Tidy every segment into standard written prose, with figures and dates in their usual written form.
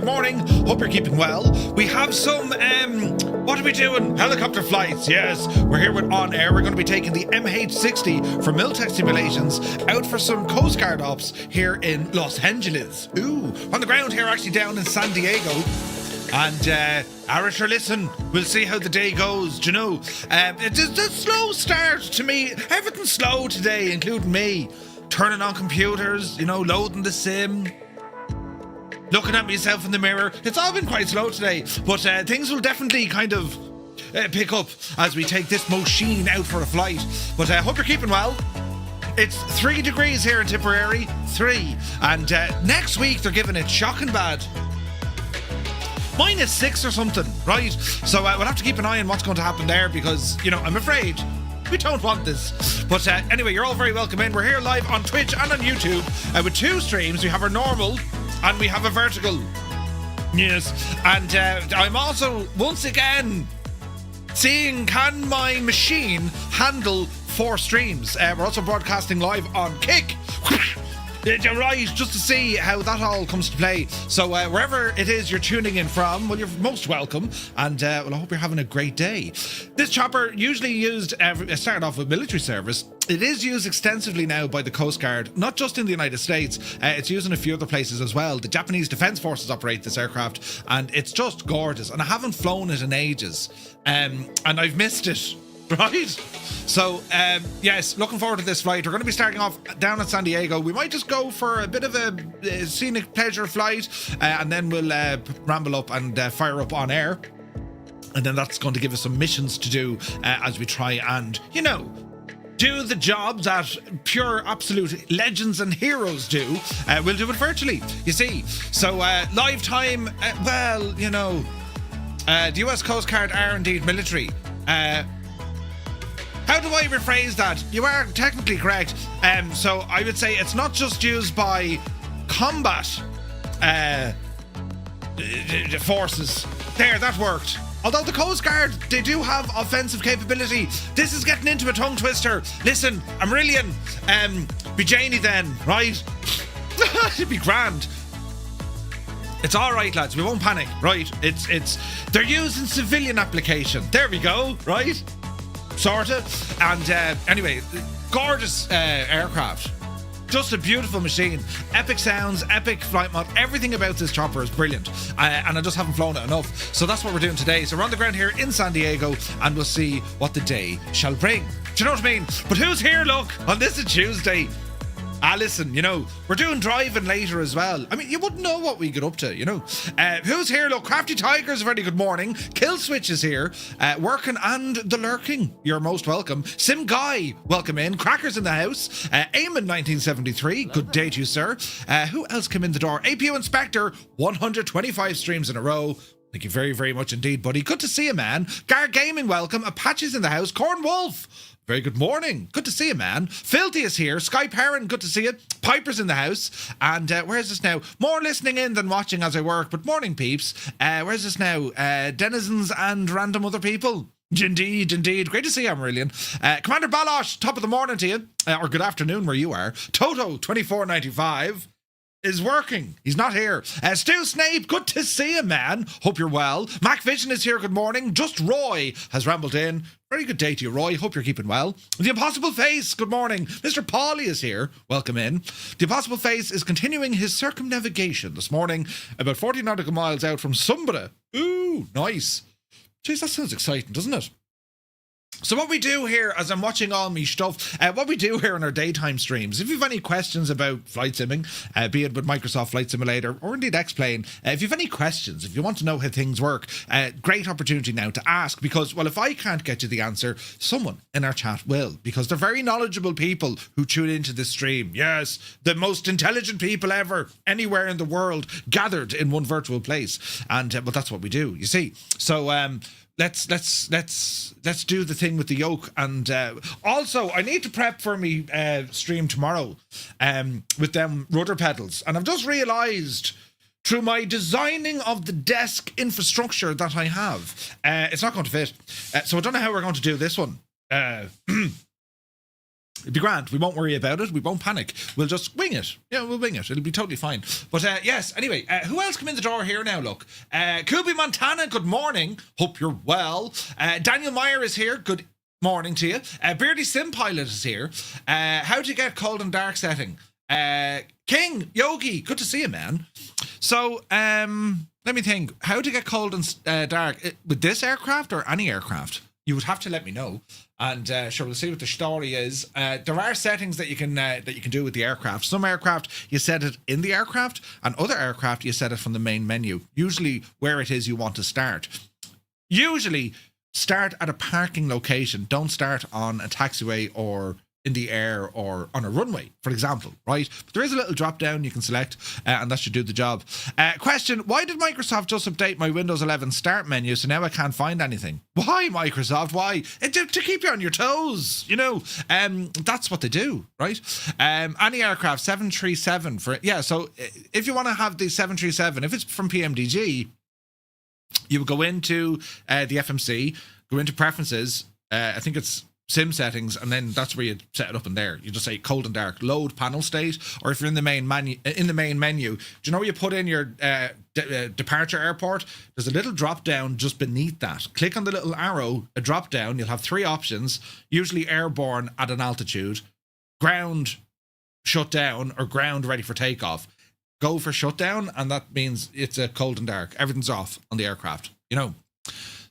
good morning. Hope you're keeping well. We have some, what are we doing? Helicopter flights, yes. We're here with OnAir. We're going to be taking the MH-60 from Miltech Simulations out for some Coast Guard ops here in Los Angeles. Ooh, on the ground here, actually down in San Diego. And, Irish, listen, we'll see how the day goes, do you know? It's a slow start to me. Everything's slow today, including me. Turning on computers, you know, loading the sim. Looking at myself in the mirror. It's all been quite slow today, but things will definitely kind of pick up as we take this machine out for a flight. But I hope you're keeping well. It's 3 degrees here in Tipperary, 3. And next week they're giving it shocking bad. -6 or something, right? So we'll have to keep an eye on what's going to happen there because, you know, I'm afraid we don't want this. But anyway, you're all very welcome in. We're here live on Twitch and on YouTube with 2 streams. We have our normal and we have a vertical. Yes. And I'm also, once again, seeing can my machine handle 4 streams. We're also broadcasting live on Kick. Right, just to see how that all comes to play. So wherever it is you're tuning in from, well, you're most welcome. And well, I hope you're having a great day. This chopper, usually used, started off with military service. It is used extensively now by the Coast Guard, not just in the United States. It's used in a few other places as well. The Japanese Defense Forces operate this aircraft, and it's just gorgeous. And I haven't flown it in ages, and I've missed it. Right? So, yes, looking forward to this flight. We're going to be starting off down in San Diego. We might just go for a bit of a scenic pleasure flight, and then we'll ramble up and fire up OnAir. And then that's going to give us some missions to do as we try and, you know, do the job that pure absolute legends and heroes do. We'll do it virtually, you see. So, live time, well, you know, the US Coast Guard are indeed military. How do I rephrase that? You are technically correct. So I would say it's not just used by combat forces. There, that worked. Although the Coast Guard, they do have offensive capability. This is getting into a tongue twister. Listen, Amarilian, be Janie then, right? It'd be grand. It's all right, lads. We won't panic, right? They're used in civilian application. There we go, right? Sorta. And anyway, gorgeous aircraft. Just a beautiful machine. Epic sounds, epic flight mod. Everything about this chopper is brilliant. And I just haven't flown it enough. So that's what we're doing today. So we're on the ground here in San Diego and we'll see what the day shall bring. Do you know what I mean? But who's here, look, on this Tuesday? Listen, you know, we're doing driving later as well. I mean, you wouldn't know what we get up to, you know. Who's here? Look, Crafty Tigers, very good morning. Kill Switch is here. Working and the lurking. You're most welcome. Sim Guy, welcome in. Crackers in the house. Eamon 1973, good day to you, sir. Who else came in the door? APU Inspector, 125 streams in a row. Thank you very, very much indeed, buddy. Good to see you, man. Gar Gaming, welcome. Apache's in the house. Corn Wolf. Very good morning. Good to see you, man. Filthy is here. Sky Perrin, good to see you. Piper's in the house. And where's this now? More listening in than watching as I work, but morning, peeps. Where's this now? Denizens and random other people. Indeed, indeed. Great to see you, Amarilian. Commander Balosh, top of the morning to you. Or good afternoon where you are. Toto, 2495. Is working. He's not here. Stu Snape, good to see you, man. Hope you're well. Mac Vision is here. Good morning. Just Roy has rambled in. Very good day to you, Roy. Hope you're keeping well. The Impossible Face, good morning. Mr. Paulie is here. Welcome in. The Impossible Face is continuing his circumnavigation this morning, about 40 nautical miles out from Sumbra. Ooh, nice. Jeez, that sounds exciting, doesn't it? So what we do here, as I'm watching all me stuff, what we do here in our daytime streams, if you have any questions about flight simming, be it with Microsoft Flight Simulator or indeed X-Plane, if you have any questions, if you want to know how things work, great opportunity now to ask, because, well, if I can't get you the answer, someone in our chat will, because they're very knowledgeable people who tune into this stream. Yes, the most intelligent people ever, anywhere in the world, gathered in one virtual place. And, but that's what we do, you see. So, Let's do the thing with the yoke, and also I need to prep for me stream tomorrow with them rudder pedals, and I've just realised through my designing of the desk infrastructure that I have, it's not going to fit. So I don't know how we're going to do this one. It'll be grand. We won't worry about it. We won't panic. We'll just wing it. Yeah, we'll wing it. It'll be totally fine. But yes, anyway, who else come in the door here now? Look, Kubi Montana, good morning. Hope you're well. Daniel Meyer is here. Good morning to you. Beardy Sim Pilot is here. How do you get cold and dark setting? King Yogi, good to see you, man. So, let me think. How do you get cold and dark with this aircraft or any aircraft? You would have to let me know, and sure, we'll see what the story is. There are settings that you can do with the aircraft. Some aircraft you set it in the aircraft, and other aircraft you set it from the main menu. Usually, where it is you want to start. Usually, start at a parking location. Don't start on a taxiway or in the air or on a runway, for example, right? But there is a little drop down you can select, and that should do the job. Question, why did Microsoft just update my Windows 11 start menu so now I can't find anything? Why, Microsoft? Why? To keep you on your toes, you know. That's what they do, right? Any aircraft, 737 for it. Yeah, so if you want to have the 737, if it's from PMDG, you would go into the FMC, go into preferences, I think it's sim settings, and then that's where you set it up in there. You just say cold and dark, load panel state, or if you're in the main menu, do you know where you put in your departure airport? There's a little drop down just beneath that. Click on the little arrow, a drop down. You'll have 3 options, usually airborne at an altitude, ground shut down, or ground ready for takeoff. Go for shutdown, and that means it's a cold and dark. Everything's off on the aircraft, you know.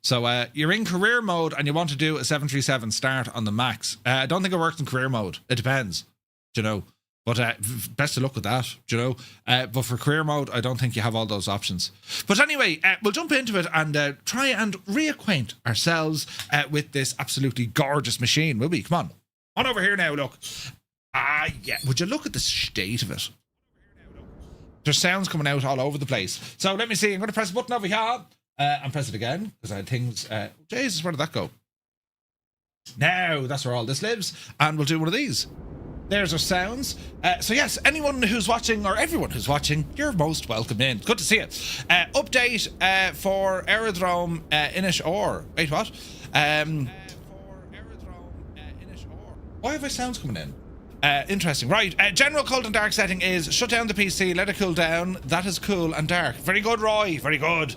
So you're in career mode and you want to do a 737 start on the max. I don't think it works in career mode. It depends, you know. But best of luck with that, you know. But for career mode, I don't think you have all those options. But anyway, we'll jump into it and try and reacquaint ourselves with this absolutely gorgeous machine, will we? Come on over here now, look. Yeah, would you look at the state of it? There's sounds coming out all over the place. So let me see, I'm going to press a button over here. And press it again, because I had things... Jesus, where did that go? Now, that's where all this lives. And we'll do one of these. There's our sounds. So yes, anyone who's watching, or everyone who's watching, you're most welcome in. Good to see you. Update for Aerodrome Inish Or. Wait, what? Why have I sounds coming in? Interesting. Right. General cold and dark setting is shut down the PC, let it cool down. That is cool and dark. Very good, Roy. Very good.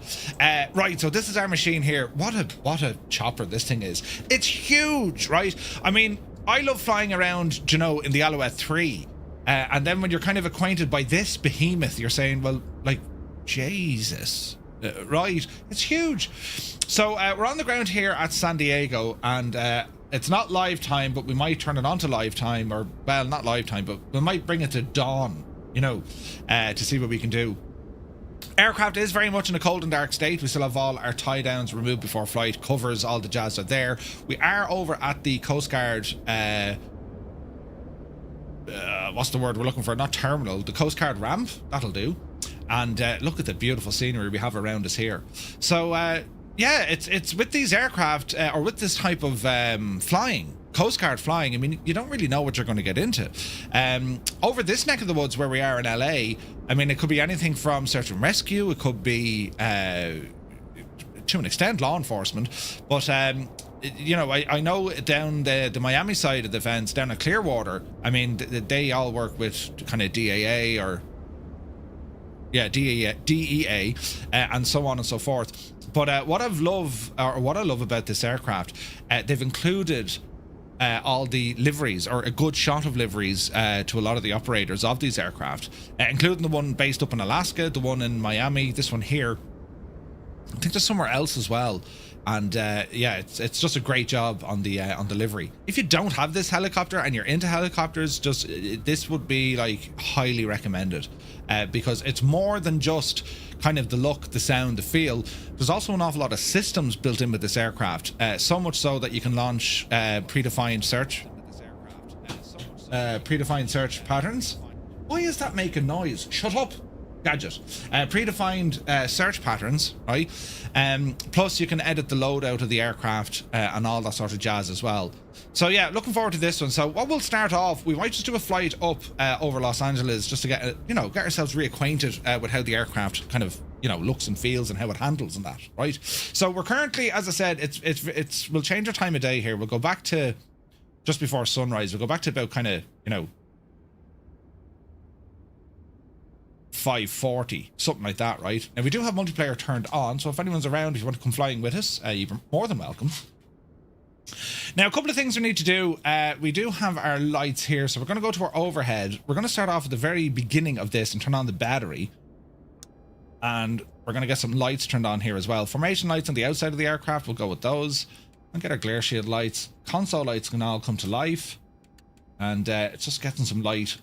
Right. So this is our machine here. What a chopper this thing is. It's huge, right? I mean, I love flying around, you know, in the Alouette 3. And then when you're kind of acquainted by this behemoth, you're saying, well, like, Jesus. Right. It's huge. So we're on the ground here at San Diego, and it's not live time, but we might turn it on to live time, or, well, not live time, but we might bring it to dawn, you know, to see what we can do. Aircraft is very much in a cold and dark state. We still have all our tie downs removed before flight, covers, all the jazz are there. We are over at the Coast Guard, what's the word we're looking for? Not terminal, the Coast Guard ramp, that'll do. And look at the beautiful scenery we have around us here. So, yeah, it's with these aircraft, or with this type of flying, Coast Guard flying, I mean, you don't really know what you're going to get into. Over this neck of the woods where we are in LA, I mean, it could be anything from search and rescue, it could be, to an extent, law enforcement, but, you know, I know down the Miami side of the fence, down at Clearwater, I mean, they all work with kind of DAA or... Yeah, DEA, and so on and so forth. But what I love about this aircraft, they've included all the liveries, or a good shot of liveries, to a lot of the operators of these aircraft, including the one based up in Alaska, the one in Miami, this one here. I think there's somewhere else as well. And yeah, it's just a great job on the livery. If you don't have this helicopter and you're into helicopters, just this would be like highly recommended, because it's more than just kind of the look, the sound, the feel. There's also an awful lot of systems built in with this aircraft, so much so that you can launch predefined search patterns. Why is that making noise? Shut up, gadget. Predefined search patterns, right? Plus you can edit the loadout of the aircraft, and all that sort of jazz as well. So yeah, looking forward to this one. So what we'll start off, we might just do a flight up over Los Angeles, just to get get ourselves reacquainted with how the aircraft kind of looks and feels and how it handles and that, right? So we're currently, as I said, we'll change our time of day here. We'll go back to just before sunrise. We'll go back to about kind of, you know, 5:40, something like that, right? Now we do have multiplayer turned on, so if anyone's around, if you want to come flying with us, you're more than welcome. Now, a couple of things we need to do. We do have our lights here, so we're going to go to our overhead. We're going to start off at the very beginning of this and turn on the battery. And we're going to get some lights turned on here as well. Formation lights on the outside of the aircraft, we'll go with those. And get our glare shield lights. Console lights can all come to life. And it's just getting some light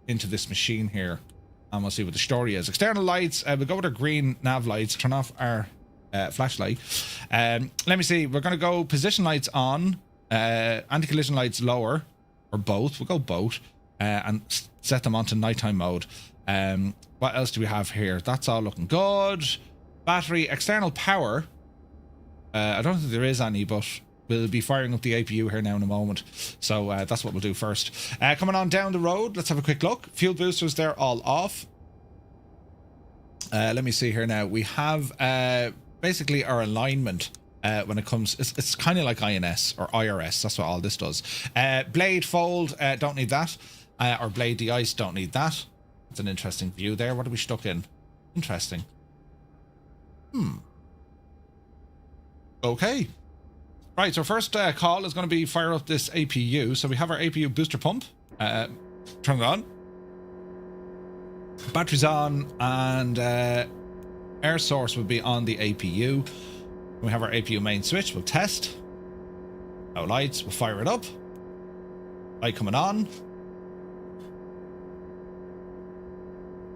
into this machine here. And we'll see what the story is. External lights, we'll go with our green nav lights. Turn off our flashlight. Let me see. We're going to go position lights on. Anti-collision lights lower. Or both. We'll go both. And set them onto nighttime mode. What else do we have here? That's all looking good. Battery, external power. I don't think there is any, but we'll be firing up the APU here now in a moment. So that's what we'll do first. Coming on down the road, let's have a quick look. Fuel boosters, they're all off. Let me see here now. We have basically our alignment when it comes... It's kind of like INS or IRS. That's what all this does. Blade fold, don't need that. Or blade de-ice, don't need that. It's an interesting view there. What are we stuck in? Interesting. Okay. Right, so first call is going to be fire up this APU. So we have our APU booster pump. Turn it on. Battery's on, and air source will be on the APU. We have our APU main switch. We'll test. No lights. We'll fire it up. Light coming on.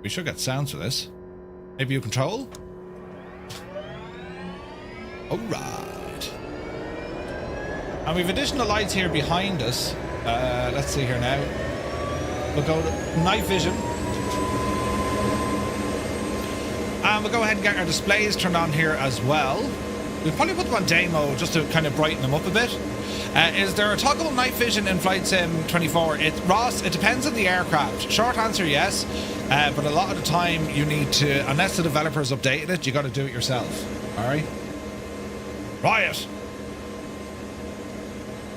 We should get sounds for this. APU control. Alright. And we've additional lights here behind us. Let's see here now. We'll go to night vision. And we'll go ahead and get our displays turned on here as well. We'll probably put them on day mode just to kind of brighten them up a bit. Is there a toggable night vision in Flight Sim 24? Ross, it depends on the aircraft. Short answer, yes. But a lot of the time you need to, unless the developers updated it, you got to do it yourself. Alright? Riot!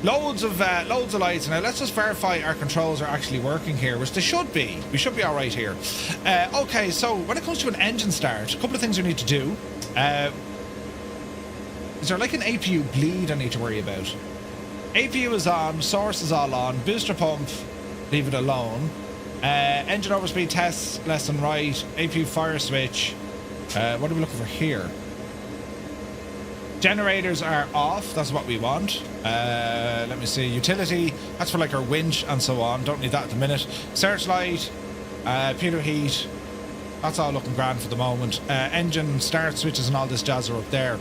Loads of lights. Now let's just verify our controls are actually working here, which they should be. We should be alright here. Okay, so when it comes to an engine start, a couple of things we need to do. Is there like an APU bleed I need to worry about? APU is on, source is all on, booster pump, leave it alone. Engine overspeed tests, left and right, APU fire switch. What are we looking for here? Generators are off, that's what we want. Let me see, utility, that's for like our winch and so on, don't need that at the minute. Searchlight, Peter heat, that's all looking grand for the moment. Engine start switches and all this jazz are up there.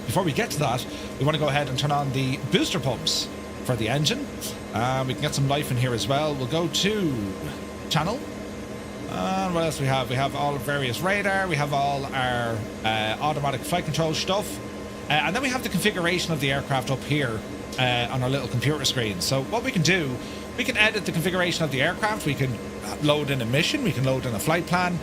Before we get to that, we want to go ahead and turn on the booster pumps for the engine. We can get some life in here as well. We'll go to channel. And what else we have? We have all various radar. We have all our automatic flight control stuff. And then we have the configuration of the aircraft up here on our little computer screen. So what we can do, we can edit the configuration of the aircraft. We can load in a mission. We can load in a flight plan.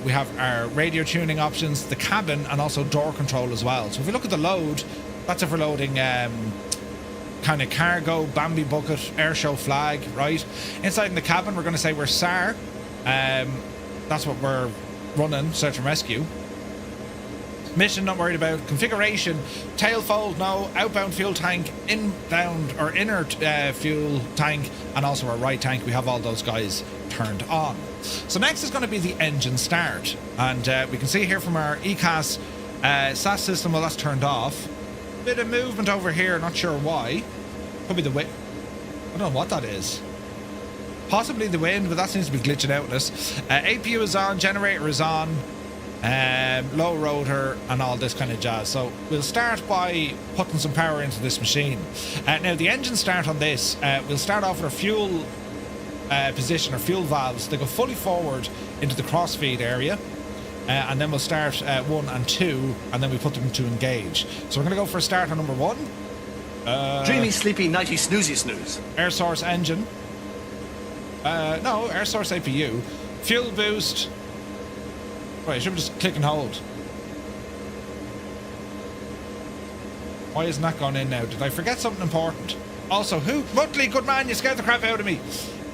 We have our radio tuning options, the cabin, and also door control as well. So if we look at the load, that's if we're loading kind of cargo, Bambi bucket, air show flag, right? Inside in the cabin, we're going to say we're SAR. That's what we're running, search and rescue. Mission, not worried about. Configuration, tail fold, no. Outbound fuel tank, inbound or inner fuel tank, and also our right tank. We have all those guys turned on. So next is going to be the engine start. And we can see here from our ECAS SAS system, well, that's turned off. Bit of movement over here, not sure why. Could be the wind. I don't know what that is. Possibly the wind, but that seems to be glitching out with us. APU is on, generator is on. Low rotor and all this kind of jazz. So we'll start by putting some power into this machine. Now the engine start on this, we'll start off with our fuel position, or fuel valves. They go fully forward into the crossfeed area, and then we'll start 1 and 2, and then we put them to engage. So we're going to go for a start on number 1. Dreamy, sleepy, nighty, snoozy, snooze. Air source engine. No, air source APU. Fuel boost. Right, should we just click and hold? Why isn't that gone in now? Did I forget something important? Also, who? Muttley, good man, you scared the crap out of me.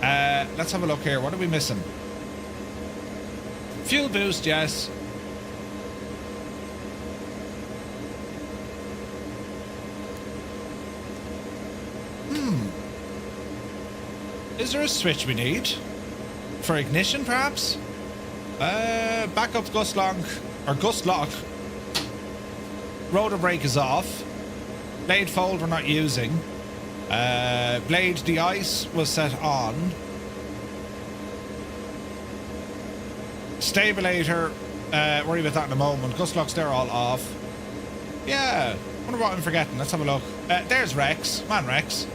Let's have a look here. What are we missing? Fuel boost, yes. Is there a switch we need? For ignition, perhaps? Backup gust lock, or gust lock. Rotor brake is off. Blade fold we're not using. Blade de-ice was set on. Stabilator, worry about that in a moment. Gust locks, they're all off. Yeah, wonder what I'm forgetting. Let's have a look. There's Rex. Man, Rex.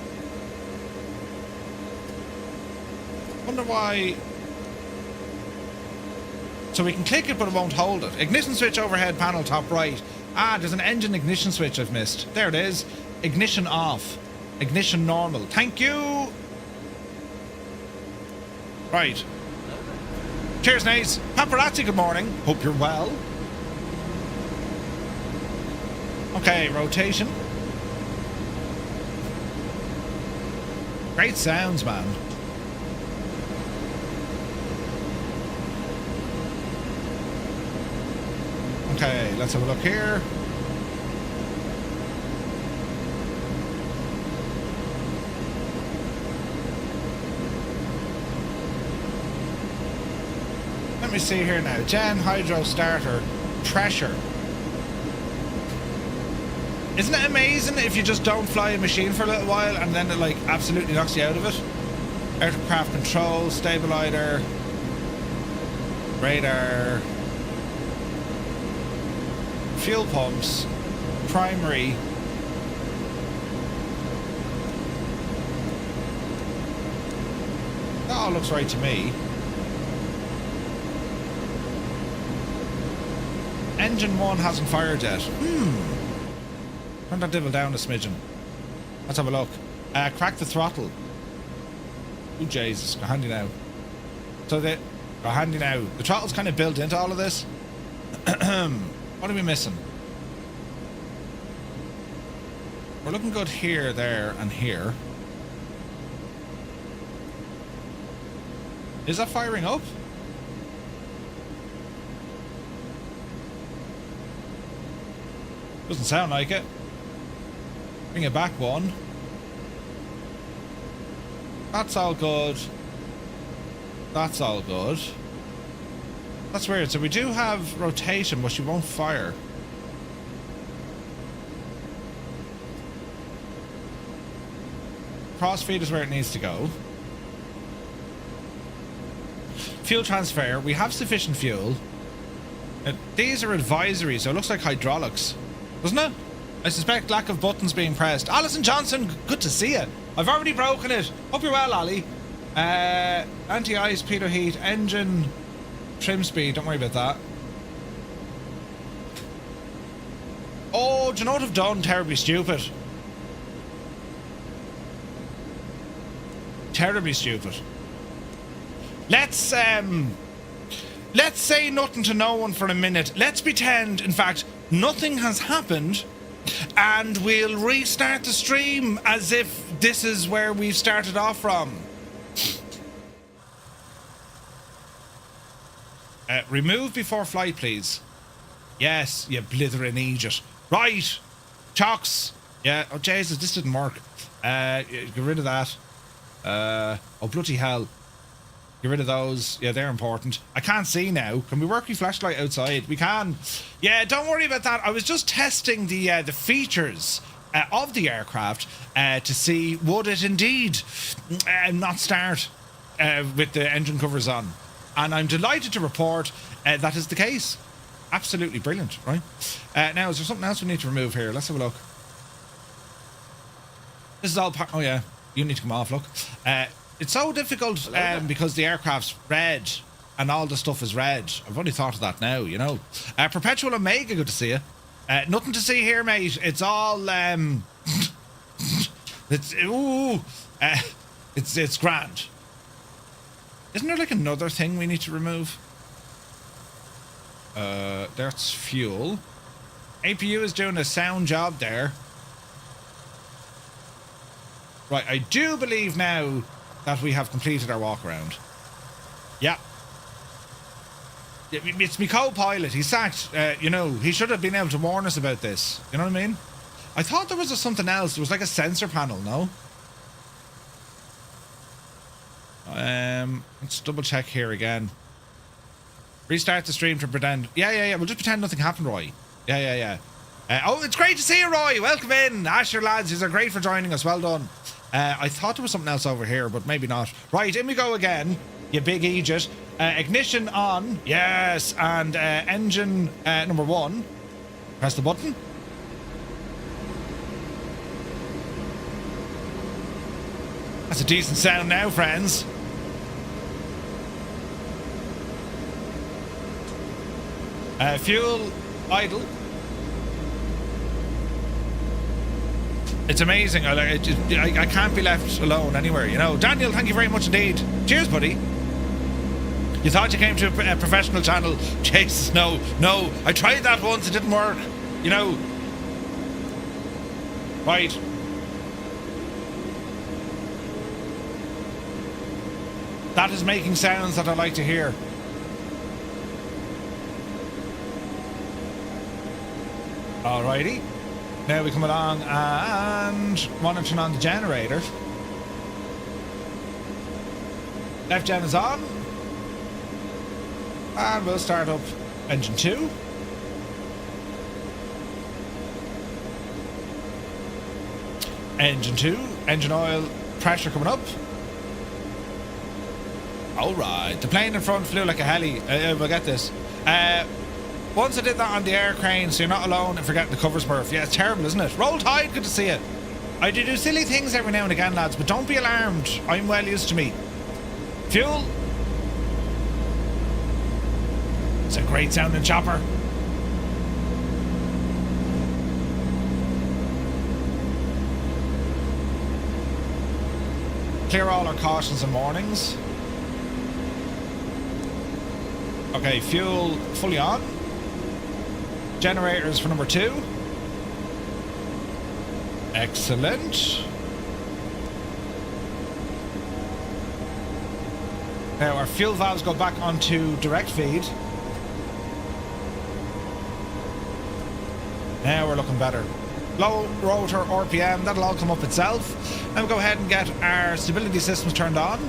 Wonder why. So we can click it, but it won't hold it. Ignition switch overhead panel top right. Ah, there's an engine ignition switch I've missed. There it is. Ignition off. Ignition normal. Thank you. Right. Cheers, Nace. Paparazzi, good morning. Hope you're well. Okay, rotation. Great sounds, man. Okay, let's have a look here. Let me see here now. Gen hydro starter pressure. Isn't it amazing if you just don't fly a machine for a little while and then it like absolutely knocks you out of it? Aircraft control, stabilizer, radar, fuel pumps, primary. That all looks right to me. Engine 1 hasn't fired yet. Turn that devil down a smidgen. Let's have a look. Crack the throttle. Ooh, Jesus. Go handy now. So go handy now. The throttle's kind of built into all of this. What are we missing? We're looking good here, there, and here. Is that firing up? Doesn't sound like it. Bring it back one. That's all good. That's all good. That's weird. So we do have rotation, but she won't fire. Crossfeed is where it needs to go. Fuel transfer. We have sufficient fuel. These are advisories, so it looks like hydraulics. Doesn't it? I suspect lack of buttons being pressed. Alison Johnson, good to see you. I've already broken it. Hope you're well, Ali. Anti-ice, pitot heat, engine, trim speed. Don't worry about that. Oh, do you know what I've done? Terribly stupid. Terribly stupid. Let's say nothing to no one for a minute. Let's pretend, in fact, nothing has happened, and we'll restart the stream as if this is where we've started off from. Remove before flight, please. Yes, you blithering idiot. Right. Chocks. Yeah. Oh, Jesus, this didn't work. Get rid of that. Oh, bloody hell. Get rid of those. Yeah, they're important. I can't see now. Can we work your flashlight outside? We can. Yeah, don't worry about that. I was just testing the features of the aircraft to see would it indeed not start with the engine covers on. And I'm delighted to report that is the case. Absolutely brilliant, right? Now, is there something else we need to remove here? Let's have a look. This is all part... Oh, yeah. You need to come off, look. It's so difficult because the aircraft's red and all the stuff is red. I've only thought of that now, you know. Perpetual Omega, good to see you. Nothing to see here, mate. It's all... it's grand. Isn't there like another thing we need to remove? That's fuel. APU is doing a sound job there. Right, I do believe now that we have completed our walk around. Yeah. It's my co-pilot. He sat, you know, he should have been able to warn us about this. You know what I mean? I thought there was something else. There was like a sensor panel, no? Let's double check here again. Restart the stream to pretend. Yeah. We'll just pretend nothing happened, Roy. Yeah. Oh, it's great to see you, Roy. Welcome in. Asher, lads, you're great for joining us. Well done. I thought there was something else over here, but maybe not. Right, in we go again. You big idiot. Ignition on. Yes. And engine number 1. Press the button. That's a decent sound now, friends. Fuel idle. It's amazing. I can't be left alone anywhere, you know. Daniel, thank you very much indeed. Cheers, buddy. You thought you came to a professional channel. Jesus, no. I tried that once. It didn't work. You know. Right. That is making sounds that I like to hear. Alrighty. Now we come along and want to turn on the generator. Left gen is on. And we'll start up engine 2. Engine 2. Engine oil pressure coming up. Alright. The plane in front flew like a heli. We'll get this. Once I did that on the air crane, so you're not alone in forgetting the cover smurf. Yeah, it's terrible, isn't it? Roll Tide, good to see you. I do silly things every now and again, lads, but don't be alarmed. I'm well used to me. Fuel. It's a great sounding chopper. Clear all our cautions and warnings. Okay, fuel fully on. Generators for number 2. Excellent. Now our fuel valves go back onto direct feed. Now we're looking better. Low rotor RPM, that'll all come up itself. Now we'll go ahead and get our stability systems turned on.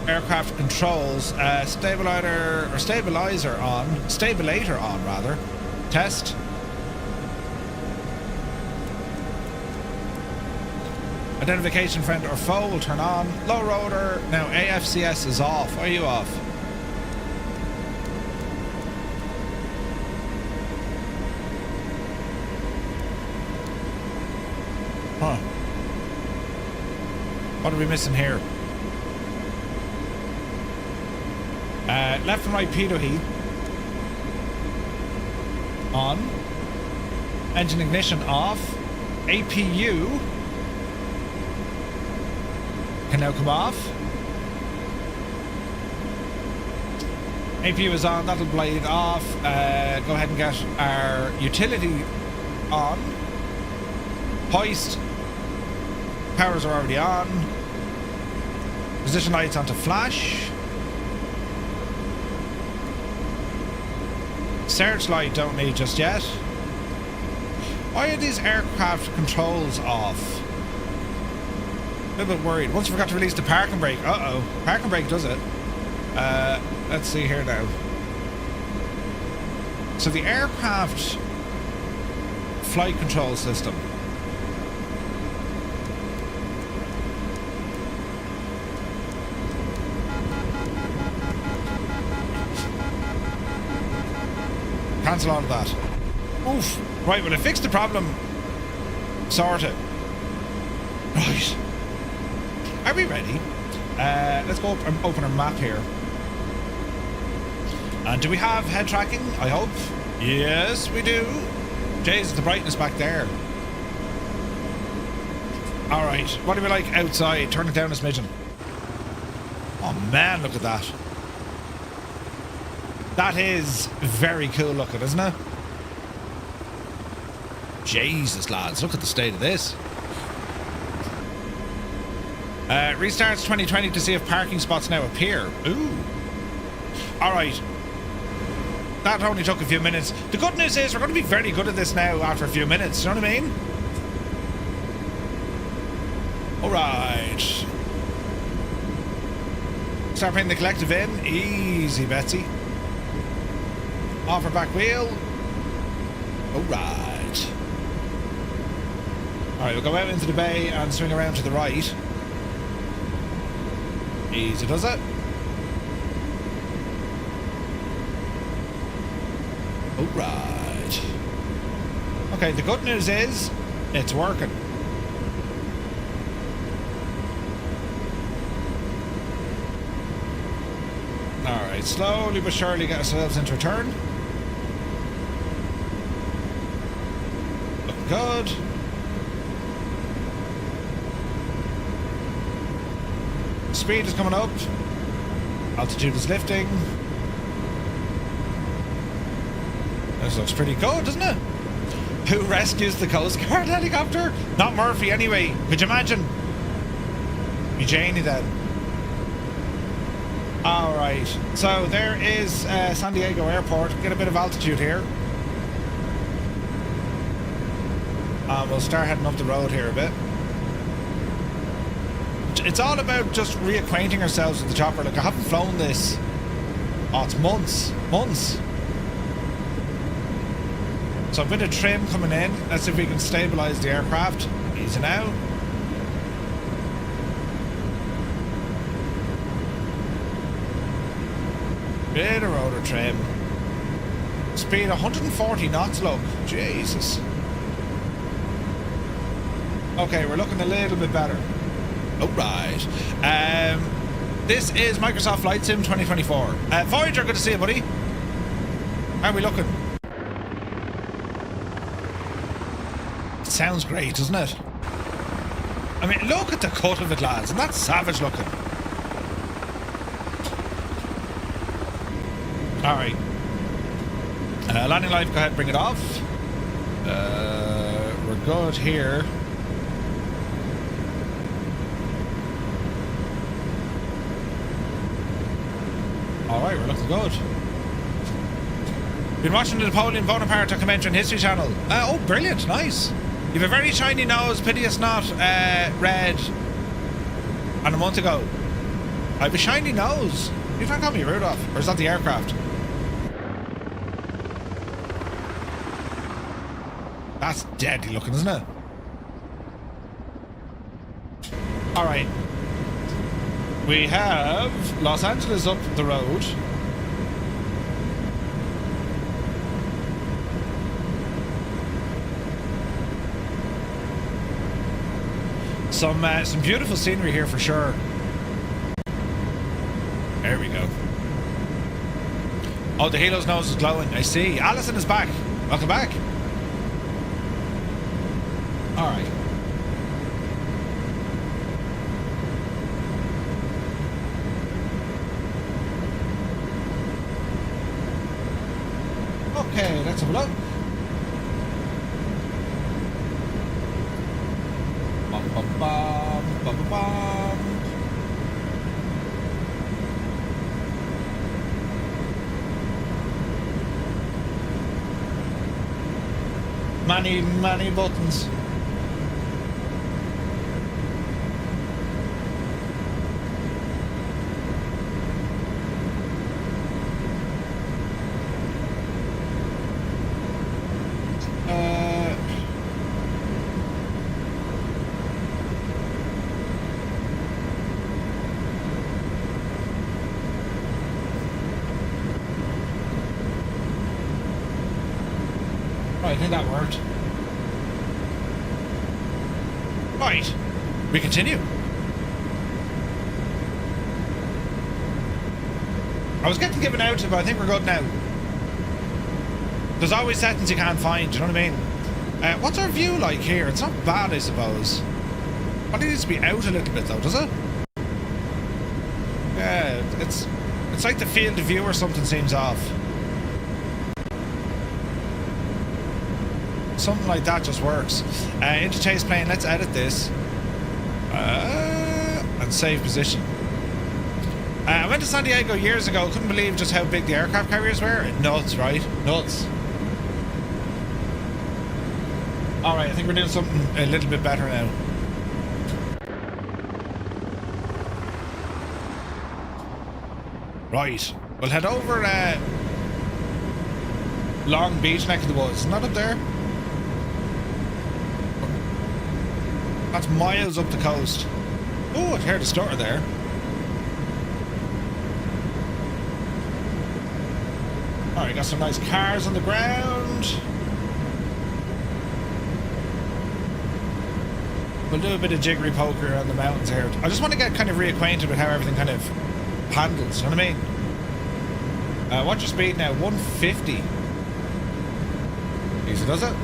Aircraft controls, stabilizer on rather. Test. Identification friend or foe will turn on. Low rotor. Now AFCS is off. Why are you off? Huh. What are we missing here? Left and right pitot heat on. Engine ignition off. APU can now come off. APU is on, that'll blade off. Go ahead and get our utility on. Hoist. Powers are already on. Position lights onto flash. Searchlight don't need just yet. Why are these aircraft controls off? A little bit worried. Once we forgot to release the parking brake. Uh-oh. Parking brake does it. Let's see here now. So the aircraft flight control system. Cancel all of that. Oof. Right, well, I fixed the problem. Sorted. Right. Are we ready? Let's go up and open our map here. And do we have head tracking? I hope. Yes, we do. Jeez, the brightness back there. Alright, what do we like outside? Turn it down a smidgen. Oh man, look at that. That is very cool looking, isn't it? Jesus, lads, look at the state of this. Restarts 2020 to see if parking spots now appear. Ooh. Alright. That only took a few minutes. The good news is we're going to be very good at this now after a few minutes. You know what I mean? Alright. Start putting the collective in. Easy, Betsy. Off her back wheel. Alright. Alright, we'll go out into the bay and swing around to the right. Easy does it. Alright. Okay, the good news is it's working. Alright, slowly but surely get ourselves into a turn. Looking good. Speed is coming up. Altitude is lifting. This looks pretty good, doesn't it? Who rescues the Coast Guard helicopter? Not Murphy, anyway. Could you imagine? Be Janie then. Alright, so there is San Diego Airport. Get a bit of altitude here. We'll start heading up the road here a bit. It's all about just reacquainting ourselves with the chopper. Like, I haven't flown this. Oh, it's months. Months. So a bit of trim coming in. Let's see if we can stabilise the aircraft. Easy now. Bit of rotor trim. Speed 140 knots, look. Jesus. Okay, we're looking a little bit better. Alright. This is Microsoft Flight Sim 2024. Voyager, good to see you, buddy. How are we looking? It sounds great, doesn't it? I mean, look at the cut of it, lads. And that's savage looking. Alright. Landing light, go ahead, bring it off. We're good here. Alright, we're looking good. Been watching the Napoleon Bonaparte documentary on History Channel. Oh, brilliant, nice. You've a very shiny nose, pity it's not red. And a month ago. I've a shiny nose. You trying to call me Rudolph? Or is that the aircraft? That's deadly looking, isn't it? Alright. We have Los Angeles up the road. Some beautiful scenery here for sure. There we go. Oh, the Helo's nose is glowing. I see. Alison is back. Welcome back. All right. Okay, let's have a look. Bum, bum, bum, bum, bum, bum. Many buttons. I think that worked. Right. We continue. I was getting given out, but I think we're good now. There's always settings you can't find, you know what I mean? What's our view like here? It's not bad, I suppose. Probably needs to be out a little bit though, does it? Yeah, it's like the field of view or something seems off. Something like that just works. Into chase plane, let's edit this. And save position. I went to San Diego years ago, couldn't believe just how big the aircraft carriers were. Nuts, right? Nuts. Alright, I think we're doing something a little bit better now. Right, we'll head over Long Beach neck of the woods. Not up there. That's miles up the coast. Oh, I heard a stutter there. Alright, got some nice cars on the ground. We'll do a bit of jiggery poker around the mountains here. I just want to get kind of reacquainted with how everything kind of handles, you know what I mean? What's your speed now? 150. Easy does it.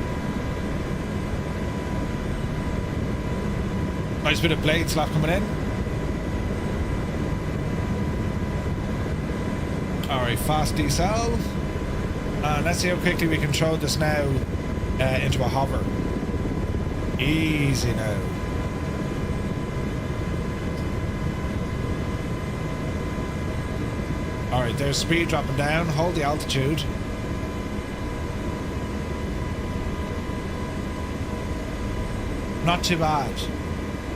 Nice bit of blade slap coming in. Alright, fast decel. Let's see how quickly we can throw this now into a hover. Easy now. Alright, there's speed dropping down. Hold the altitude. Not too bad.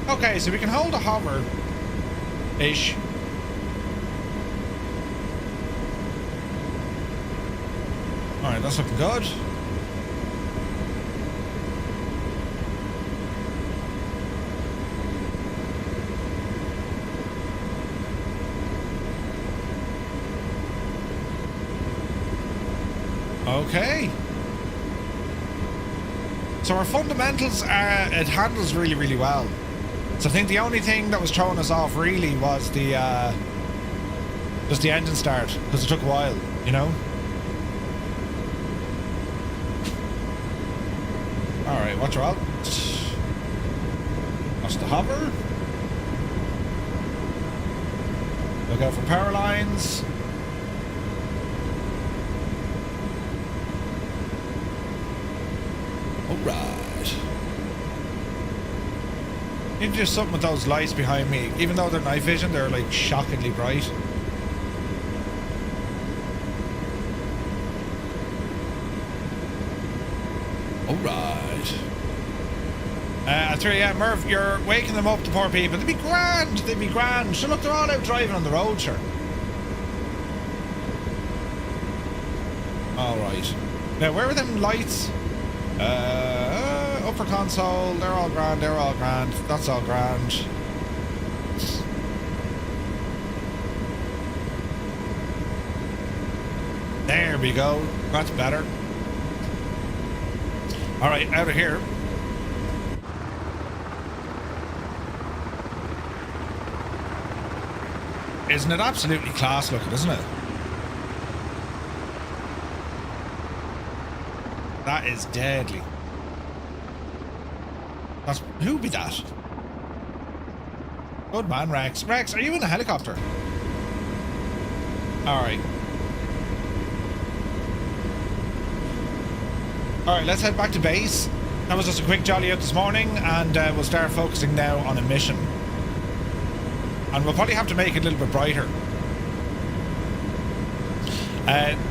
Okay, so we can hold a hover-ish. Alright, that's looking good. Okay. So our fundamentals are, it handles really, really well. So I think the only thing that was throwing us off really was the just the engine start, because it took a while, you know. Alright, watch her out. Watch the hover. Look out for power lines. Alright. Need to do something with those lights behind me. Even though they're night vision, they're like shockingly bright. Alright. 3, yeah, Merv, you're waking them up, the poor people. They'd be grand, they'd be grand. So look, they're all out driving on the road, sure. Alright. Now, where are them lights? Upper console, they're all grand, they're all grand. That's all grand. There we go. That's better. Alright, out of here. Isn't it absolutely class looking, isn't it? That is deadly. That's... who be that? Good man, Rex. Rex, are you in a helicopter? Alright. Alright, let's head back to base. That was just a quick jolly out this morning, and we'll start focusing now on a mission. And we'll probably have to make it a little bit brighter.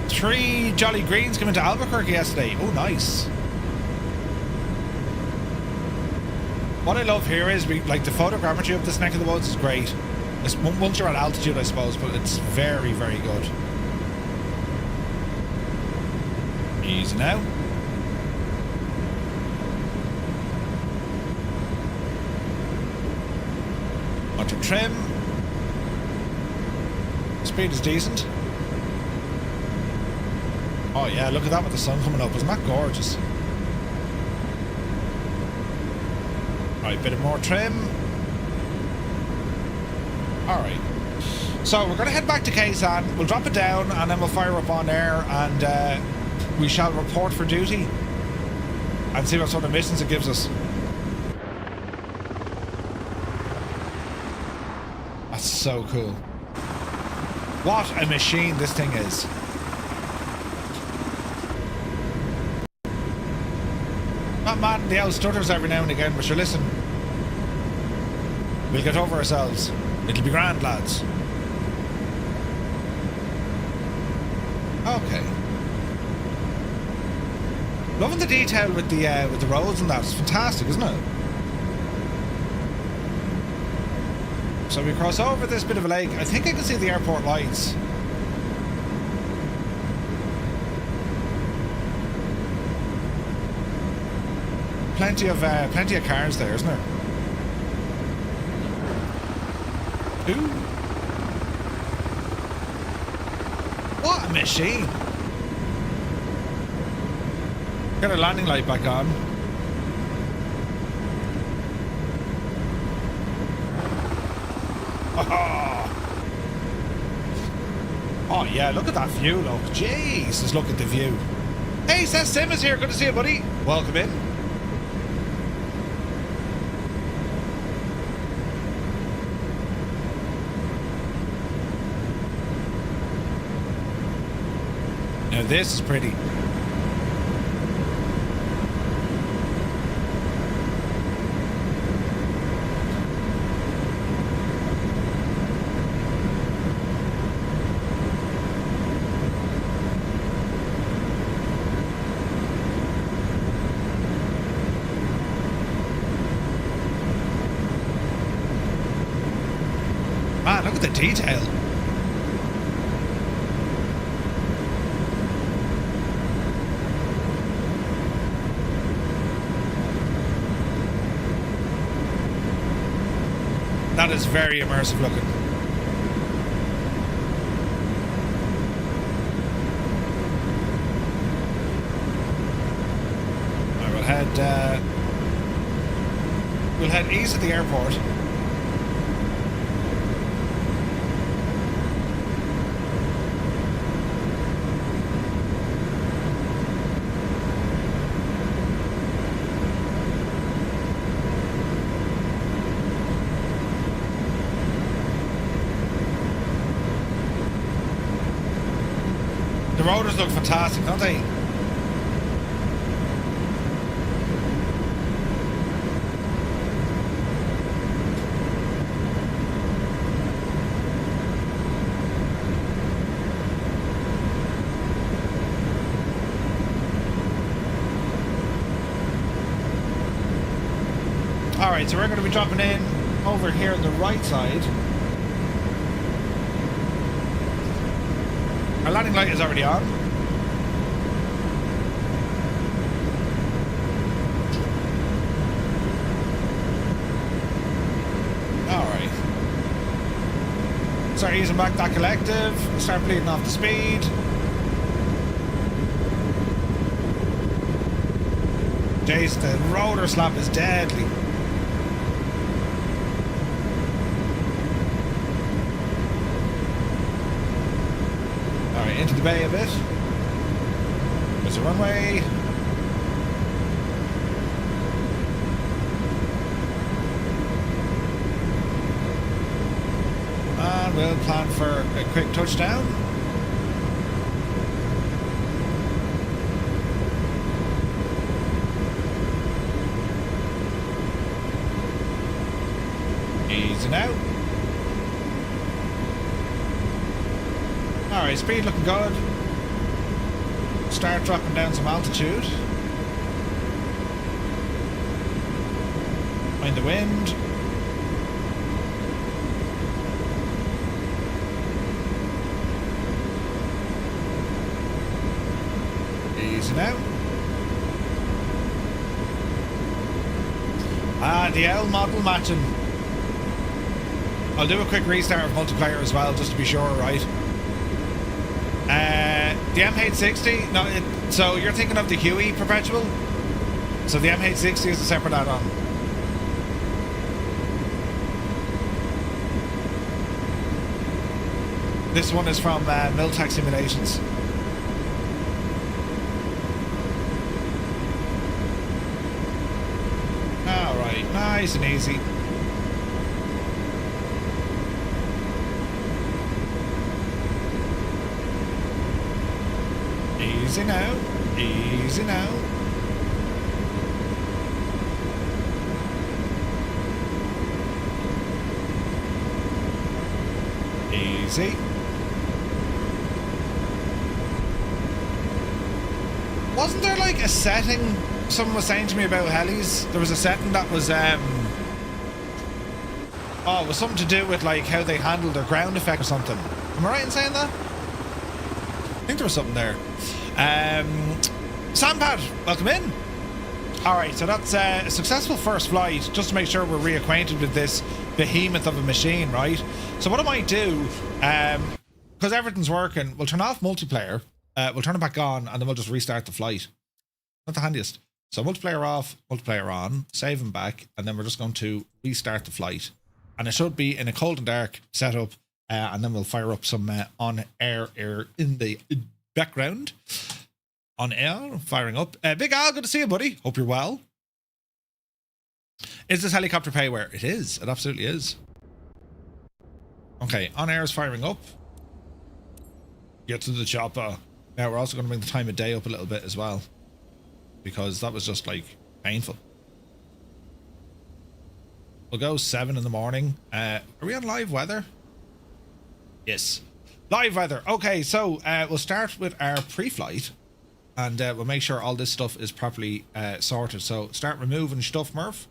3 Jolly Greens came into Albuquerque yesterday. Oh, nice. What I love here is, like, the photogrammetry of this neck of the woods is great. It's, once you're at altitude, I suppose, but it's very, very good. Easy now. Bunch of trim. Speed is decent. Oh yeah, look at that with the sun coming up. Isn't that gorgeous? Right, bit of more trim. Alright. So we're going to head back to Kaysan. We'll drop it down and then we'll fire up OnAir, and we shall report for duty and see what sort of missions it gives us. That's so cool. What a machine this thing is. not mad at the old stutters every now and again, but sure, listen. We'll get over ourselves. It'll be grand, lads. Okay. Loving the detail with the roads and that. It's fantastic, isn't it? So we cross over this bit of a lake. I think I can see the airport lights. Plenty of cars there, isn't there? Ooh. What a machine! Get our landing light back on. Oh yeah, look at that view, look. Jesus, look at the view. Hey, Seth Simmons here. Good to see you, buddy. Welcome in. Now this is pretty. Man, look at the detail. That is very immersive looking. Alright, we'll head east of the airport. The rotors look fantastic, don't they? Alright, so we're going to be dropping in over here on the right side. Our landing light is already on. Alright. Start easing back that collective. Start bleeding off the speed. Jeez, the rotor slap is deadly. Into the bay a bit. There's a runway. And we'll plan for a quick touchdown. Easing out. Alright, speed looking good. Start dropping down some altitude. Mind the wind. Easing out. Ah, the L model matching. I'll do a quick restart of multiplayer as well, just to be sure, right? The MH-60, no, so you're thinking of the Huey Perpetual? So the MH-60 is a separate add-on. This one is from Miltech Simulations. Alright, nice and easy. Easy now, easy now. see. Wasn't there like a setting someone was saying to me about helis? There was a setting that was it was something to do with like how they handled their ground effect or something. Am I right in saying that? I think there was something there. Sampad, welcome in. Alright, so that's a successful first flight, just to make sure we're reacquainted with this behemoth of a machine, right? So what I might do, because everything's working, we'll turn off multiplayer, we'll turn it back on, and then we'll just restart the flight. Not the handiest. So multiplayer off, multiplayer on, save and back, and then we're just going to restart the flight. And it should be in a cold and dark setup, and then we'll fire up some OnAir in the background. OnAir, firing up. Big Al, good to see you, buddy. Hope you're well. Is this helicopter payware? It is. It absolutely is. Okay, OnAir is firing up. Get to the chopper. Now we're also going to bring the time of day up a little bit as well, because that was just like painful. We'll go 7 in the morning. Are we on live weather? Yes. Live weather. Okay, so we'll start with our pre-flight. And we'll make sure all this stuff is properly sorted. So start removing stuff, Murph.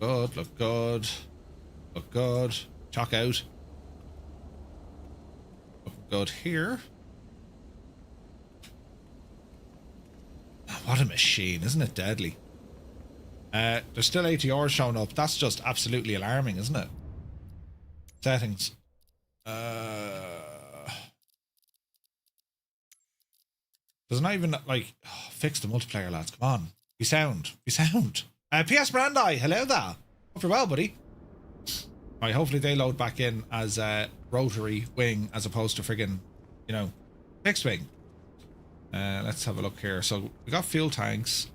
Good, look good. Look good. Chalk out. Look good here. What a machine, isn't it deadly? There's still ATRs showing up. That's just absolutely alarming, isn't it? Settings. Does not even like fix the multiplayer, lads. Come on, be sound, be sound. PS Brandi, hello there. Hope you're well, buddy. Right, hopefully they load back in as rotary wing as opposed to friggin', you know, fixed wing. Let's have a look here. So we got fuel tanks.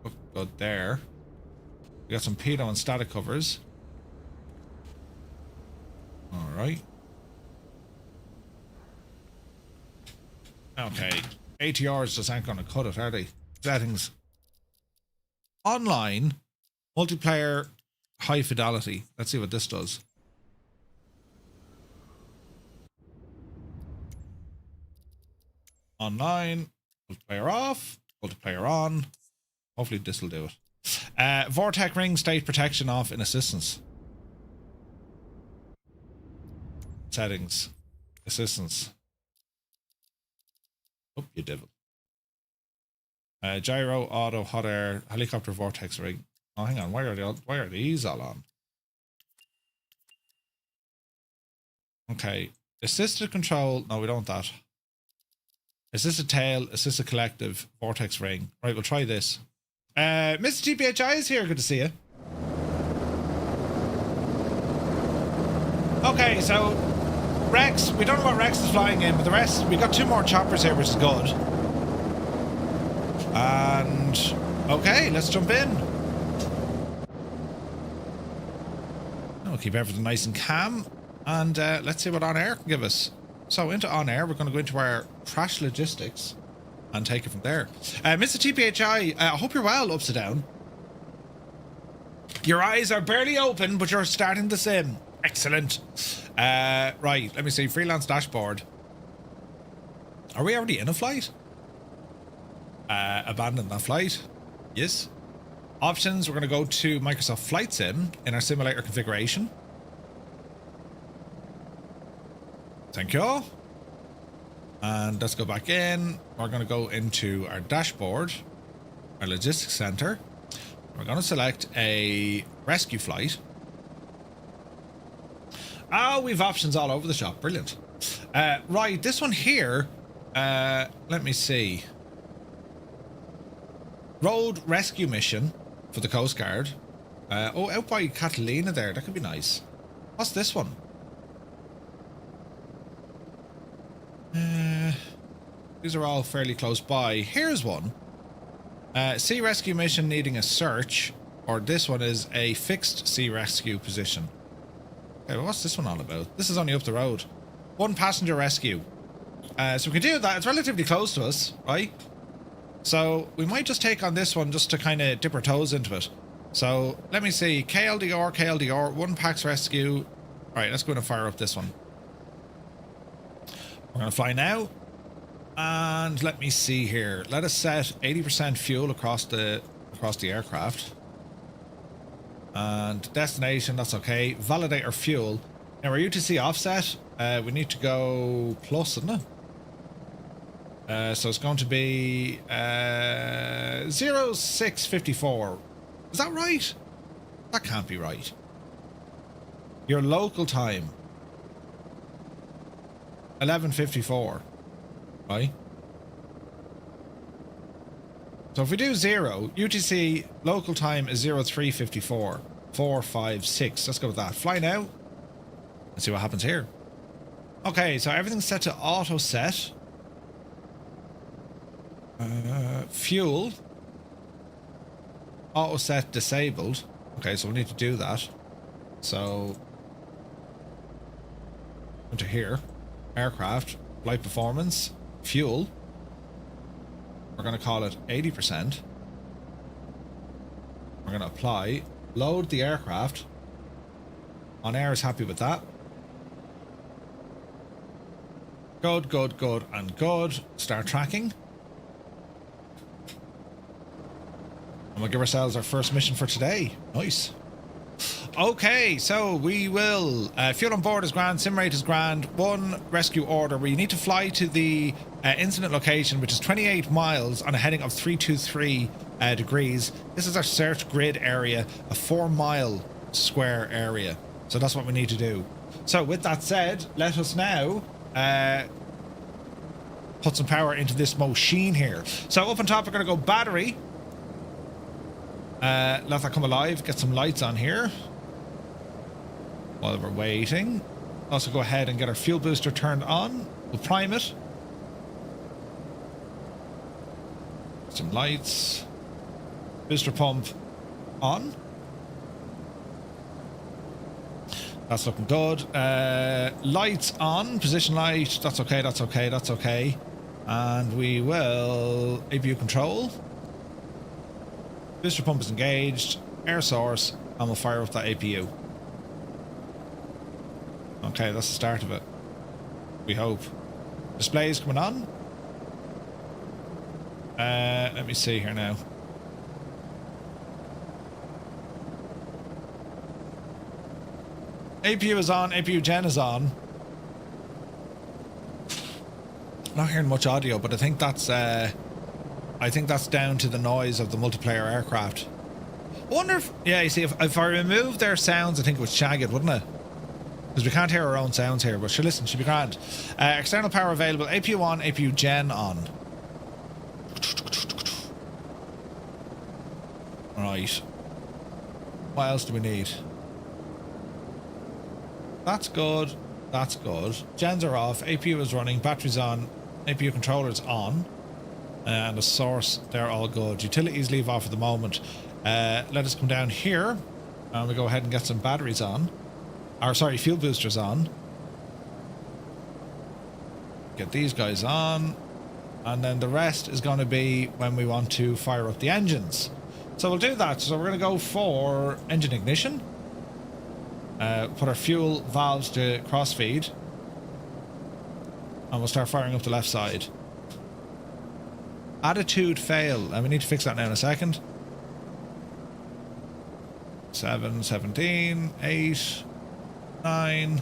Look good there. We got some pedo and static covers. All right. Okay, ATRs just aren't going to cut it, are they? Settings. Online, multiplayer, high fidelity. Let's see what this does. Online, multiplayer off, multiplayer on. Hopefully this will do it. Vortex ring, state protection off in assistance. Settings. Assistance. Oh, you devil. Gyro, auto, hot air, helicopter, vortex ring. Oh, hang on. Why are these all on? Okay. Assisted control. No, we don't want that. Assisted tail, assisted collective, vortex ring. Right, we'll try this. Mr. GPHI is here. Good to see you. Okay, so Rex, we don't know what Rex is flying in, but the rest, we got 2 more choppers here, which is good. And okay, let's jump in. We'll keep everything nice and calm, and let's see what OnAir can give us. So into OnAir, we're going to go into our crash logistics and take it from there. Mr. TPHI, I hope you're well, upside down. Your eyes are barely open, but you're starting the sim. Excellent. Right, let me see. Freelance dashboard. Are we already in a flight? Abandon that flight. Yes. Options, we're going to go to Microsoft Flight Sim in our simulator configuration. Thank you. And let's go back in. We're going to go into our dashboard, our logistics center. We're going to select a rescue flight. Oh, we've options all over the shop. Brilliant. Right, this one here. Let me see. Road rescue mission for the Coast Guard. Oh, out by Catalina there. That could be nice. What's this one? These are all fairly close by. Here's one. Sea rescue mission needing a search. Or this one is a fixed sea rescue position. Okay, well, what's this one all about? This is only up the road. 1 passenger rescue. So we can do that. It's relatively close to us, right? So we might just take on this one just to kind of dip our toes into it. So let me see. KLDR, one PAX rescue. All right, let's go and fire up this one. We're going to fly now. And let me see here. Let us set 80% fuel across the aircraft. And destination, that's okay. Validate our fuel. Now our UTC offset, we need to go plus, isn't it? So it's going to be 0654. Is that right? That can't be right. Your local time 11:54, right? So if we do 0, UTC local time is 0354 456. Let's go with that. Fly now and see what happens here. Okay, so everything's set to auto set. Fuel auto set disabled. Okay, so we need to do that. So into here, aircraft, flight performance, fuel. We're going to call it 80%. We're going to apply, load the aircraft. OnAir is happy with that. Good, good, good, and good. Start tracking. And we'll give ourselves our first mission for today. Nice. Okay, so we will... fuel on board is grand, sim rate is grand. One rescue order where you need to fly to the incident location, which is 28 miles on a heading of 323 degrees. This is our search grid area, a 4-mile square area. So that's what we need to do. So with that said, let us now put some power into this machine here. So up on top, we're going to go battery. Let that come alive. Get some lights on here while we're waiting. Also go ahead and get our fuel booster turned on. We'll prime it. Some lights. Booster pump on. That's looking good. Lights on. Position light. That's okay, that's okay, that's okay. And we will... APU control. Booster pump is engaged. Air source. And we'll fire up that APU. Okay, that's the start of it. We hope. Displays coming on. Let me see here now. APU is on. APU gen is on. Not hearing much audio, but I think that's down to the noise of the multiplayer aircraft. I wonder if... Yeah, you see, if I remove their sounds, I think it would shag it, wouldn't it? Because we can't hear our own sounds here, but sure, listen, should be grand. External power available. APU on, APU gen on. Right. What else do we need? That's good. That's good. Gens are off. APU is running. Batteries on. APU controller's on. And the source, they're all good. Utilities leave off at the moment. Let us come down here. And we go ahead and get some batteries on. Or, sorry, fuel boosters on. Get these guys on. And then the rest is going to be when we want to fire up the engines. So we'll do that. So we're going to go for engine ignition. Put our fuel valves to crossfeed. And we'll start firing up the left side. Attitude fail. And we need to fix that now in a second. 7, 17, 8, 9.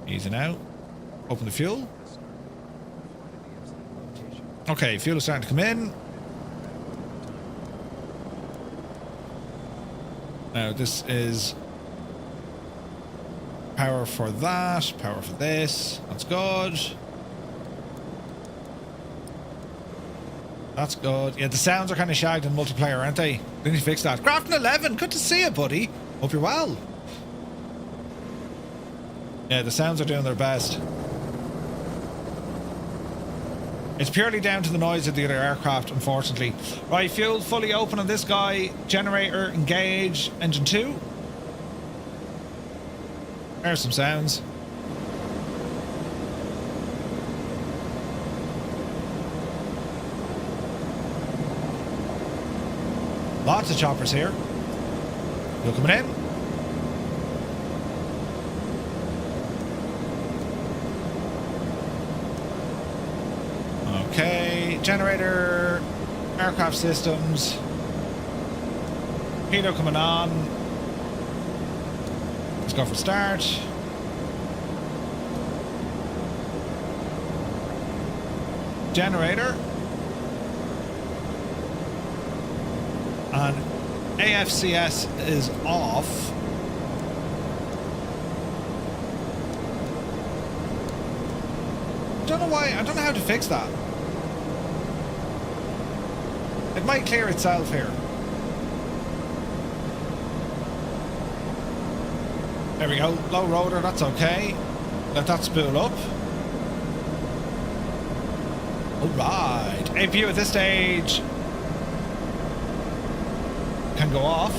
Easy now. Open the fuel. Okay, fuel is starting to come in. Now this is power for that, power for this. That's good. That's good. Yeah, the sounds are kind of shagged in multiplayer, aren't they? We need to fix that. Grafton 11, good to see you, buddy. Hope you're well. Yeah, the sounds are doing their best. It's purely down to the noise of the other aircraft, unfortunately. Right, fuel fully open on this guy. Generator engage. Engine 2. There's some sounds. Lots of choppers here. You're coming in. Okay, generator, aircraft systems. Torpedo coming on. Let's go for start. Generator. And AFCS is off. I don't know why, I don't know how to fix that. It might clear itself here. There we go, low rotor, that's okay. Let that spool up. Alright, APU at this stage can go off.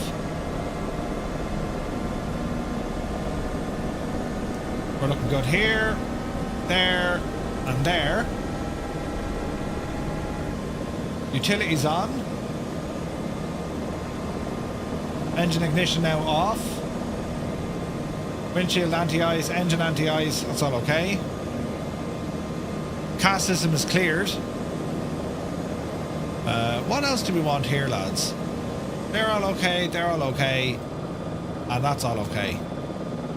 We're looking good here, there, and there. Utilities on. Engine ignition now off. Windshield anti-ice, engine anti-ice, that's all okay. Cast system is cleared. What else do we want here, lads? They're all okay, they're all okay. And that's all okay.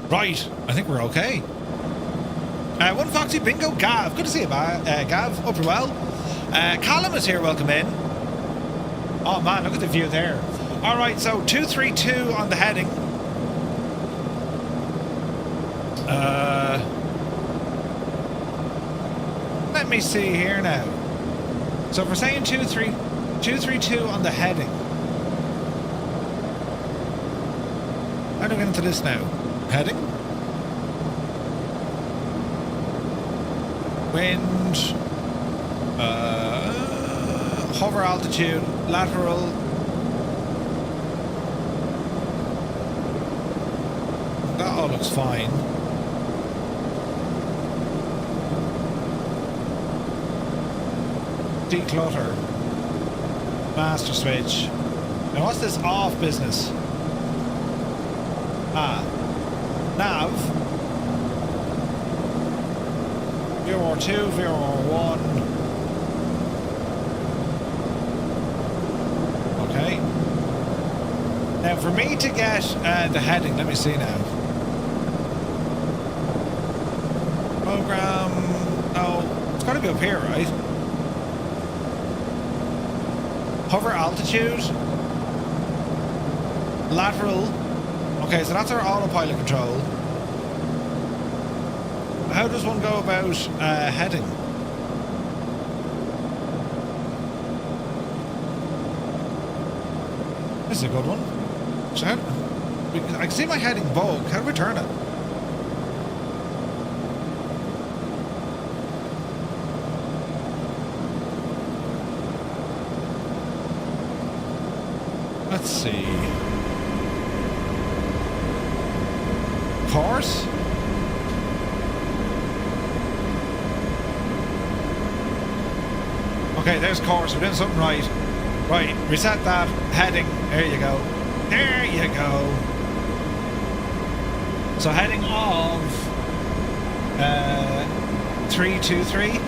Right, I think we're okay. One Foxy Bingo, Gav. Good to see you, Gav. Hope you're well. Callum is here, welcome in. Oh man, look at the view there. Alright, so 232 on the heading. Let me see here now. So if we're saying 232 on the heading. How do we get into this now? Heading? Wind. Hover altitude. Lateral. That all looks fine. Declutter. Master switch. Now what's this off business? Nav. VOR2, VOR1. Okay. Now for me to get the heading, let me see now. Program. No, it's got to be up here, right? Hover altitude. Lateral. Okay, so that's our autopilot control. How does one go about heading? This is a good one. So I can see my heading bug. How do we turn it? Let's see. Course. Okay, there's course. We're doing something right. Right, reset that. Heading. There you go. There you go. So heading of 323.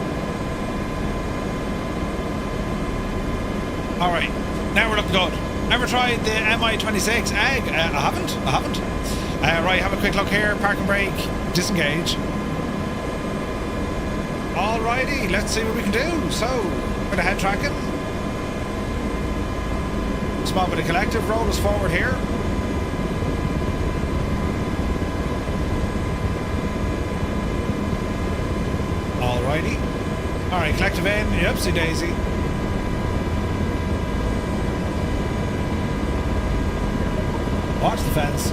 All right, now we're looking good. Ever tried the MI-26 egg? I haven't. Right, have a quick look here. Park and brake. Disengage. Alrighty, let's see what we can do. So, bit of head tracking. Small bit of collective. Roll us forward here. Alrighty. Alright, collective in. Oopsie daisy. Watch the fence.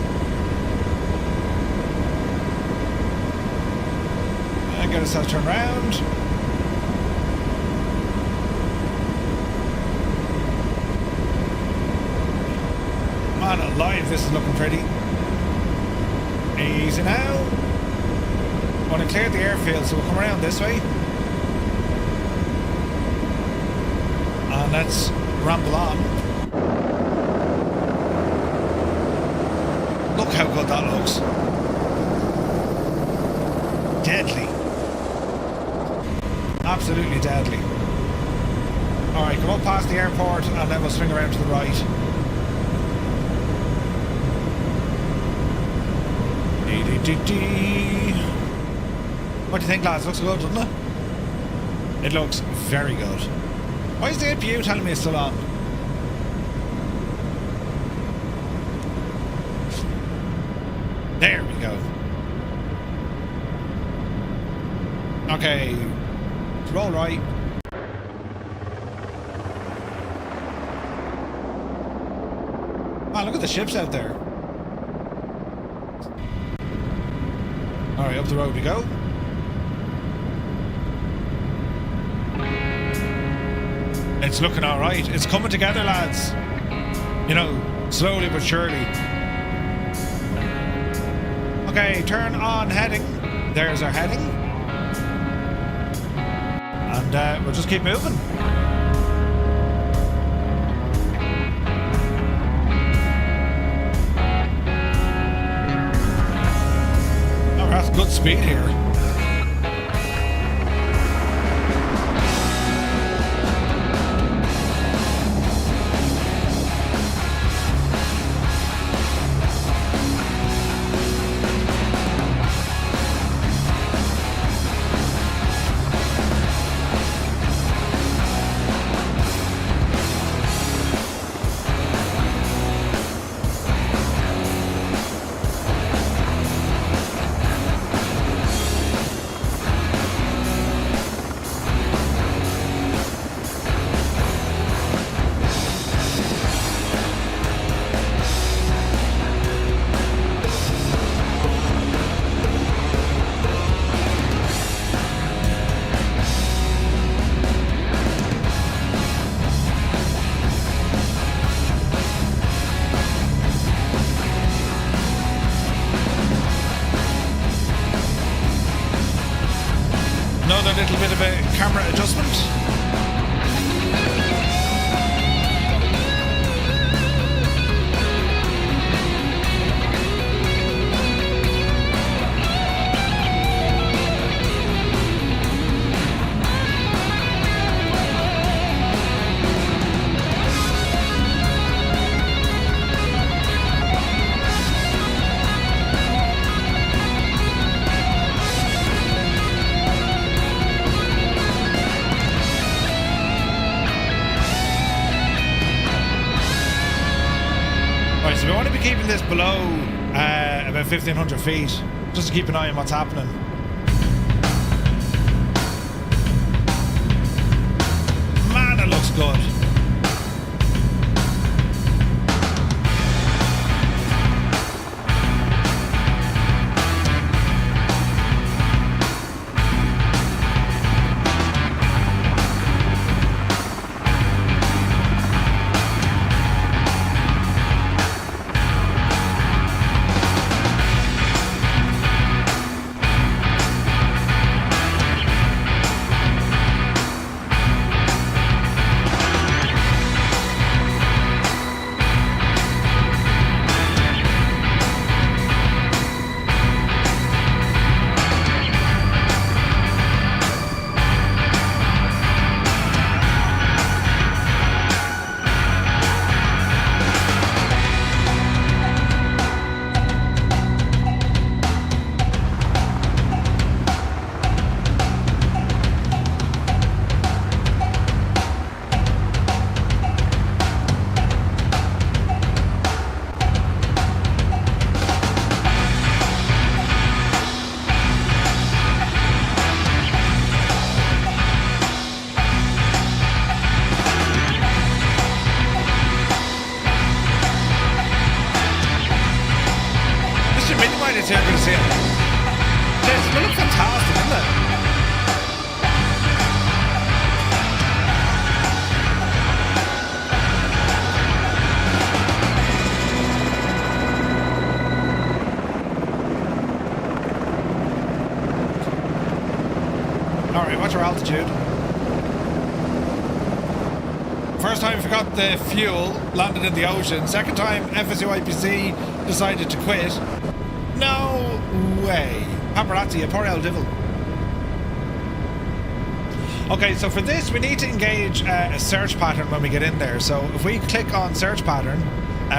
And get ourselves turned around. Man alive, this is looking pretty. Easy now. Want to clear the airfield, so we'll come around this way. And let's ramble on. Look how good that looks. Deadly. Absolutely deadly. Alright, come up past the airport and then we'll swing around to the right. What do you think, lads? Looks good, doesn't it? It looks very good. Why is the APU telling me it's still on? There we go. Okay, roll right. Man, look at the ships out there. Alright, up the road we go. It's looking alright. It's coming together, lads. You know, slowly but surely. Okay, turn on heading. There's our heading. And we'll just keep moving. Oh, that's good speed here. Another little bit of a camera adjustment. So we want to be keeping this below about 1,500 feet, just to keep an eye on what's happening. Man, it looks good. It's here to see it. It's going to look fantastic, isn't it? Alright, what's our altitude? First time forgot the fuel, landed in the ocean. Second time FSUIPC decided to quit. No way. Paparazzi, a poor old devil. Okay, so for this we need to engage a search pattern when we get in there. So if we click on search pattern,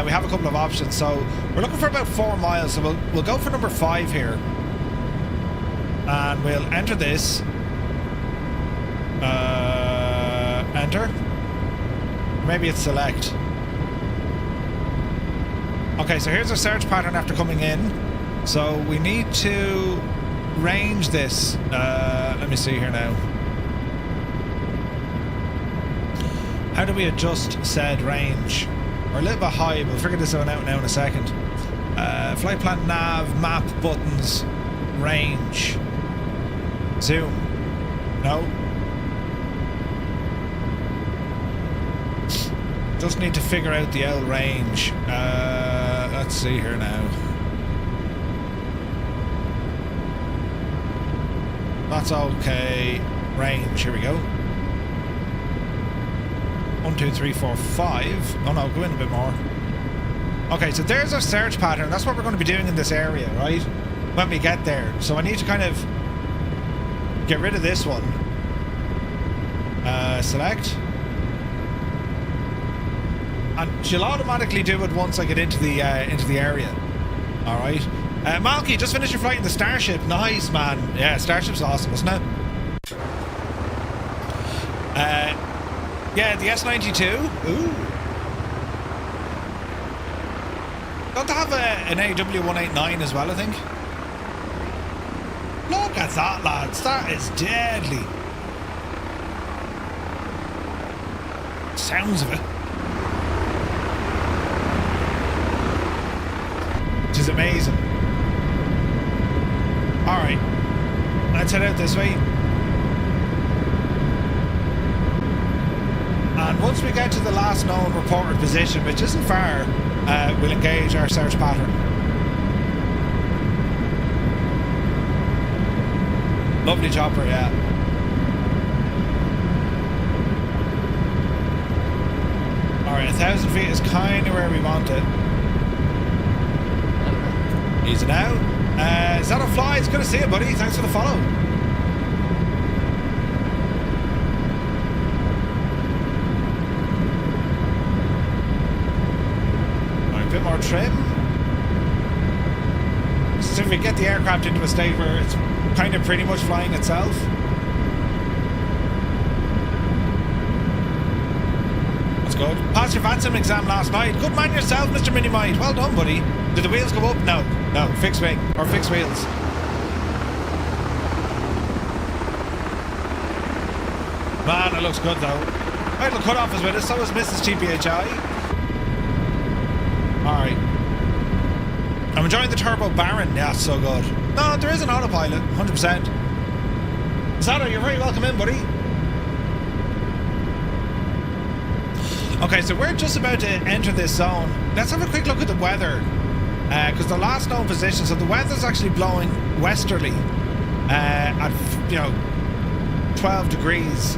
we have a couple of options. So we're looking for about 4 miles. So we'll go for number 5 here. And we'll enter this. Enter. Maybe it's select. Okay, so here's our search pattern after coming in. So we need to range this. Let me see here now. How do we adjust said range? We're a little bit high, but we'll figure this one out now in a second. Flight plan nav, map, buttons, range. Zoom. No. Just need to figure out the L range. Let's see here now. That's okay. Range, here we go. 1, 2, 3, 4, 5. Oh no, go in a bit more. Okay, so there's our search pattern. That's what we're going to be doing in this area, right? When we get there. So I need to kind of get rid of this one. Select. And she'll automatically do it once I get into the area. All right. Malky, just finished your flight in the Starship. Nice, man. Yeah, Starship's awesome, isn't it? Yeah, the S92. Ooh. Don't they have an AW189 as well, I think? Look at that, lads. That is deadly. Sounds of it. Which is amazing. Alright. Let's head out this way. And once we get to the last known reported position, which isn't far, we'll engage our search pattern. Lovely chopper, yeah. Alright, 1,000 feet is kind of where we want it. Easy now. Is that a fly? It's good to see you, buddy. Thanks for the follow. Alright, a bit more trim. So if we get the aircraft into a state where it's kind of pretty much flying itself. That's good. Passed your VATSIM exam last night. Good man yourself, Mr. Minimite. Well done, buddy. Did the wheels go up? No. No. Fixed wing. Or fixed wheels. Man, it looks good though. Idle cutoff is with us. So is Mrs. TPHI. Alright. I'm enjoying the Turbo Baron. Yeah, it's so good. No, there is an autopilot. 100%. Zato, you're very welcome in, buddy. Okay, so we're just about to enter this zone. Let's have a quick look at the weather. Because the last known position, so the weather's actually blowing westerly at, 12 degrees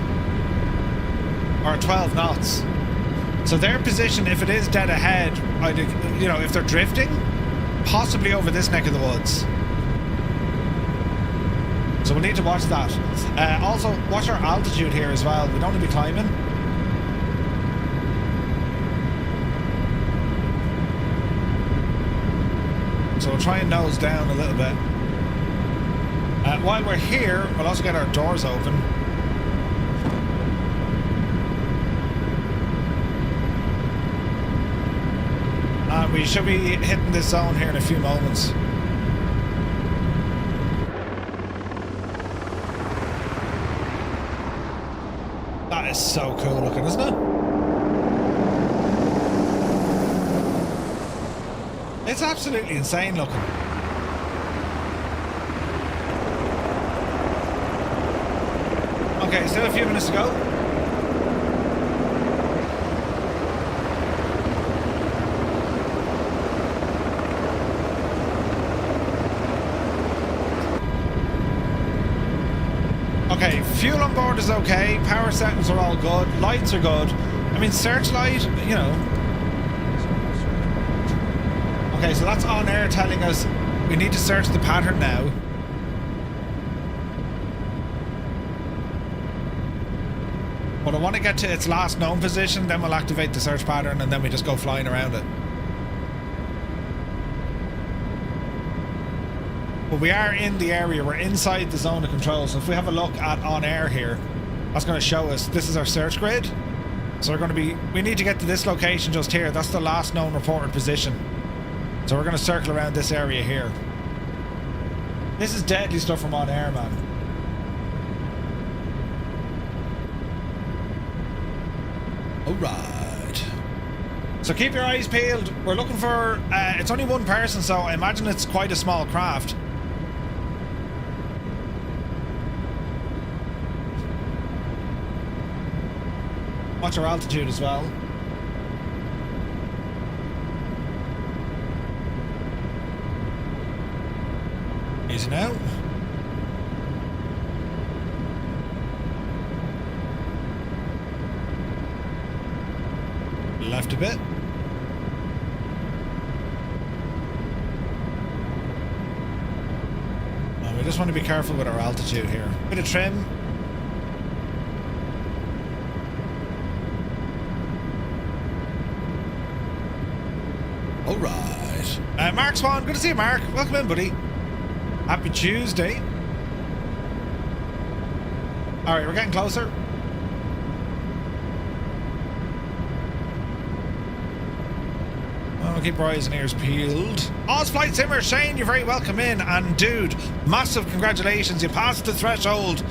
or 12 knots. So their position, if it is dead ahead, if they're drifting, possibly over this neck of the woods. So we'll need to watch that. Also, watch our altitude here as well. We don't want to be climbing. So we'll try and nose down a little bit. While we're here, we'll also get our doors open. We should be hitting this zone here in a few moments. That is so cool looking, isn't it? It's absolutely insane looking. Okay, still a few minutes to go. Okay, fuel on board is okay, power settings are all good, lights are good. I mean, searchlight, you know. Okay, so that's OnAir telling us we need to search the pattern now. But I want to get to its last known position, then we'll activate the search pattern, and then we just go flying around it. But we are in the area, we're inside the zone of control, so if we have a look at OnAir here, that's going to show us, this is our search grid. So we're going to be, we need to get to this location just here, that's the last known reported position. So we're going to circle around this area here. This is deadly stuff from OnAir, man. Alright. So keep your eyes peeled. We're looking for, it's only one person, so I imagine it's quite a small craft. Watch our altitude as well. Easy now. Left a bit. And we just want to be careful with our altitude here. Bit of trim. Alright. Mark Swan, good to see you, Mark. Welcome in, buddy. Happy Tuesday. Alright, we're getting closer. Keep our eyes and ears peeled. Oz Flight Simmer, Shane, you're very welcome in. And dude, massive congratulations, you passed the threshold.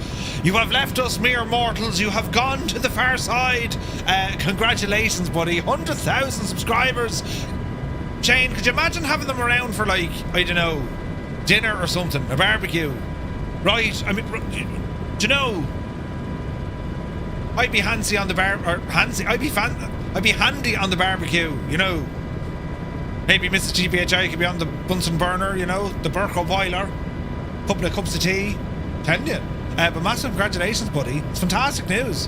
You have left us mere mortals. You have gone to the far side. Congratulations, buddy. 100,000 subscribers. Shane, could you imagine having them around for, like, I don't know, dinner or something, a barbecue? Right, I mean, do you know, I'd be handy on the I'd be handy on the barbecue, you know. Maybe Mrs. GBHI could be on the Bunsen burner, you know, the Burko boiler. Couple of cups of tea. Telling you. But massive congratulations, buddy. It's fantastic news.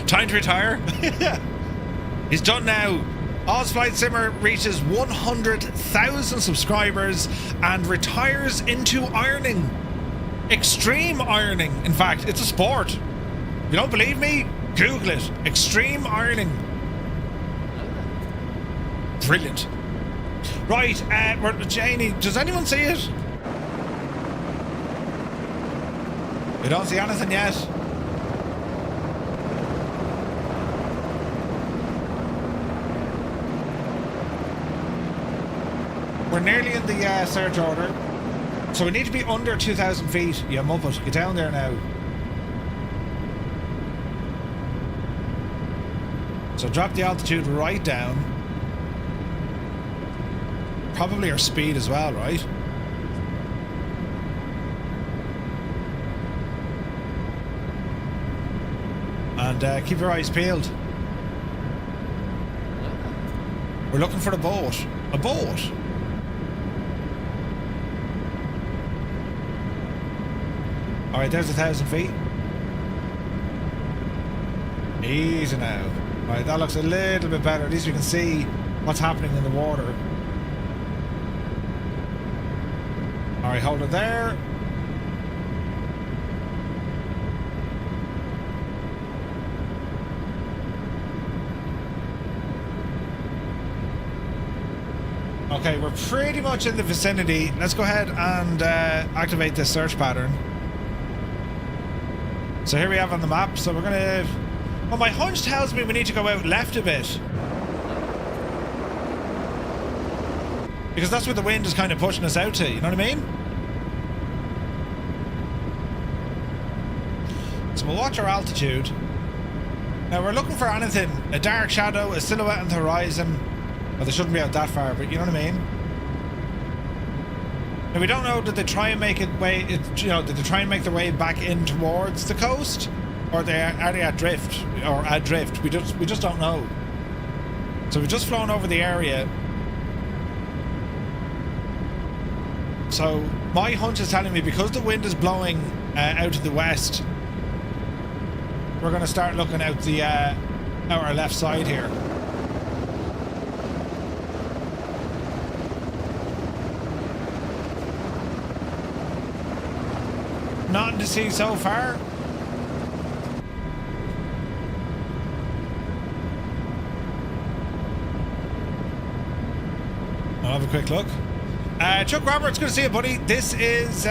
Time to retire. He's done now. Oz Flight Simmer reaches 100,000 subscribers and retires into ironing. Extreme ironing. In fact, it's a sport. If you don't believe me, Google it. Extreme ironing. Brilliant. Right, Janie, does anyone see it? We don't see anything yet. We're nearly in the search order. So we need to be under 2,000 feet. You muppet, get down there now. So drop the altitude right down. Probably our speed as well, right? And keep your eyes peeled. We're looking for the boat. A boat? Alright, there's 1,000 feet. Easy now. Alright, that looks a little bit better. At least we can see what's happening in the water. Alright, hold it there. Okay, we're pretty much in the vicinity. Let's go ahead and activate this search pattern. So here we have on the map. So we're gonna... Well, my hunch tells me we need to go out left a bit. Because that's where the wind is kind of pushing us out to, you know what I mean? So we'll watch our altitude. Now we're looking for anything. A dark shadow, a silhouette on the horizon. Well, they shouldn't be out that far, but you know what I mean? Now we don't know, did they try and make did they try and make their way back in towards the coast? Or are they at drift? Or at drift? We just don't know. So we've just flown over the area. So my hunch is telling me because the wind is blowing out to the west, we're going to start looking out the out our left side here. Nothing to see so far. I'll have a quick look. Chuck Roberts, good to see you, buddy. This is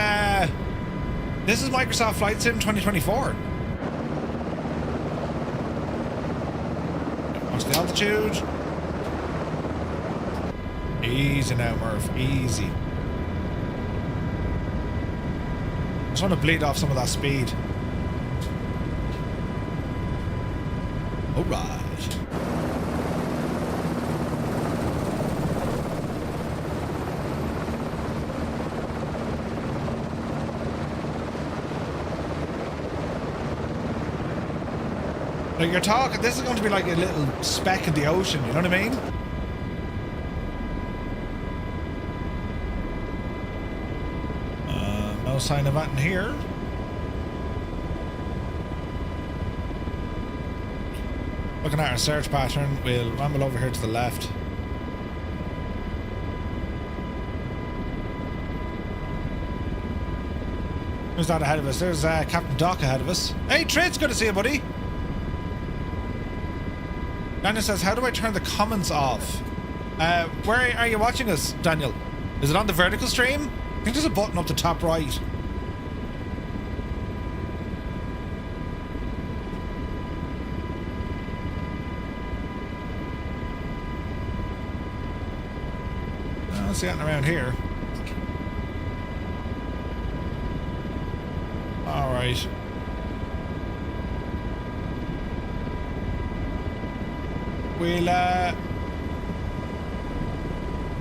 Microsoft Flight Sim 2024. What's the altitude? Easy now, Murph. Easy. Just want to bleed off some of that speed. All right. Like you're talking, this is going to be like a little speck in the ocean, you know what I mean? No sign of that in here. Looking at our search pattern, we'll ramble over here to the left. Who's that ahead of us? There's Captain Doc ahead of us. Hey, Tritz, good to see you, buddy. Daniel says, how do I turn the comments off? Where are you watching us, Daniel? Is it on the vertical stream? I think there's a button up the top right. I don't see anything around here. All right.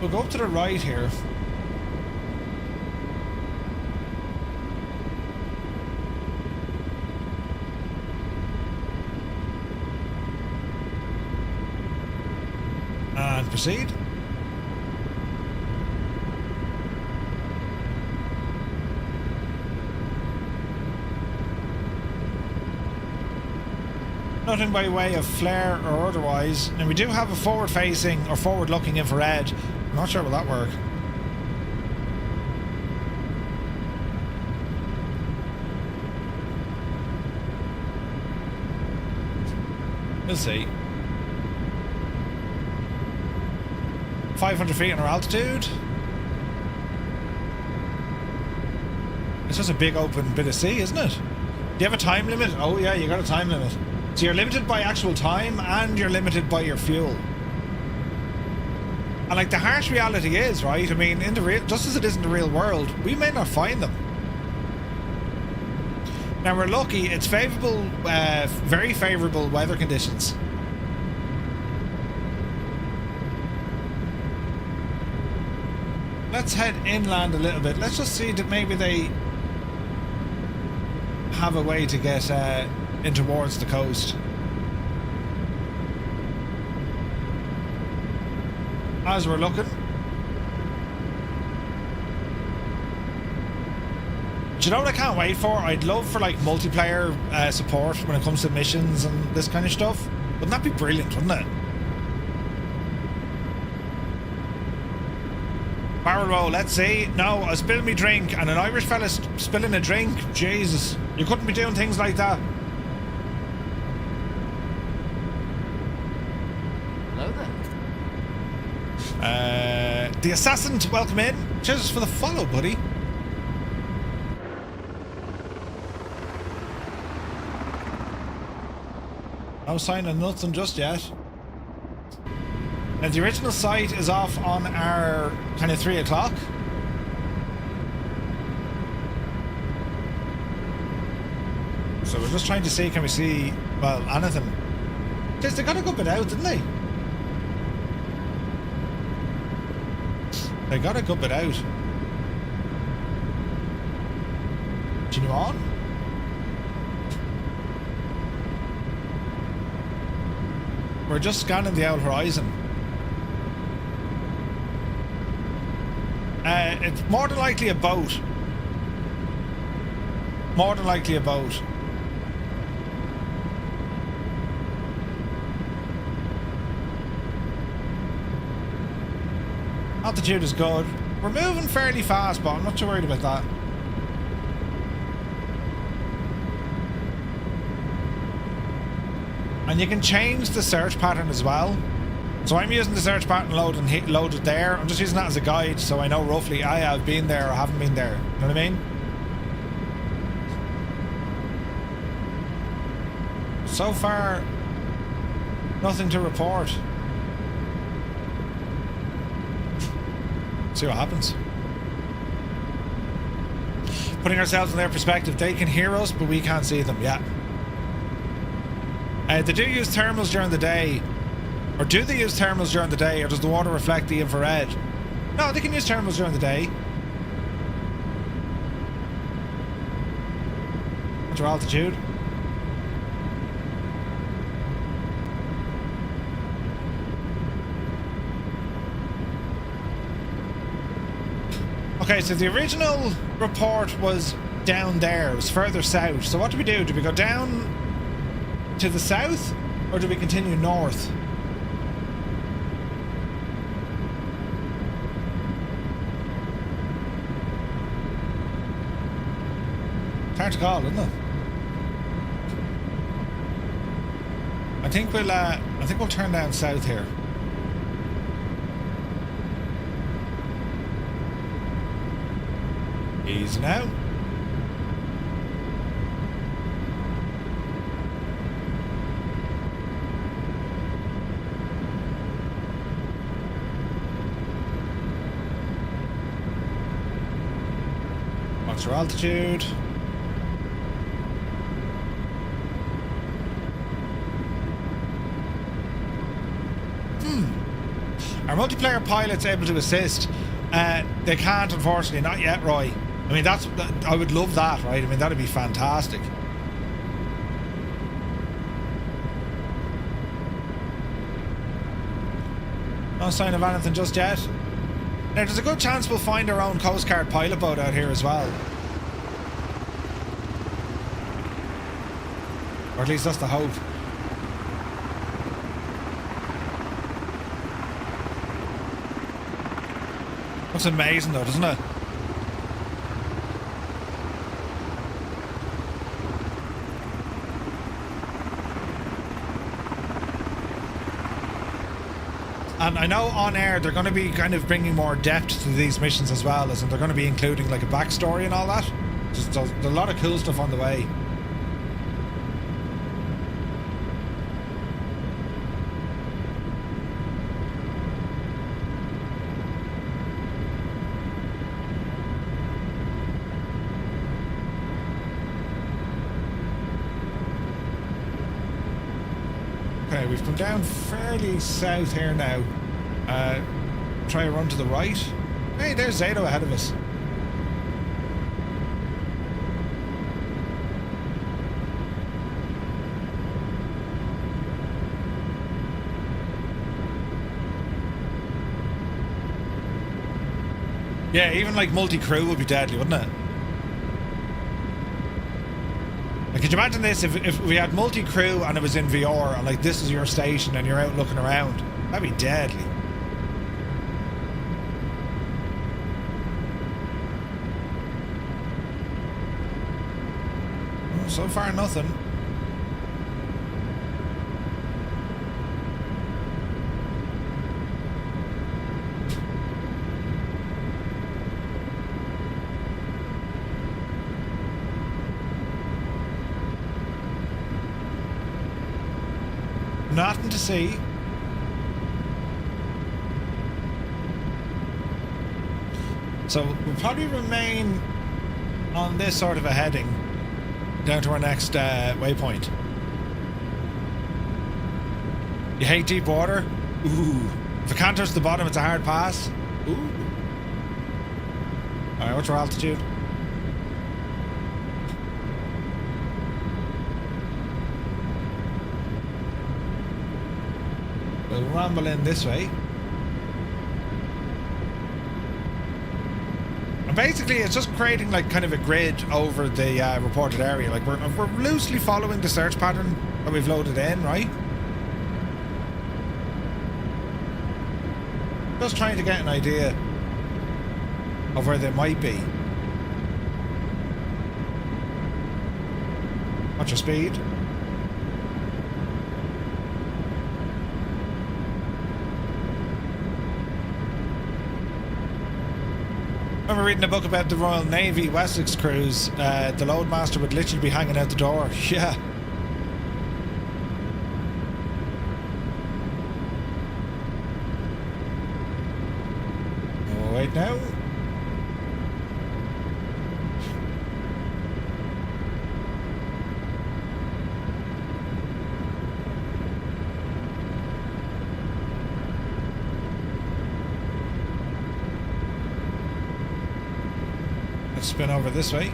We'll go up to the right here. And proceed. Nothing by way of flare or otherwise. And we do have a forward-facing or forward-looking infrared. I'm not sure will that work. We'll see. 500 feet in our altitude. It's just a big open bit of sea, isn't it? Do you have a time limit? Oh yeah, you got a time limit. So you're limited by actual time and you're limited by your fuel. And like the harsh reality is, right? I mean, in the real, just as it is in the real world, we may not find them. Now we're lucky, it's favourable, very favourable weather conditions. Let's head inland a little bit. Let's just see that maybe they have a way to get in towards the coast. As we're looking. Do you know what I can't wait for? I'd love for like multiplayer support when it comes to missions and this kind of stuff. Wouldn't that be brilliant, wouldn't it? Barrel roll, let's see. No, I spilled me drink and an Irish fella spilling a drink. Jesus, you couldn't be doing things like that. Hello there. The assassin, welcome in. Cheers for the follow, buddy. No sign of nothing just yet. Now the original site is off on our kind of 3 o'clock. So we're just trying to see, can we see, well, anything. They got a good bit out, didn't they? They got a good bit out. Continue on. We're just scanning the old horizon. It's more than likely a boat. More than likely a boat. Altitude is good. We're moving fairly fast, but I'm not too worried about that. And you can change the search pattern as well. So I'm using the search pattern loaded there. I'm just using that as a guide so I know roughly I have been there or haven't been there. You know what I mean? So far, nothing to report. See what happens. Putting ourselves in their perspective, they can hear us, but we can't see them. Yeah. They do use thermals during the day. Or do they use thermals during the day, or does the water reflect the infrared? No, they can use thermals during the day. What's your altitude? Okay, so the original report was down there. It was further south. So what do we do? Do we go down to the south, or do we continue north? It's hard to call, isn't it? I think we'll turn down south here. Easy now. What's your altitude? Are multiplayer pilots able to assist? They can't, unfortunately. Not yet, Roy. I mean, I would love that, right? I mean, that'd be fantastic. No sign of anything just yet. Now, there's a good chance we'll find our own Coast Guard pilot boat out here as well. Or at least that's the hope. Looks amazing though, doesn't it? And I know on air they're going to be kind of bringing more depth to these missions as well, and they're going to be including like a backstory and all that. There's a lot of cool stuff on the way. Okay, we've come down fairly south here now. Try a run to the right. Hey, there's Zato ahead of us. Yeah, even like multi-crew would be deadly, wouldn't it? Like, could you imagine this if we had multi-crew and it was in VR and like this is your station and you're out looking around? That'd be deadly. Well, so far nothing. Nothing to see. So we'll probably remain on this sort of a heading down to our next waypoint. You hate deep water? Ooh. If it can't touch the bottom, it's a hard pass. Ooh. Alright, what's your altitude? We'll ramble in this way. And basically it's just creating like kind of a grid over the reported area. Like we're loosely following the search pattern that we've loaded in, right? just trying to get an idea of where they might be. What's your speed? I remember reading a book about the Royal Navy Wessex cruise. The loadmaster would literally be hanging out the door. Yeah. Oh, wait now. Spin over this way.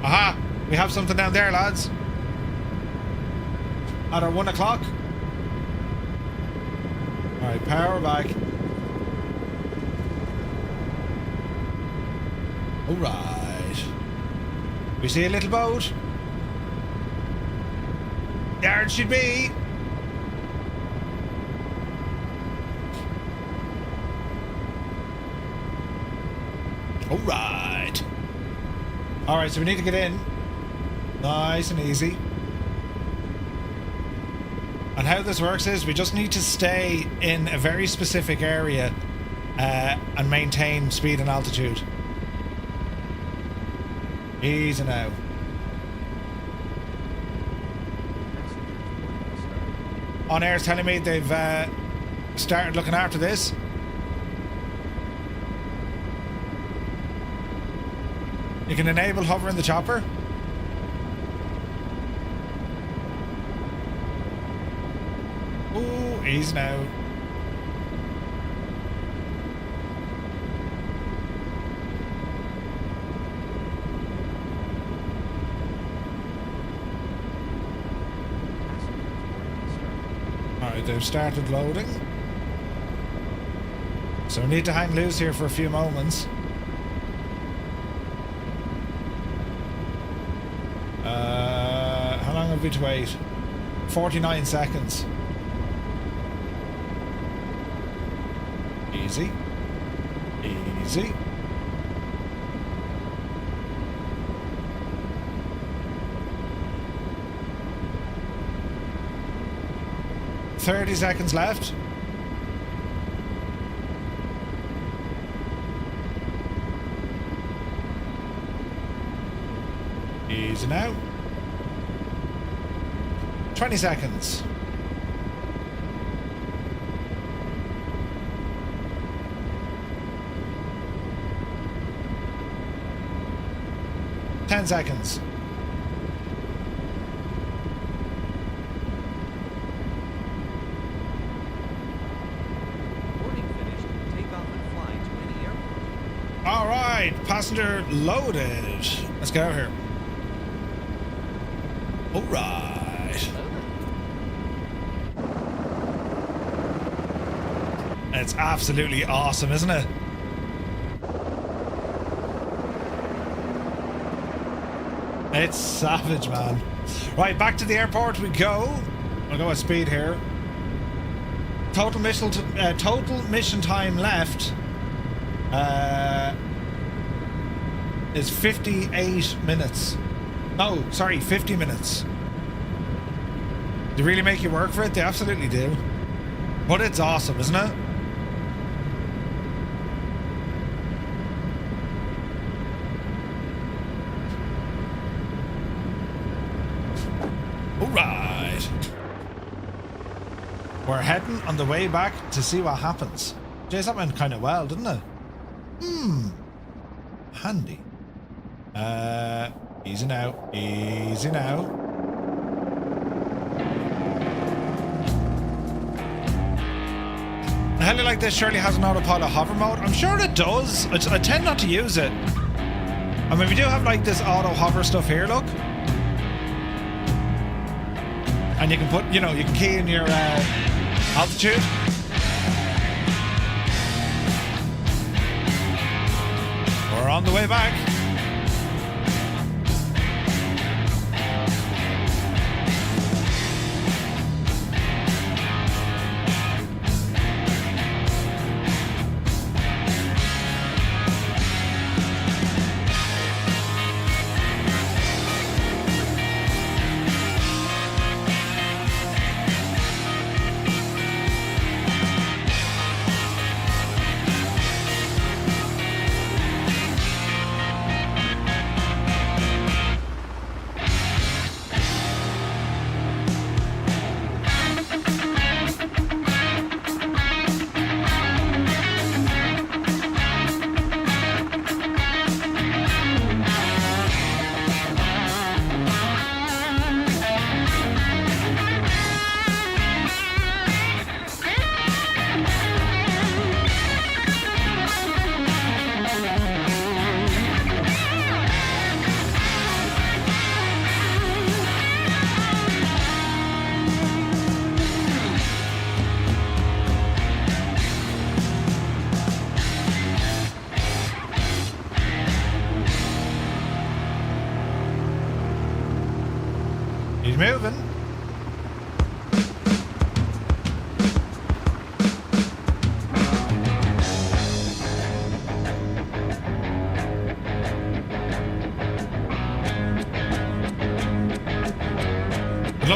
Aha! We have something down there, lads. At our 1 o'clock. Alright, power back. Alright. We see a little boat. There it should be. Alright. Alright, so we need to get in. Nice and easy. And how this works is we just need to stay in a very specific area and maintain speed and altitude. Easy now. OnAir's telling me they've started looking after this. You can enable hover in the chopper. Ooh, easy now. Alright, they've started loading. So we need to hang loose here for a few moments. How long have we to wait? 49 seconds. Easy. Easy. "30 seconds left. Easy now. 20 seconds. Ten seconds. Boarding finished. Take off and fly to any airport. All right, passenger loaded. Let's go here. All right. It's absolutely awesome, isn't it? It's savage, man. Right, back to the airport we go. I'll go at speed here. Total mission time left is 58 minutes. No, sorry, 50 minutes. They really make you work for it? They absolutely do. But it's awesome, isn't it? Alright. We're heading on the way back to see what happens. Jeez, that went kind of well, didn't it? Handy. Easy now. Easy now. A heli like this surely has an autopilot hover mode. I'm sure it does. I tend not to use it. I mean, we do have like this auto hover stuff here, look. And you can put, you know, you can key in your altitude. We're on the way back.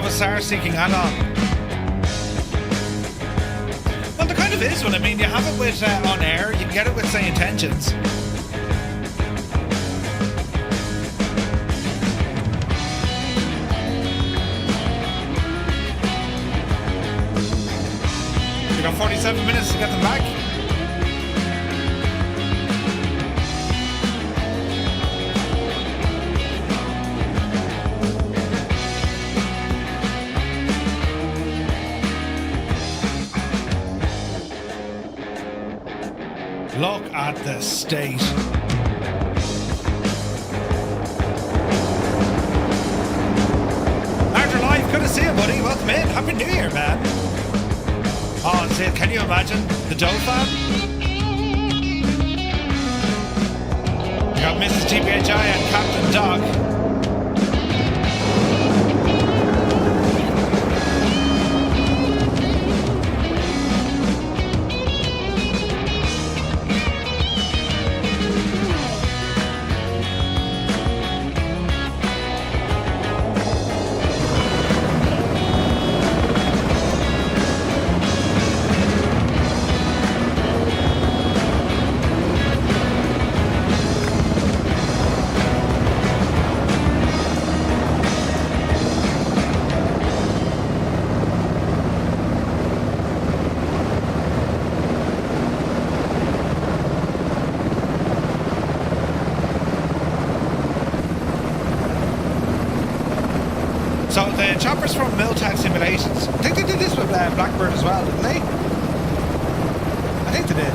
a SAR-seeking add-on. Well, there kind of is one. I mean, you have it with OnAir. You can get it with, say, Intentions. You got 47 minutes to get them back. Look at the state. Larger Life, good to see you, buddy. Welcome in. Happy New Year, man. Oh, see, can you imagine the Dauphin? You got Mrs. TPHI and Captain Doc. So the choppers from Miltech Simulations, I think they did this with Blackbird as well, didn't they? I think they did.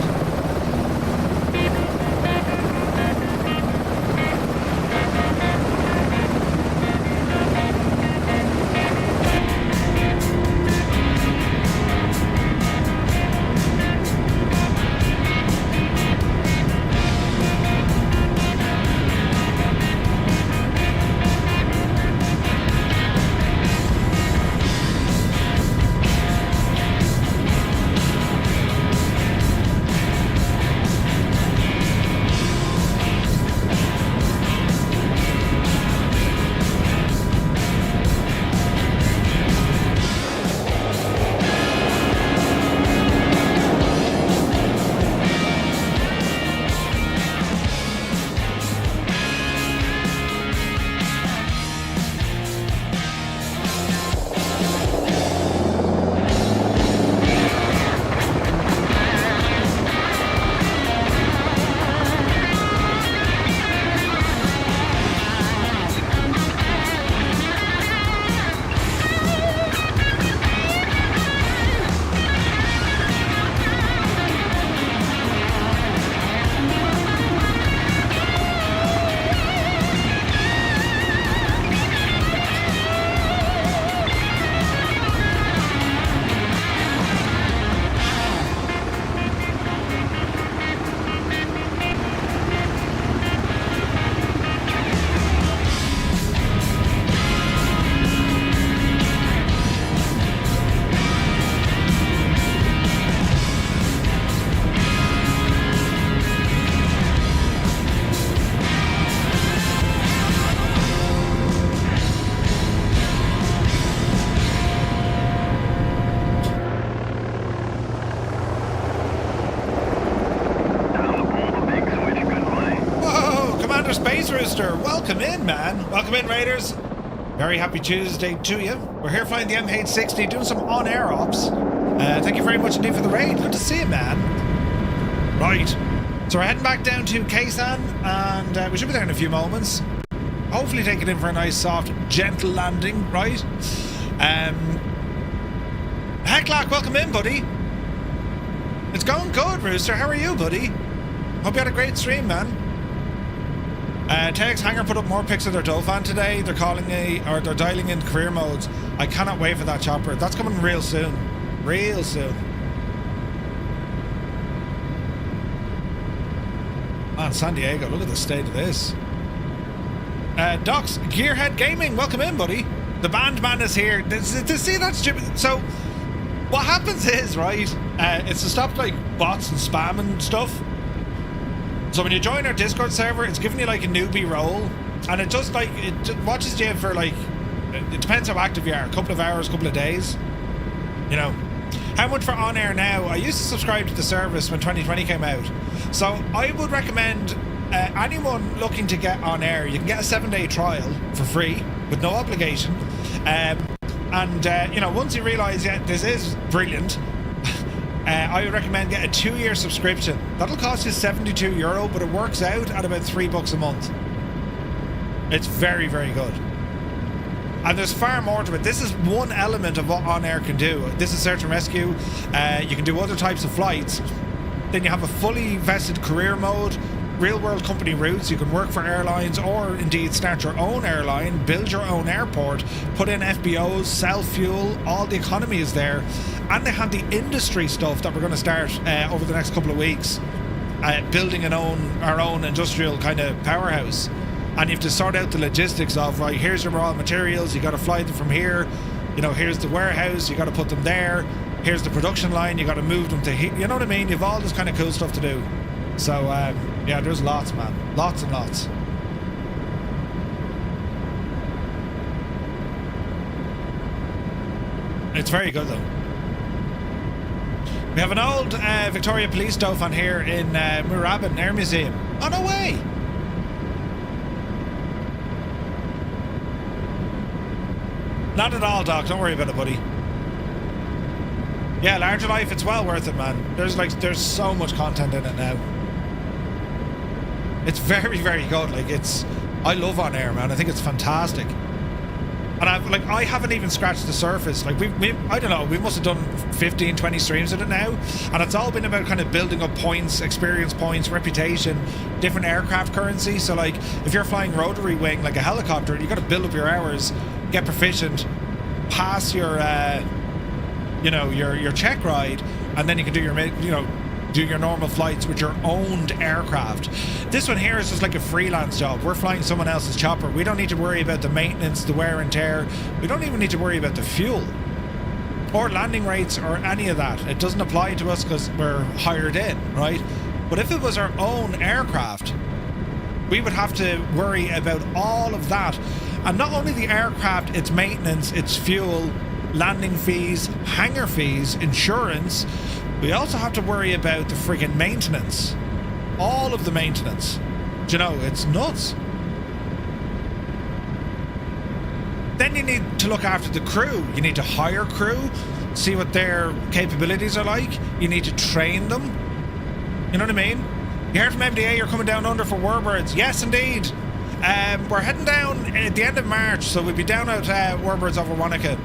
Space Rooster, welcome in, man. Welcome in, Raiders. Very happy Tuesday to you. We're here flying the MH-60, doing some on-air ops. Thank you very much indeed for the raid. Good to see you, man. Right. So we're heading back down to Kaysan, and we should be there in a few moments. Hopefully take it in for a nice, soft, gentle landing, right? Hecklack, welcome in, buddy. It's going good, Rooster. How are you, buddy? Hope you had a great stream, man. Tex Hanger put up more pics of their Dauphin today. They're they're dialing in career modes. I cannot wait for that chopper. That's coming real soon. Real soon. Man, San Diego, look at the state of this. Docs, Gearhead Gaming, welcome in, buddy. The band man is here. To see that stupid. So, what happens is, right, it's to stop like bots and spam and stuff. So when you join our Discord server, it's giving you like a newbie role, and it just watches you for like It depends how active you are. A couple of hours, a couple of days. You know. How much for OnAir now? I used to subscribe to the service when 2020 came out. So I would recommend anyone looking to get OnAir, you can get a 7-day trial for free with no obligation. You know, once you realise, yeah, this is brilliant, I would recommend get a 2-year subscription. That'll cost you €72, but it works out at about $3 a month. It's very, very good. And there's far more to it. This is one element of what OnAir can do. This is search and rescue. You can do other types of flights. Then you have a fully vested career mode, real world company routes. You can work for airlines or indeed start your own airline, build your own airport, put in FBOs, sell fuel. All the economy is there. And they have the industry stuff that we're going to start over the next couple of weeks, building our own industrial kind of powerhouse. And you have to sort out the logistics of, right, here's your raw materials, you got to fly them from here, you know, here's the warehouse, you got to put them there, here's the production line, you got to move them to here, you know what I mean? You've all this kind of cool stuff to do. So yeah, there's lots, man, lots and lots. It's very good though. We have an old Victoria Police Dauphin here in Moorabbin Air Museum. Oh, no way! Not at all, Doc. Don't worry about it, buddy. Yeah, larger life, it's well worth it, man. There's so much content in it now. It's very, very good. I love OnAir, man. I think it's fantastic. And I haven't even scratched the surface. Like I don't know, we must have done 15, 20 streams of it now. And it's all been about kind of building up points, experience points, reputation, different aircraft currency. So like if you're flying rotary-wing like a helicopter, you got to build up your hours, get proficient, pass your your check ride, and then you can do your normal flights with your owned aircraft. This one here is just like a freelance job. We're flying someone else's chopper. We don't need to worry about the maintenance, the wear and tear. We don't even need to worry about the fuel or landing rates or any of that. It doesn't apply to us because we're hired in, right? But if it was our own aircraft, we would have to worry about all of that. And not only the aircraft, its maintenance, its fuel, landing fees, hangar fees, insurance. We also have to worry about the friggin' maintenance. All of the maintenance. Do you know, it's nuts. Then you need to look after the crew. You need to hire crew, see what their capabilities are like. You need to train them. You know what I mean? You heard from MDA you're coming down under for Warbirds. Yes, indeed. We're heading down at the end of March, so we'll be down at Warbirds over Wanaka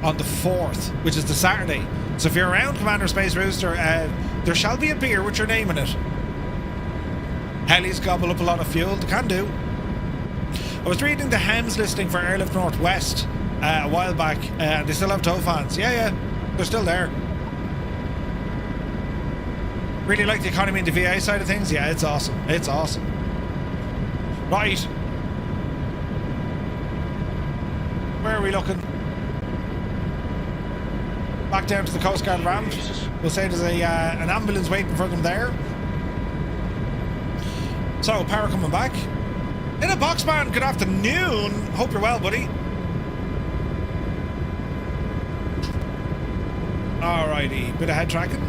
on the 4th, which is the Saturday. So if you're around Commander Space Rooster, there shall be a beer with your name in it. Helis gobble up a lot of fuel. They can do. I was reading the HEMS listing for Airlift Northwest a while back, and they still have Dauphins. Yeah, they're still there. Really like the economy and the VA side of things. Yeah, it's awesome. It's awesome. Right. Where are we looking? Back down to the Coast Guard ramp. We'll say there's an ambulance waiting for them there. So, power coming back. In a box, man. Good afternoon. Hope you're well, buddy. Alrighty. Bit of head tracking.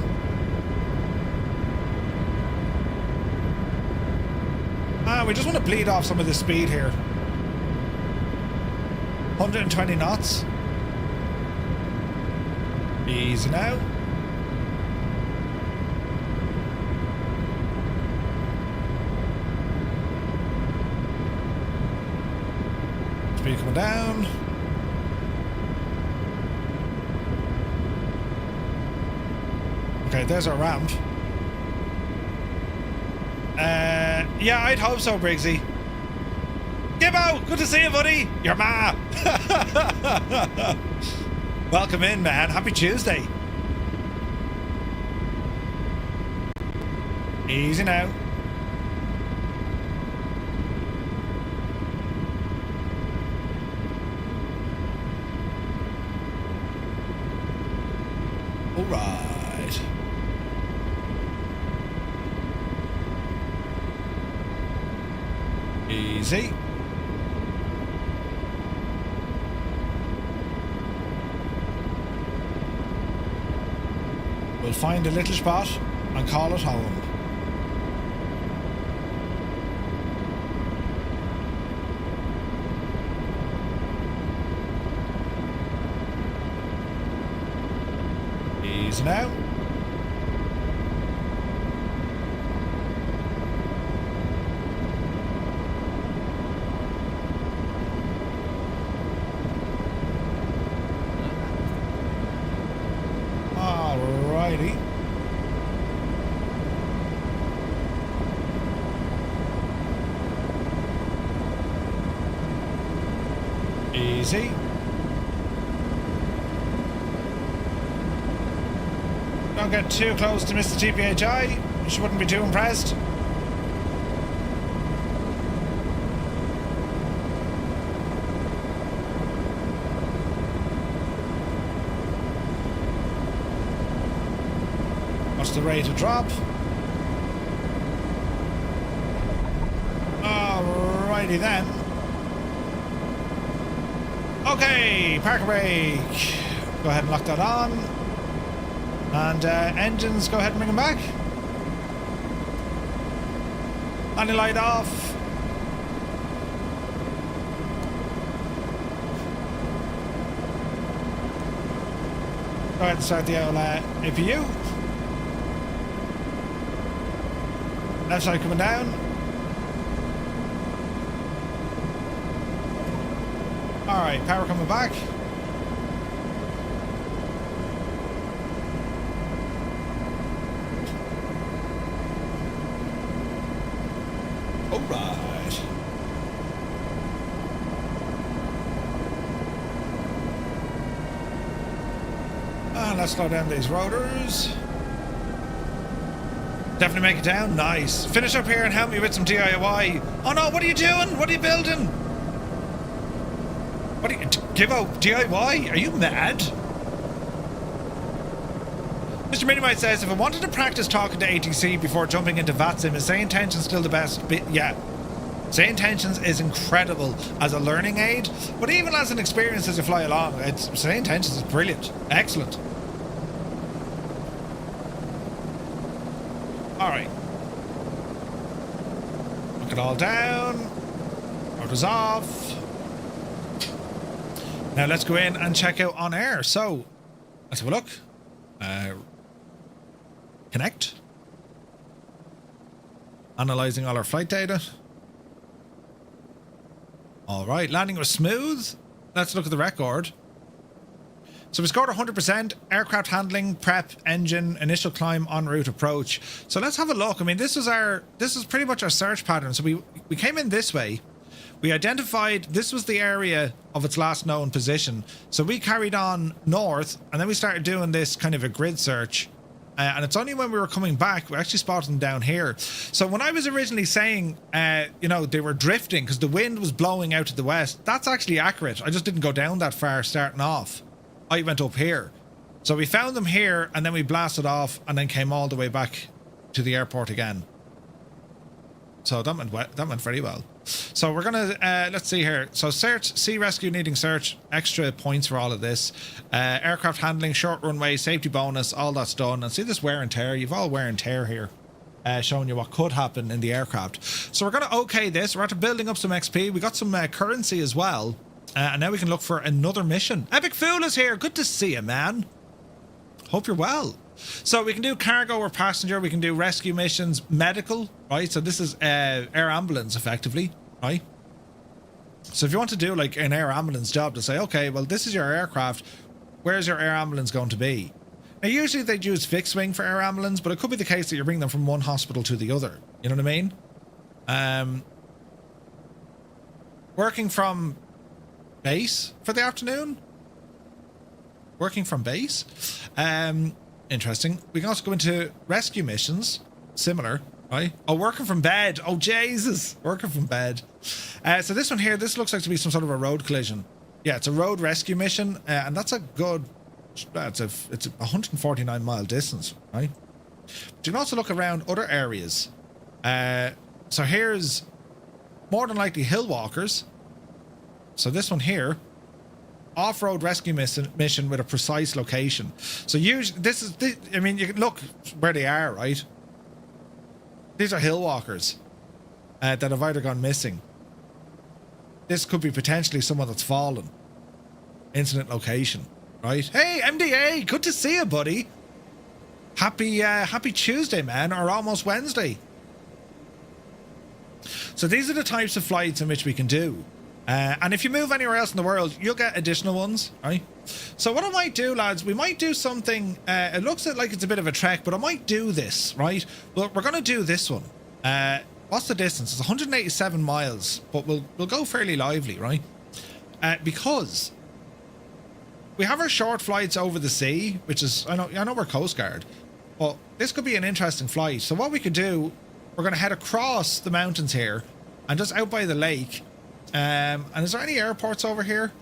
We just want to bleed off some of the speed here. 120 knots. Easy now. Speed coming down. Okay, there's our ramp. Yeah, I'd hope so, Briggsy. Gibbo, good to see you, buddy. Your ma. Welcome in, man. Happy Tuesday. Easy now. All right. Easy. We'll find a little spot and call it home. Easy now. Alrighty. Easy. Don't get too close to Mr. TPHI. She wouldn't be too impressed. What's the rate of drop? Alrighty then. Okay, park brake. Go ahead and lock that on. And engines, go ahead and bring them back. Landing light off. Go ahead and start the old APU. Left side coming down. Alright, power coming back. Alright. And let's slow down these rotors. Definitely make it down. Nice. Finish up here and help me with some DIY. Oh no, what are you doing? What are you building? What are you... Give out DIY? Are you mad? Mr. Minimite says, if I wanted to practice talking to ATC before jumping into VATSIM, is Say Intentions still the best? Yeah. Say Intentions is incredible as a learning aid, but even as an experience as you fly along, Say Intentions is brilliant. Excellent. Alright. Look it all down. Rotors off. Now let's go in and check out OnAir. So, let's have a look. Connect. Analyzing all our flight data. Alright, landing was smooth. Let's look at the record. So we scored 100%, aircraft handling, prep, engine, initial climb, en route approach. So let's have a look. I mean, this is pretty much our search pattern. So we came in this way. We identified this was the area of its last known position. So we carried on north, and then we started doing this kind of a grid search. And it's only when we were coming back, we actually spotted them down here. So when I was originally saying, you know, they were drifting because the wind was blowing out to the west, that's actually accurate. I just didn't go down that far starting off. I went up here. So we found them here, and then we blasted off and then came all the way back to the airport again. So that went very well. So we're gonna let's see here. So search, sea rescue needing search, extra points for all of this. Aircraft handling, short runway, safety bonus, all that's done. And see this wear and tear. You've all wear and tear here, showing you what could happen in the aircraft. So we're gonna okay this. We're after building up some XP. We got some currency as well, and now we can look for another mission. Epic Fool is here. Good to see you, man. Hope you're well. So we can do cargo or passenger, we can do rescue missions, medical, right? So this is air ambulance effectively, right? So if you want to do like an air ambulance job to say, okay, well, this is your aircraft, where's your air ambulance going to be? Now usually they'd use fixed wing for air ambulance, but it could be the case that you're bringing them from one hospital to the other. You know what I mean? Working from base for the afternoon? Working from base? Interesting. We can also go into rescue missions. Similar, right? Oh, working from bed. Oh, Jesus. Working from bed. So this one here, this looks like to be some sort of a road collision. Yeah, it's a road rescue mission. And that's a good... it's a 149-mile distance, right? But you can also look around other areas. So here's more than likely hill walkers. So this one here off-road rescue mission with a precise location. So usually I mean, you can look where they are, right? These are hill walkers that have either gone missing. This could be potentially someone that's fallen. Incident location, right? Hey, MDA, good to see you, buddy. Happy Tuesday, man, or almost Wednesday. So these are the types of flights in which we can do. And if you move anywhere else in the world, you'll get additional ones, right? So what I might do, lads, we might do something, it looks like it's a bit of a trek, but I might do this, right? Well, we're going to do this one. What's the distance? It's 187 miles, but we'll go fairly lively, right? Because we have our short flights over the sea, which is, I know we're Coast Guard, but this could be an interesting flight. So what we could do, we're going to head across the mountains here and just out by the lake. And is there any airports over here?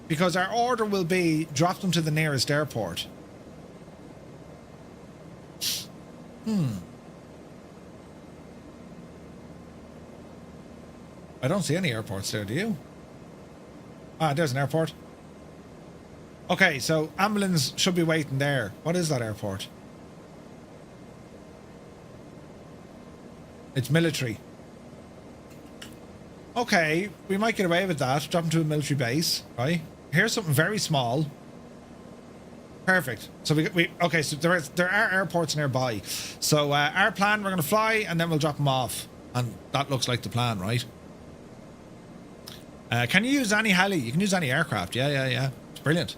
Because our order will be drop them to the nearest airport. I don't see any airports there, do you? Ah, there's an airport. Okay, so ambulance should be waiting there. What is that airport? It's military. Okay, we might get away with that. Drop them to a military base, right? Here's something very small. Perfect. So we okay. So there are airports nearby. So our plan, we're going to fly and then we'll drop them off, and that looks like the plan, right? Can you use any heli? You can use any aircraft. Yeah. It's brilliant.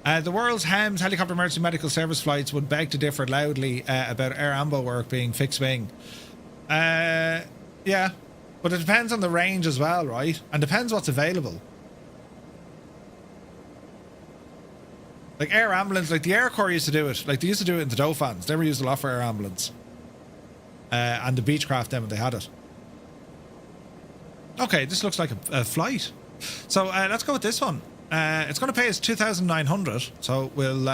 The world's HEMS, helicopter emergency medical service flights, would beg to differ loudly about air ambo work being fixed wing. Yeah. But it depends on the range as well, right? And depends what's available. Like air ambulance, like the Air Corps used to do it. Like they used to do it in the Dauphins. They were used a lot for air ambulance. And the Beechcraft then when they had it. Okay, this looks like a flight. So let's go with this one. It's going to pay us 2,900. So we'll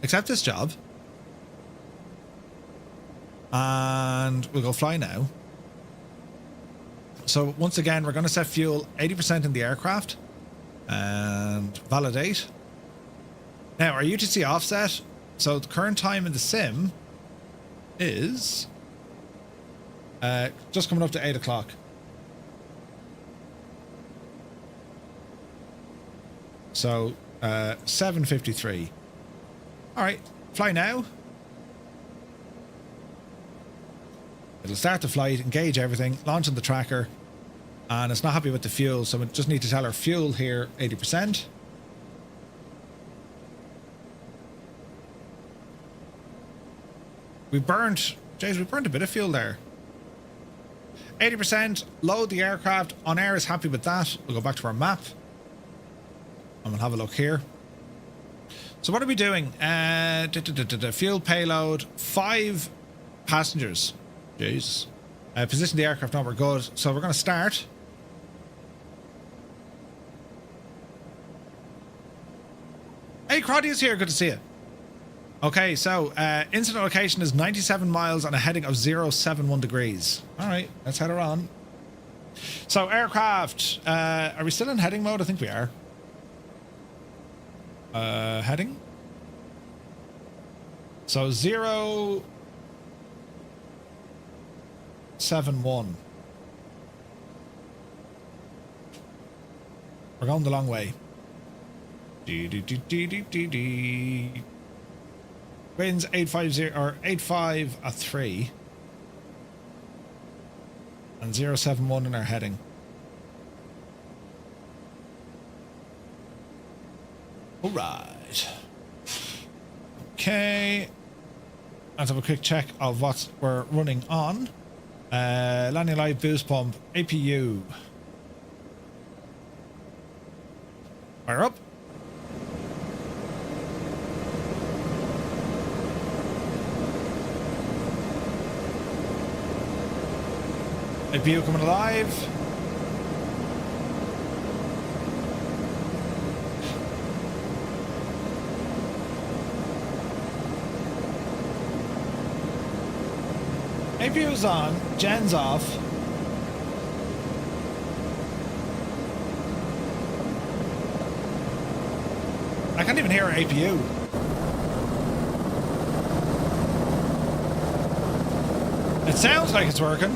accept this job. And we'll go fly now. So once again, we're going to set fuel 80% in the aircraft and validate. Now our UTC offset. So the current time in the sim is just coming up to 8 o'clock. So 7:53. All right, fly now. It'll start the flight, engage everything, launch on the tracker, and it's not happy with the fuel, so we just need to tell our fuel here 80%. We burnt a bit of fuel there. 80%, load the aircraft. OnAir is happy with that. We'll go back to our map. And we'll have a look here. So what are we doing? Fuel payload, 5 passengers. Jeez. Position the aircraft, no, we're good. So we're going to start. Hey, Crowdy's here. Good to see you. Okay, so incident location is 97 miles and a heading of 071 degrees. All right, let's head her on. So aircraft, are we still in heading mode? I think we are. Heading. So 071. We're going the long way. Winds 850 or 85 at 3. And 071 in our heading. All right. Okay. Let's have a quick check of what we're running on. Landing light, boost pump, APU. Fire up. APU coming alive. APU's on, gen's off. can't even hear APU. It sounds like it's working.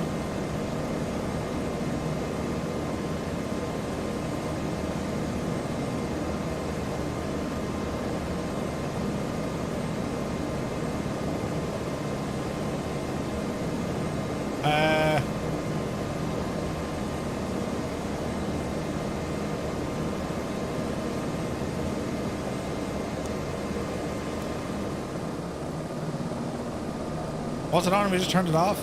Was it on? We just turned it off.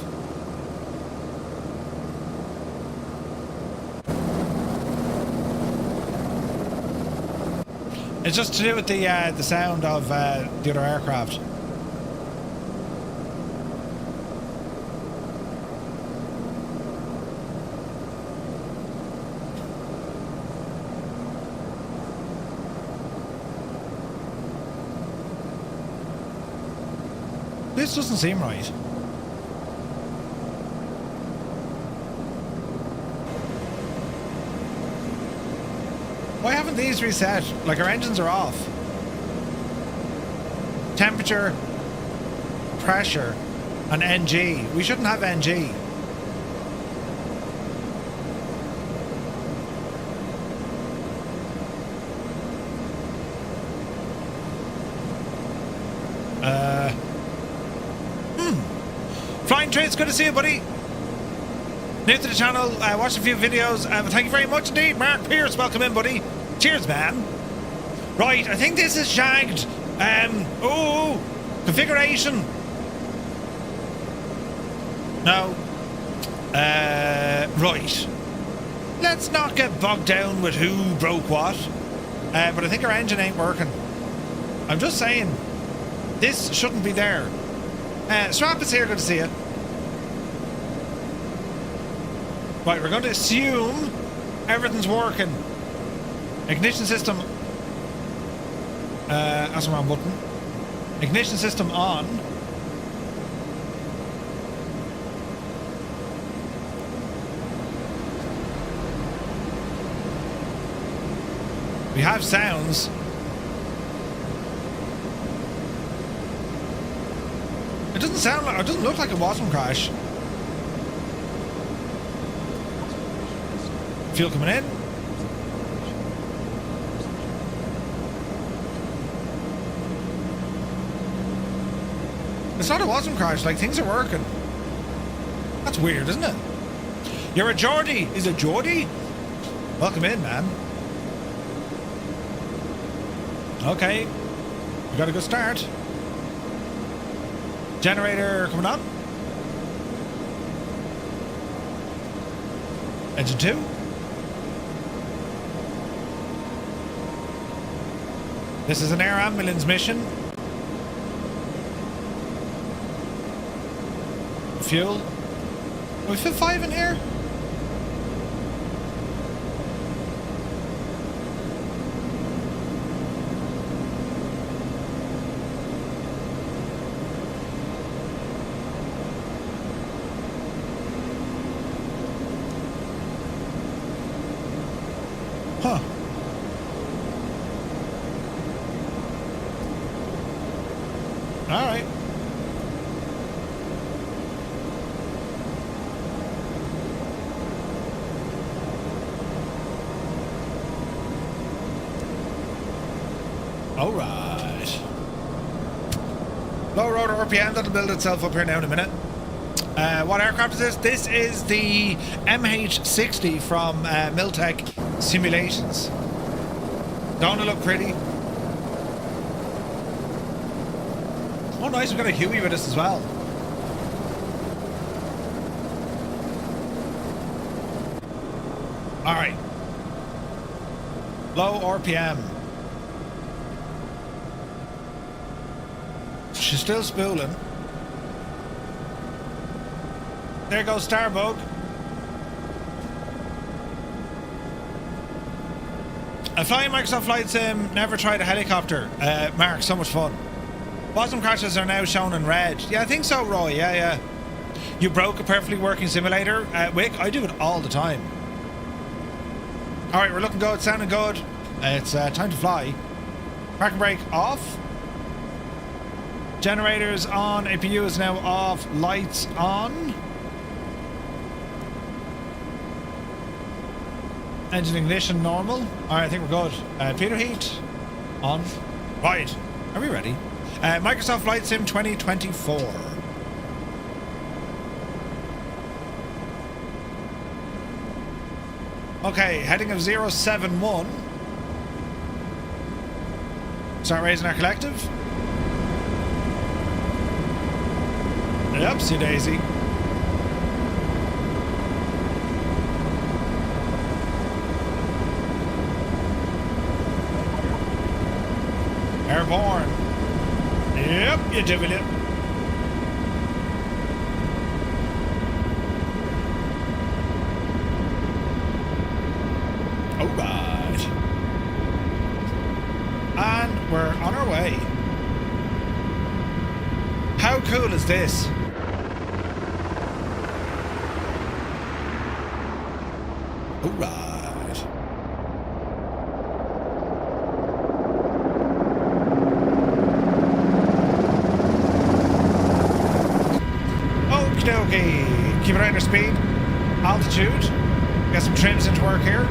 It's just to do with the sound of the other aircraft. This doesn't seem right. Why haven't these reset? Like, our engines are off. Temperature, pressure, and NG. We shouldn't have NG. Flying Trace, good to see you, buddy. New to the channel, watched a few videos. Thank you very much indeed. Mark Pierce, welcome in, buddy. Cheers, man. Right, I think this is shagged. Configuration. No. Right. Let's not get bogged down with who broke what. But I think our engine ain't working. I'm just saying, this shouldn't be there. Strap is here, good to see you. Right, we're going to assume everything's working. Ignition system. That's the wrong button. Ignition system on. We have sounds. It doesn't sound like, it doesn't look like a bottom crash. Fuel coming in. It's not a bottom crash, like things are working. That's weird, isn't it? You're a Geordie. Is it Geordie? Welcome in, man. Okay. We got a good start. Generator coming on. Engine 2. This is an air ambulance mission. Fuel. We fit 5 in here? Huh. All right. All right. Low rotor RPM, that'll build itself up here now in a minute. What aircraft is this? This is the MH-60 from Miltech Simulations. Don't it look pretty? Oh nice, we've got a Huey with us as well. Alright. Low RPM. She's still spooling. There goes Starbug. Flying Microsoft Flight Sim, never tried a helicopter. Mark, so much fun. Bottom crashes are now shown in red. Yeah, I think so, Roy. Yeah. You broke a perfectly working simulator. Wick, I do it all the time. Alright, we're looking good, sounding good. It's time to fly. Parking brake off. Generators on. APU is now off. Lights on. Engine ignition normal. Alright, I think we're good. Peter heat on. Right. Are we ready? Microsoft Flight Sim 2024. Okay, heading of 071. Start raising our collective. Yep, see Daisy. Airborne. Yep, you doing it. Alright. And we're on our way. How cool is this? Alright. Okie dokie. Keep it under speed. Altitude. Get some trims into work here.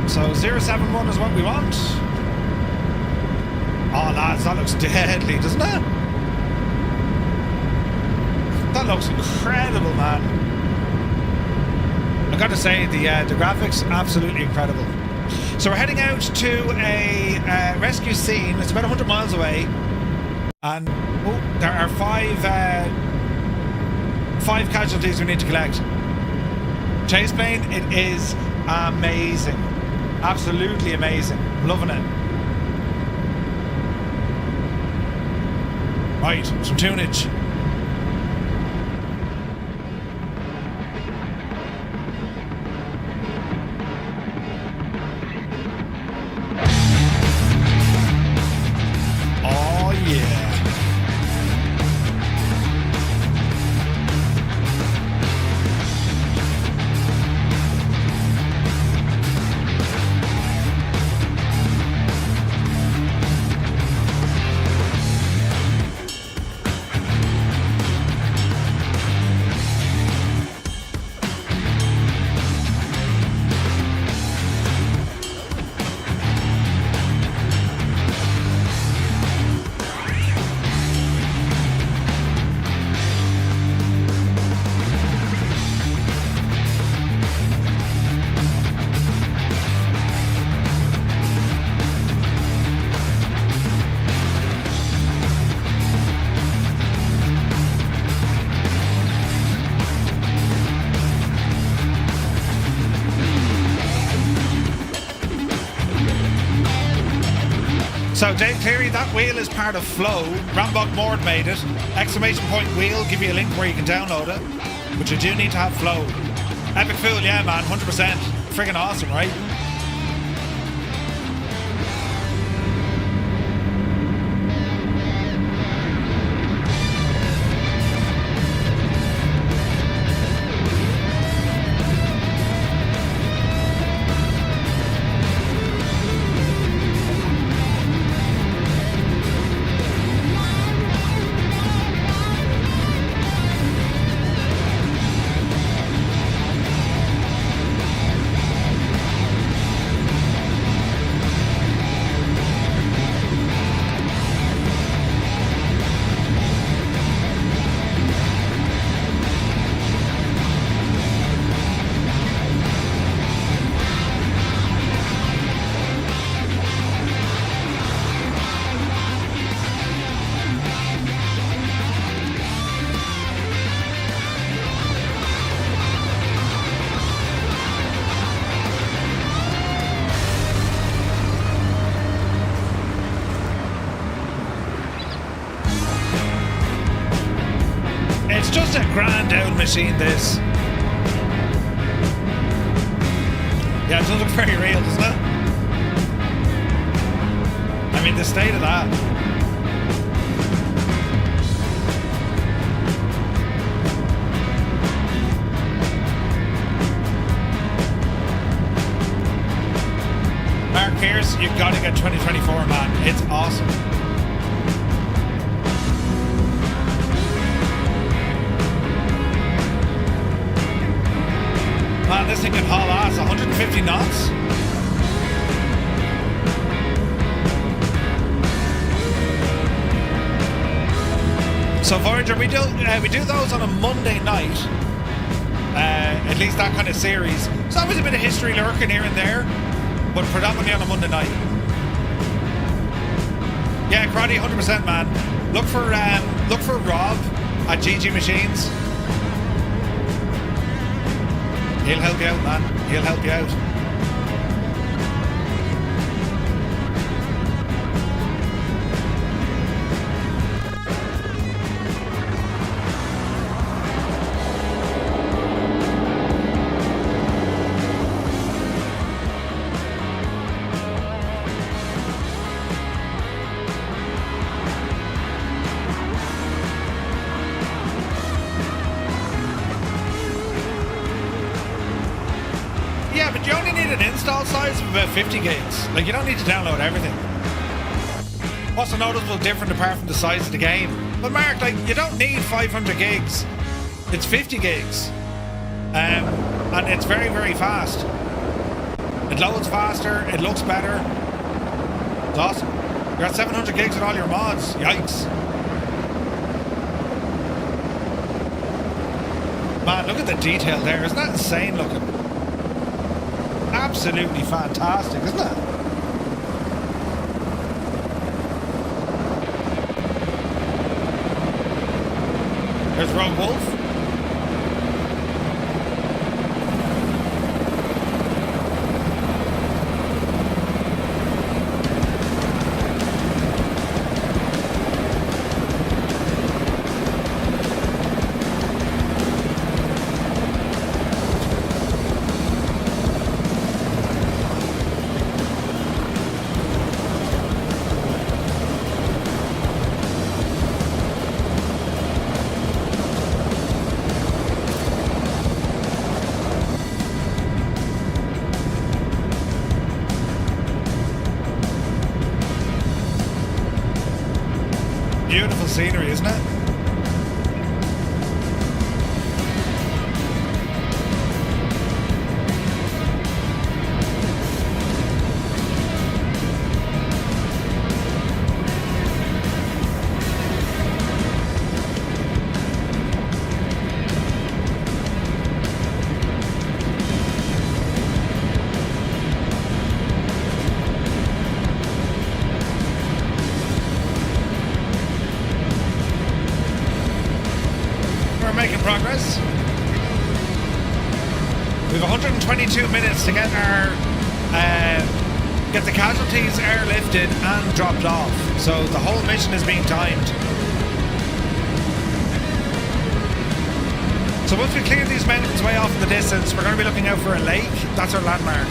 So 071 is what we want. Oh lads, that looks deadly, doesn't it? That looks incredible, man. I gotta say, the graphics, absolutely incredible. So we're heading out to a rescue scene. It's about 100 miles away. And there are five casualties we need to collect. Chase plane, it is amazing. Absolutely amazing. Loving it. Right, some tunage. Oh yeah. So Dave Cleary, that wheel is part of Flow. Rambok Mord made it. Exclamation point wheel, give you a link where you can download it. But you do need to have Flow. Epic Fool, yeah man, 100%. Friggin' awesome, right? It's just a grand old machine, this. Yeah, it doesn't look very real, doesn't it? I mean, the state of that. Mark Pierce. You gotta get 2024, man. It's awesome. Man, this thing can haul ass. 150 knots. So Voyager, we do those on a Monday night. At least that kind of series. So always a bit of history lurking here and there, but predominantly on a Monday night. Yeah, karate, 100%, man. Look for Rob at GG Machines. He'll help you out, man. He'll help you out. Yeah, but you only need an install size of about 50 gigs. Like, you don't need to download everything. What's a noticeable different apart from the size of the game? But Mark, like, you don't need 500 gigs. It's 50 gigs. And it's very, very fast. It loads faster, it looks better. It's awesome. You're at 700 gigs with all your mods. Yikes. Man, look at the detail there. Isn't that insane looking? Absolutely fantastic, isn't it? There's Rogue Wolf. Beautiful scenery, isn't it? Making progress. We have 122 minutes to get our get the casualties airlifted and dropped off. So the whole mission is being timed. So once we clear these mountains way off in the distance, we're going to be looking out for a lake. That's our landmark.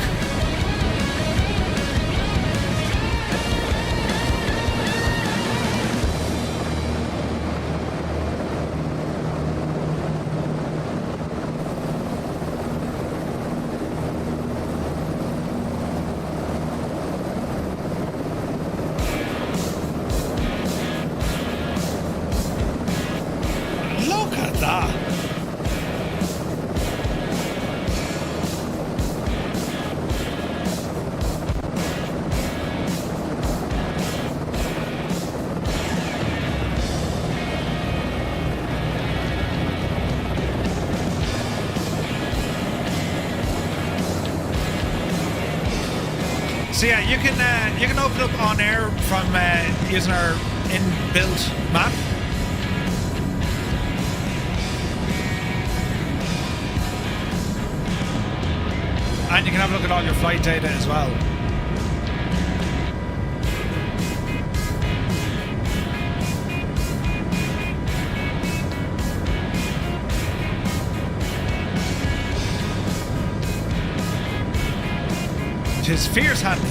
So yeah, you can open up OnAir from using our inbuilt map. And you can have a look at all your flight data as well. It is fierce handy.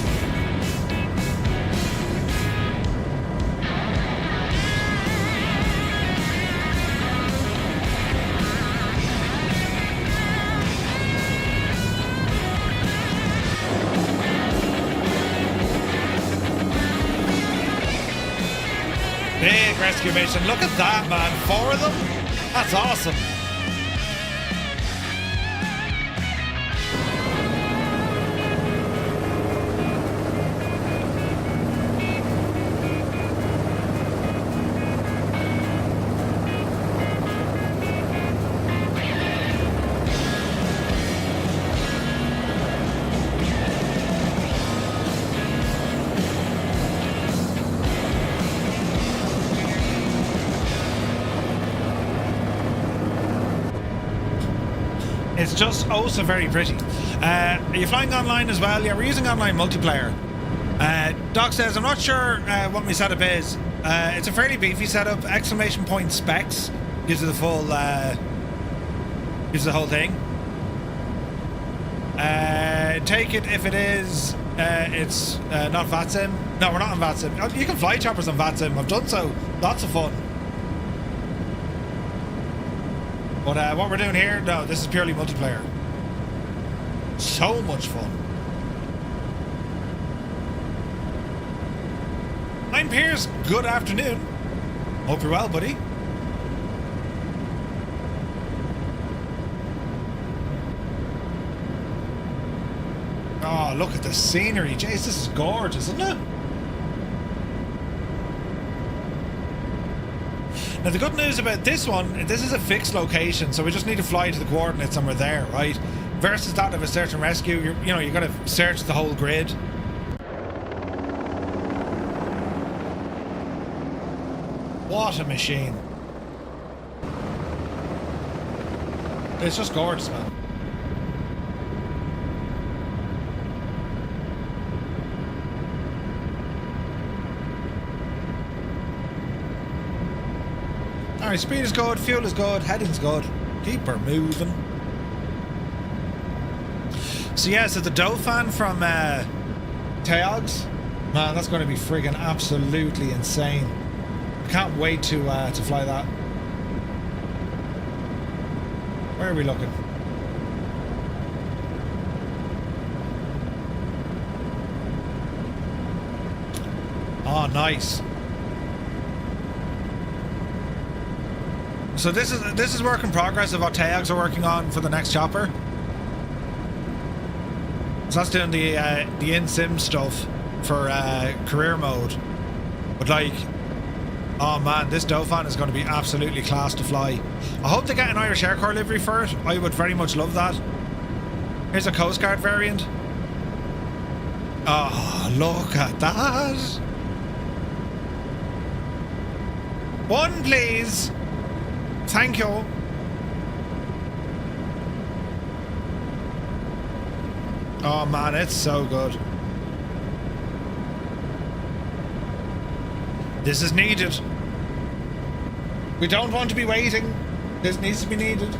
rescue mission. Look at that, man. 4 of them? That's awesome. It's just oh so very pretty. Are you flying online as well? Yeah, we're using online multiplayer. Doc says, I'm not sure what my setup is. It's a fairly beefy setup. Exclamation point specs gives you the full, gives you the whole thing. Take it if it is, it's not VATSIM. No, we're not on VATSIM. Oh, you can fly choppers on VATSIM. I've done so. Lots of fun. But what we're doing here, no, this is purely multiplayer. So much fun. I'm Piers. Good afternoon. Hope you're well, buddy. Oh, look at the scenery. Jeez, this is gorgeous, isn't it? Now the good news about this one, this is a fixed location, so we just need to fly to the coordinates and we're there, right? Versus that of a search and rescue, you got to search the whole grid. What a machine! It's just gorgeous, man. Alright, speed is good, fuel is good, heading's good. Keep her moving. So yeah, so the Dauphin from Teogs, man, that's going to be friggin' absolutely insane. I can't wait to fly that. Where are we looking? Oh, nice. So this is work in progress of what Teogs are working on for the next chopper. So that's doing the in-sim stuff for career mode. But like, oh man, this Dauphin is going to be absolutely class to fly. I hope they get an Irish Air Corps livery for it. I would very much love that. Here's a Coast Guard variant. Oh, look at that. One, please. Thank you. Oh man, it's so good. This is needed. We don't want to be waiting. This needs to be needed.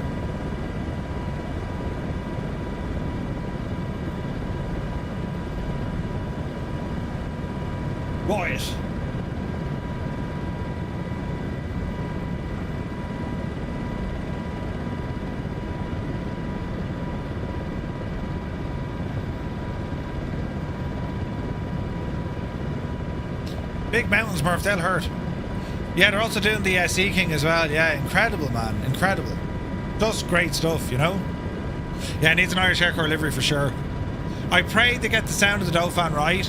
Right. Big mountains, Murph, they'll hurt. Yeah, they're also doing the Sea King as well. Yeah, incredible, man. Incredible. Just great stuff, you know? Yeah, it needs an Irish Air Corps livery for sure. I pray they get the sound of the Dauphin right.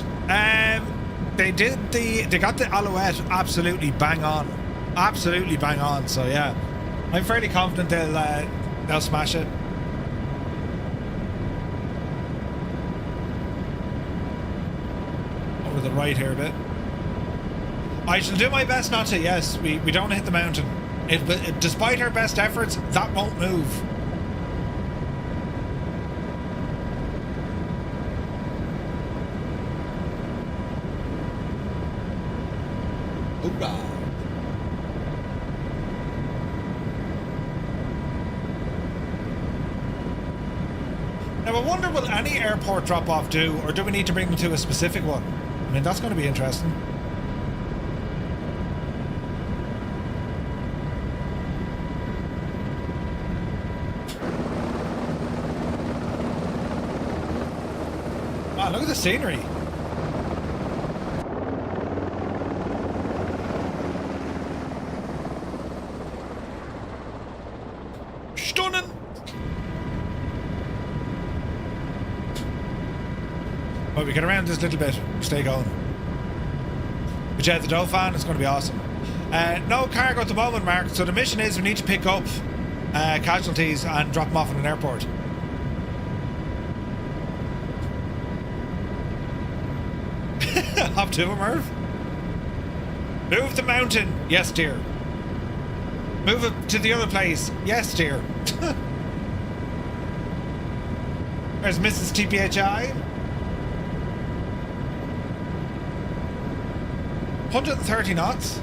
They got the Alouette absolutely bang on. Absolutely bang on, so yeah. I'm fairly confident they'll smash it. Over the right here a bit. I shall do my best not to, yes. We don't hit the mountain. Despite our best efforts, that won't move. Hoorah. Now I wonder, will any airport drop-off do, or do we need to bring them to a specific one? I mean, that's going to be interesting. Look at the scenery. Stunning. Well, we get around this little bit. Stay going. But yeah, the Dauphin is going to be awesome. No cargo at the moment, Mark. So the mission is we need to pick up casualties and drop them off in an airport. Hop to it, Merv. Move the mountain. Yes, dear. Move it to the other place. Yes, dear. There's Mrs. TPHI. 130 knots.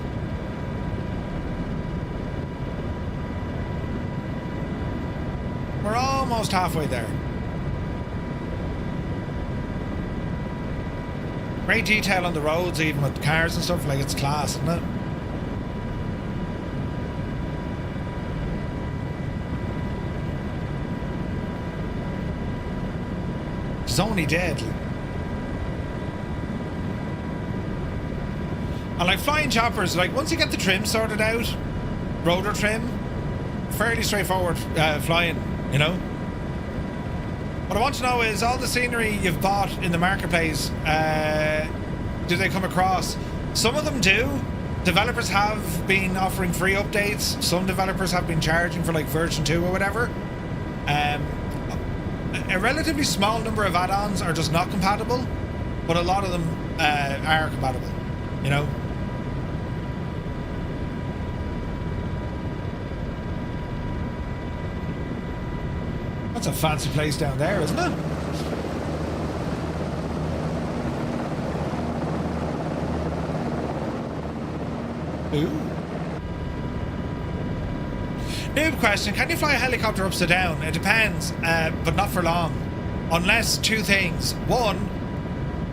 We're almost halfway there. Great detail on the roads, even with cars and stuff. Like, it's class, isn't it? It's only deadly. And like flying choppers, like once you get the trim sorted out, rotor trim, fairly straightforward flying, you know. What I want to know is all the scenery you've bought in the marketplace, do they come across? Some of them do. Developers have been offering free updates. Some developers have been charging for like version 2 or whatever. A relatively small number of add-ons are just not compatible, but a lot of them are compatible, you know. That's a fancy place down there, isn't it? Ooh. Noob question, can you fly a helicopter upside down? It depends, but not for long. Unless two things. One,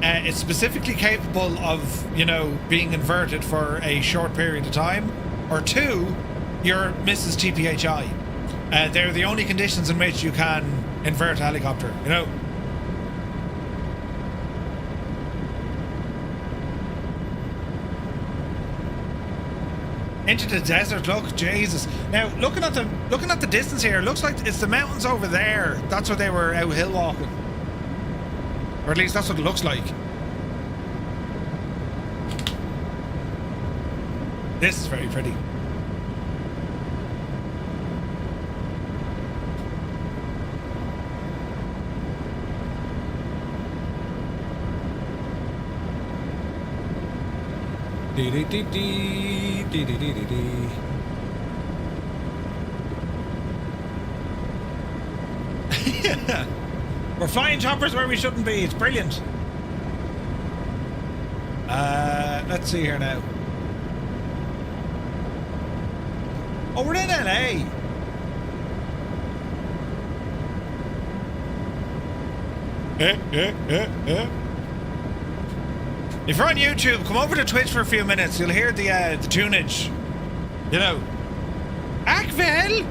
it's specifically capable of, you know, being inverted for a short period of time. Or two, you're Mrs. TPHI. They're the only conditions in which you can invert a helicopter, you know. Into the desert, look, Jesus. Now, looking at the distance here, it looks like it's the mountains over there. That's where they were out hill walking. Or at least that's what it looks like. This is very pretty. Dee dee dee dee dee dee dee dee. Yeah. We're flying choppers where we shouldn't be. It's brilliant. Let's see here now. Oh, we're in LA. If you're on YouTube, come over to Twitch for a few minutes. You'll hear the tunage. You know. Akvel!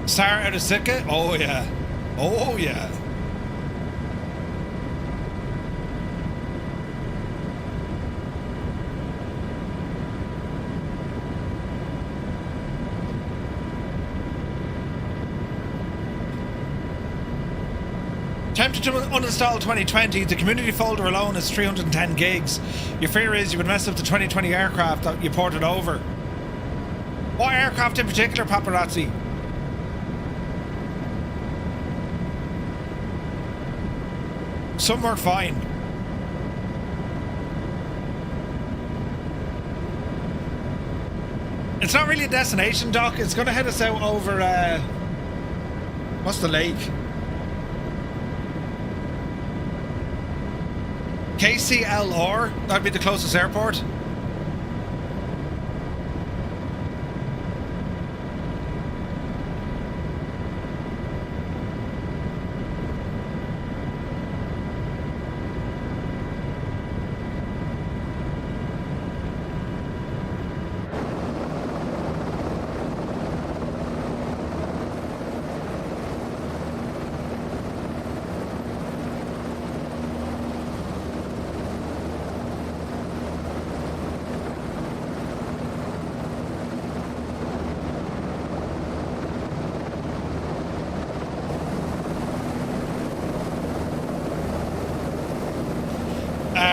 Sarah out of Sitka? Oh yeah. Oh yeah. Tempted to uninstall 2020. The community folder alone is 310 gigs. Your fear is you would mess up the 2020 aircraft that you ported over. What aircraft in particular, Paparazzi? Some work fine. It's not really a destination, Doc. It's going to head us out over, what's the lake? KCLR. That'd be the closest airport.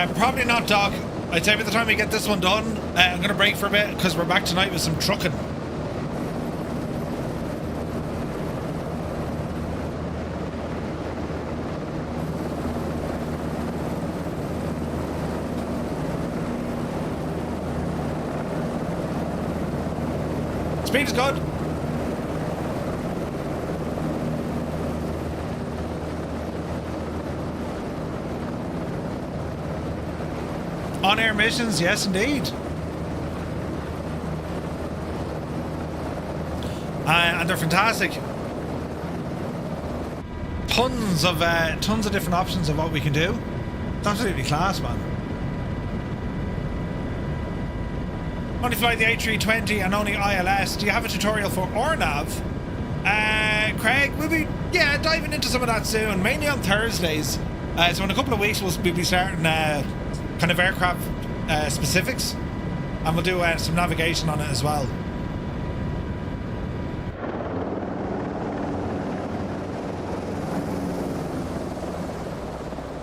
Probably not, Doc. I'd say by the time we get this one done, I'm going to break for a bit because we're back tonight with some trucking. Speed is good. On-air missions, yes indeed. And they're fantastic. Tons of different options of what we can do. It's absolutely class, man. Only fly the A320 and only ILS. Do you have a tutorial for OrNav? Craig, we'll be diving into some of that soon, mainly on Thursdays. So in a couple of weeks we'll be starting kind of aircraft specifics, and we'll do some navigation on it as well.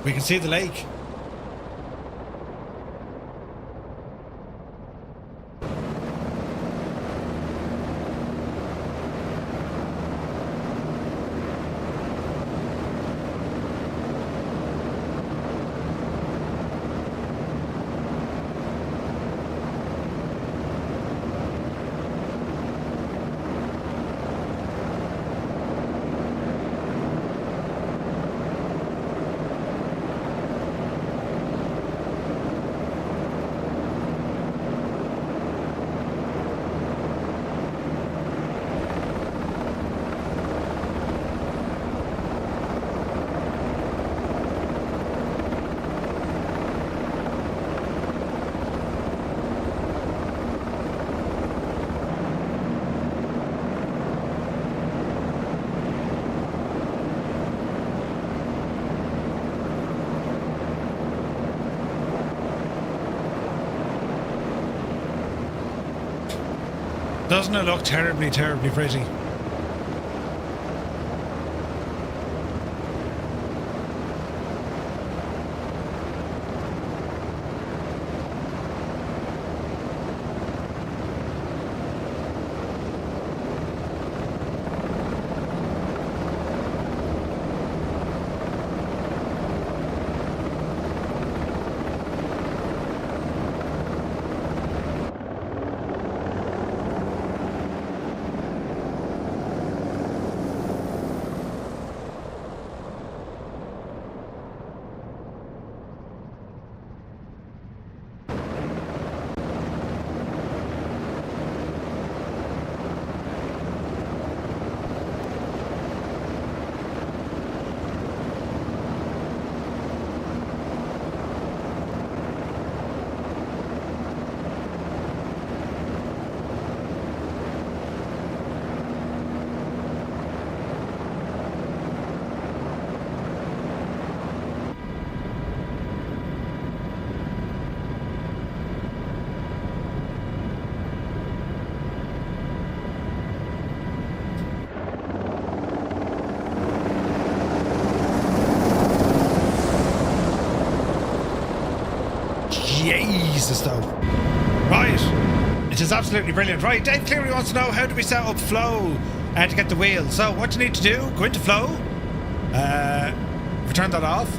We can see the lake. Doesn't it look terribly, terribly pretty? Jesus, though. Right. It is absolutely brilliant. Right, Dave clearly wants to know, how do we set up flow to get the wheel? So what you need to do, go into flow. Turn that off.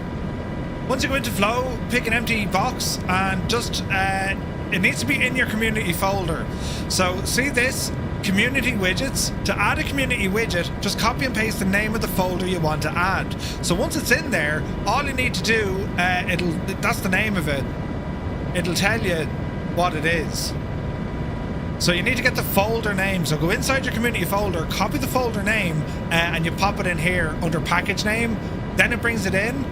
Once you go into flow, pick an empty box and just, it needs to be in your community folder. So see this? Community widgets. To add a community widget, just copy and paste the name of the folder you want to add. So once it's in there, all you need to do, that's the name of it. It'll tell you what it is. So you need to get the folder name. So go inside your community folder, copy the folder name, and you pop it in here under package name. Then it brings it in.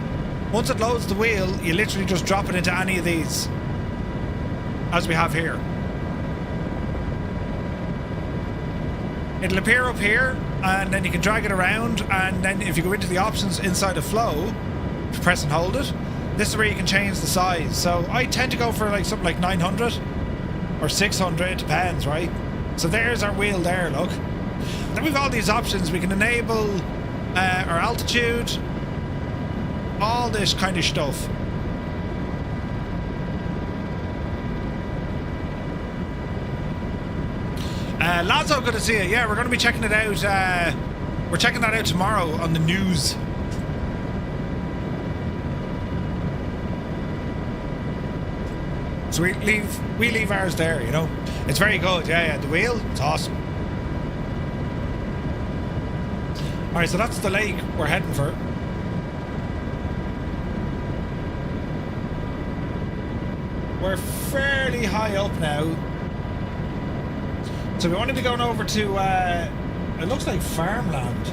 Once it loads the wheel, you literally just drop it into any of these, as we have here. It'll appear up here, and then you can drag it around, and then if you go into the options inside of flow, press and hold it, this is where you can change the size. So I tend to go for like something like 900 or 600, it depends, right? So there's our wheel there, look. Then we've all these options. We can enable our altitude, all this kind of stuff. Lazo, good to see you. Yeah, we're going to be checking it out. We're checking that out tomorrow on the news. So we leave ours there, you know. It's very good. Yeah, the wheel, it's awesome. All right, so that's the lake we're heading for. We're fairly high up now. So we want to be going over to, it looks like farmland.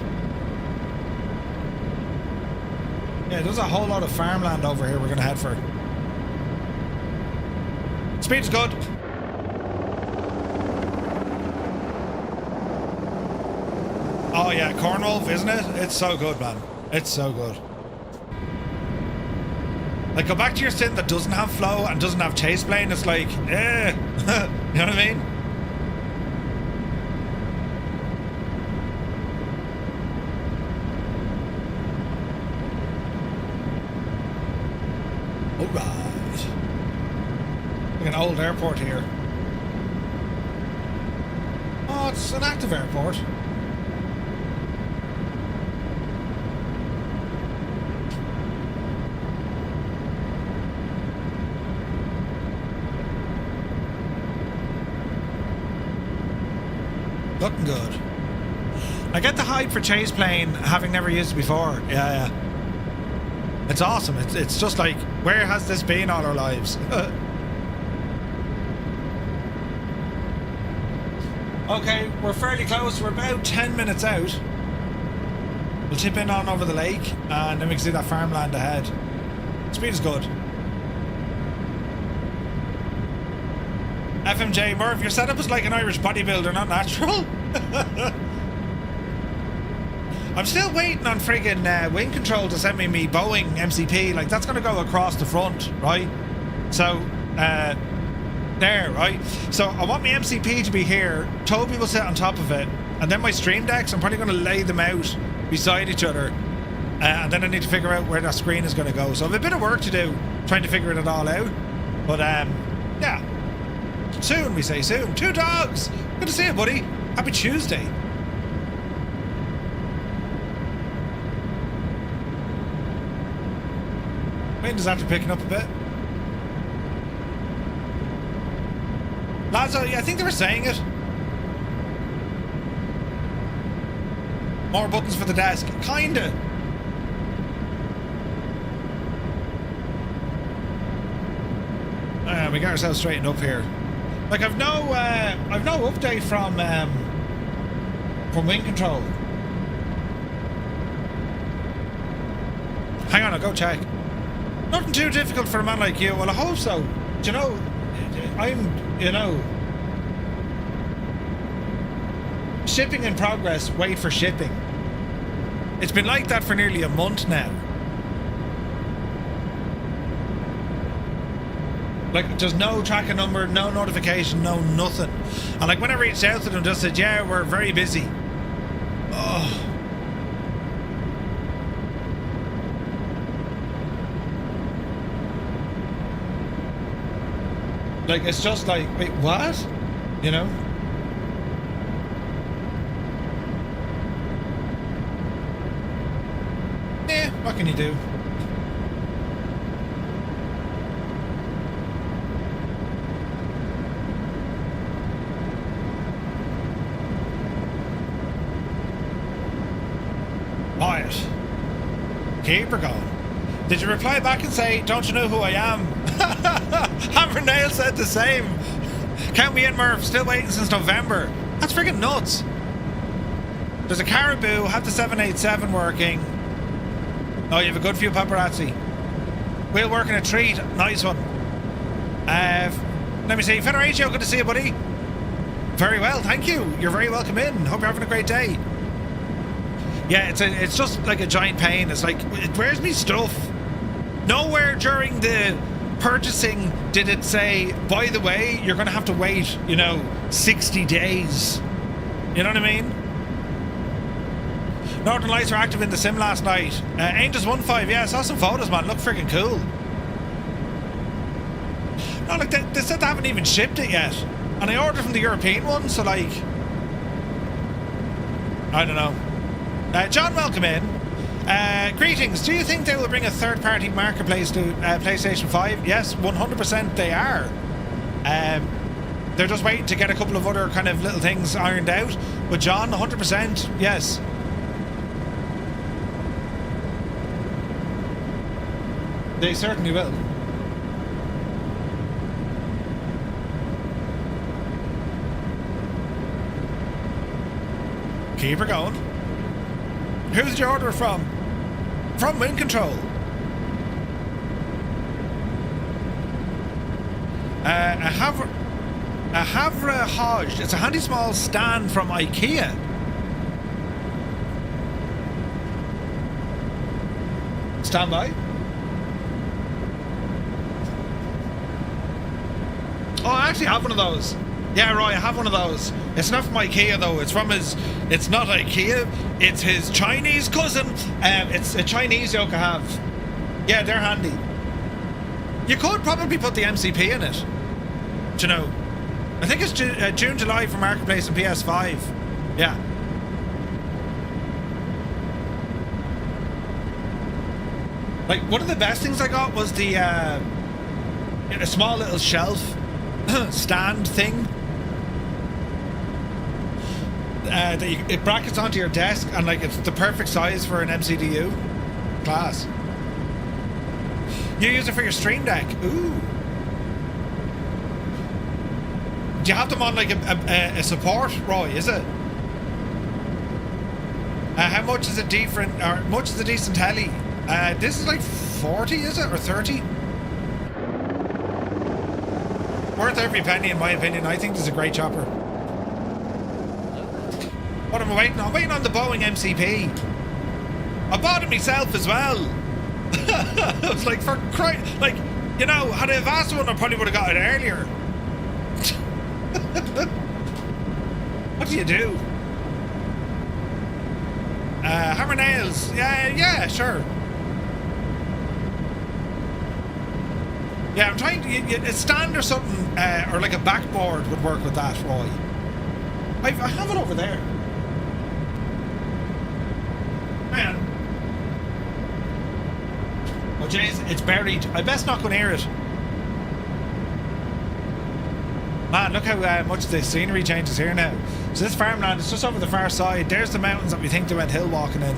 Yeah, there's a whole lot of farmland over here we're going to head for. Speed's good. Oh yeah, Cornwall, isn't it? It's so good, man. It's so good. Like, go back to your sim that doesn't have flow and doesn't have chase plane. It's like, eh. You know what I mean? Alright. Like an old airport here. Oh, it's an active airport. Looking good. I get the hype for chase plane, having never used it before. Yeah. It's awesome. It's just like, where has this been all our lives? Okay, we're fairly close. We're about 10 minutes out. We'll tip in on over the lake, and then we can see that farmland ahead. Speed is good. FMJ, Merv, your setup is like an Irish bodybuilder, not natural. I'm still waiting on friggin' wing control to send me Boeing MCP. Like, that's going to go across the front, right? So, there, right? So, I want my MCP to be here. Toby will sit on top of it. And then my stream decks, I'm probably going to lay them out beside each other. And then I need to figure out where that screen is going to go. So, I have a bit of work to do, trying to figure it all out. But, yeah. Soon, we say soon. Two dogs! Good to see you, buddy. Happy Tuesday. Wind is after picking up a bit. Lads, I think they were saying it. More buttons for the desk. Kinda. We got ourselves straightened up here. Like, I've no update from wing control. Hang on, I'll go check. Nothing too difficult for a man like you. Well, I hope so. Do you know, shipping in progress, wait for shipping. It's been like that for nearly a month now. Like, there's no tracking number, no notification, no nothing. And like, when I reached out to them, just said, yeah, we're very busy. Oh. Like, it's just like, wait, what? You know? Yeah, what can you do? Quiet. Keep her going. Did you reply back and say, don't you know who I am? Hammer Nail said the same. Count me in, Murph. Still waiting since November. That's freaking nuts. There's a Caribou. Have the 787 working. Oh, you have a good few paparazzi. Wheel working a treat. Nice one. Let me see. Federatio, good to see you, buddy. Very well, thank you. You're very welcome in. Hope you're having a great day. Yeah, it's just like a giant pain. It's like, where's me stuff? Nowhere during the purchasing did it say, by the way, you're going to have to wait, 60 days. You know what I mean? Northern Lights were active in the sim last night. Angels 1.5, yeah, I saw some photos, man. Look freaking cool. No, like, they said they haven't even shipped it yet. And I ordered from the European one, so like, I don't know. John, welcome in. Greetings. Do you think they will bring a third-party marketplace to PlayStation 5? Yes, 100% they are. They're just waiting to get a couple of other kind of little things ironed out. But John, 100%, yes. They certainly will. Keep her going. Who's the order from? From Wind Control. A Havre Hodge. It's a handy small stand from IKEA. Stand by. Oh, I actually have one of those. Yeah, right, I have one of those. It's not from IKEA though. It's from his. It's not IKEA. It's his Chinese cousin. It's a Chinese yoke I have. Yeah, they're handy. You could probably put the MCP in it. Do you know? I think it's June, July for Marketplace and PS5. Yeah. Like, one of the best things I got was the a small little shelf stand thing. That it brackets onto your desk, and like it's the perfect size for an MCDU. Class. You use it for your Stream Deck. Ooh. Do you have them on like a support, Roy? Is it? How much is a different? Or much is a decent telly? This is like 40, is it, or 30? Worth every penny, in my opinion. I think this is a great chopper. What am I waiting on? I'm waiting on the Boeing MCP. I bought it myself as well. I was like, for crying, like, you know, had I have asked one, I probably would have got it earlier. What do you do? Hammer nails. Yeah, sure. Yeah, I'm trying to. A stand or something, or like a backboard would work with that, Roy. I have it over there. Man. Oh, jeez, it's buried. I best not go near it. Man, look how much the scenery changes here now. So this farmland is just over the far side. There's the mountains that we think they went hill walking in.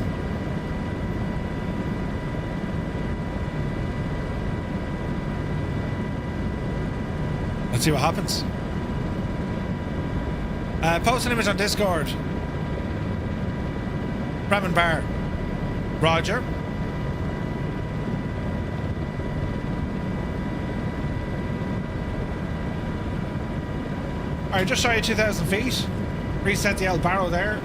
Let's see what happens. Post an image on Discord. Bremen Bar. Roger. Alright, just shy of 2,000 feet. Reset the El Barrow there.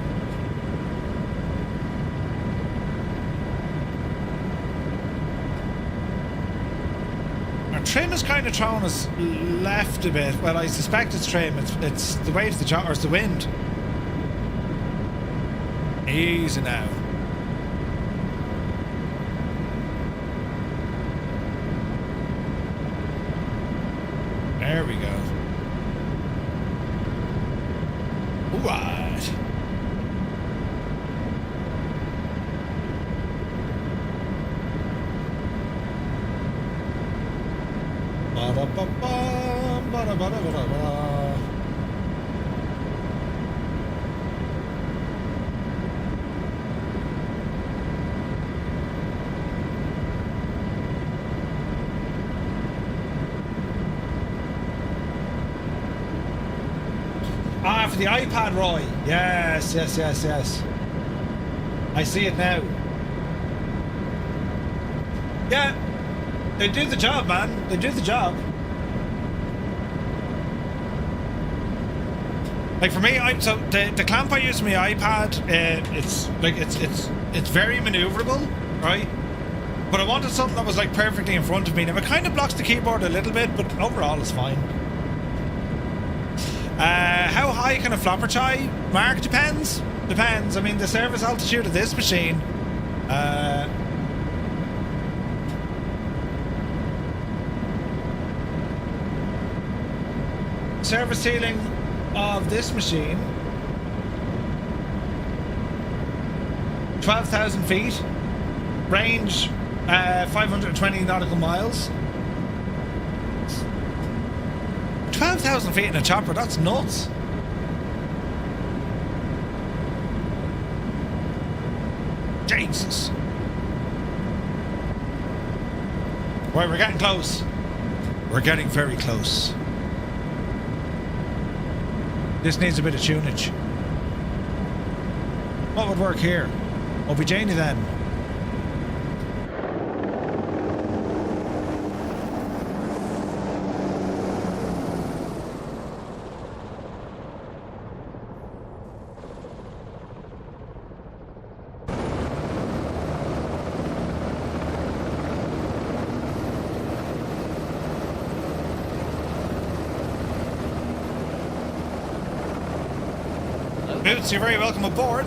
Our trim is kind of throwing us left a bit. Well, I suspect it's trim. It's the way to the or it's the wind. Easy now. There we go. Right. Ba-da-ba-ba, ba-da-ba-da-ba-da-ba. Ah, for the iPad, Roy. Yes. I see it now. Yeah. They do the job, man. They do the job. Like for me, so the clamp I use on my iPad, it's like it's very maneuverable, right? But I wanted something that was like perfectly in front of me. Now it kind of blocks the keyboard a little bit, but overall it's fine. How high can a flopper chai mark? Depends. I mean, the service altitude of this machine. Service ceiling of this machine 12,000 feet. Range 520 nautical miles. 12,000 feet in a chopper, that's nuts. Jesus. Right, we're getting close. We're getting very close. This needs a bit of tunage. What would work here? Obi Janie then. Boots, you're very welcome aboard.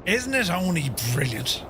Isn't it only brilliant?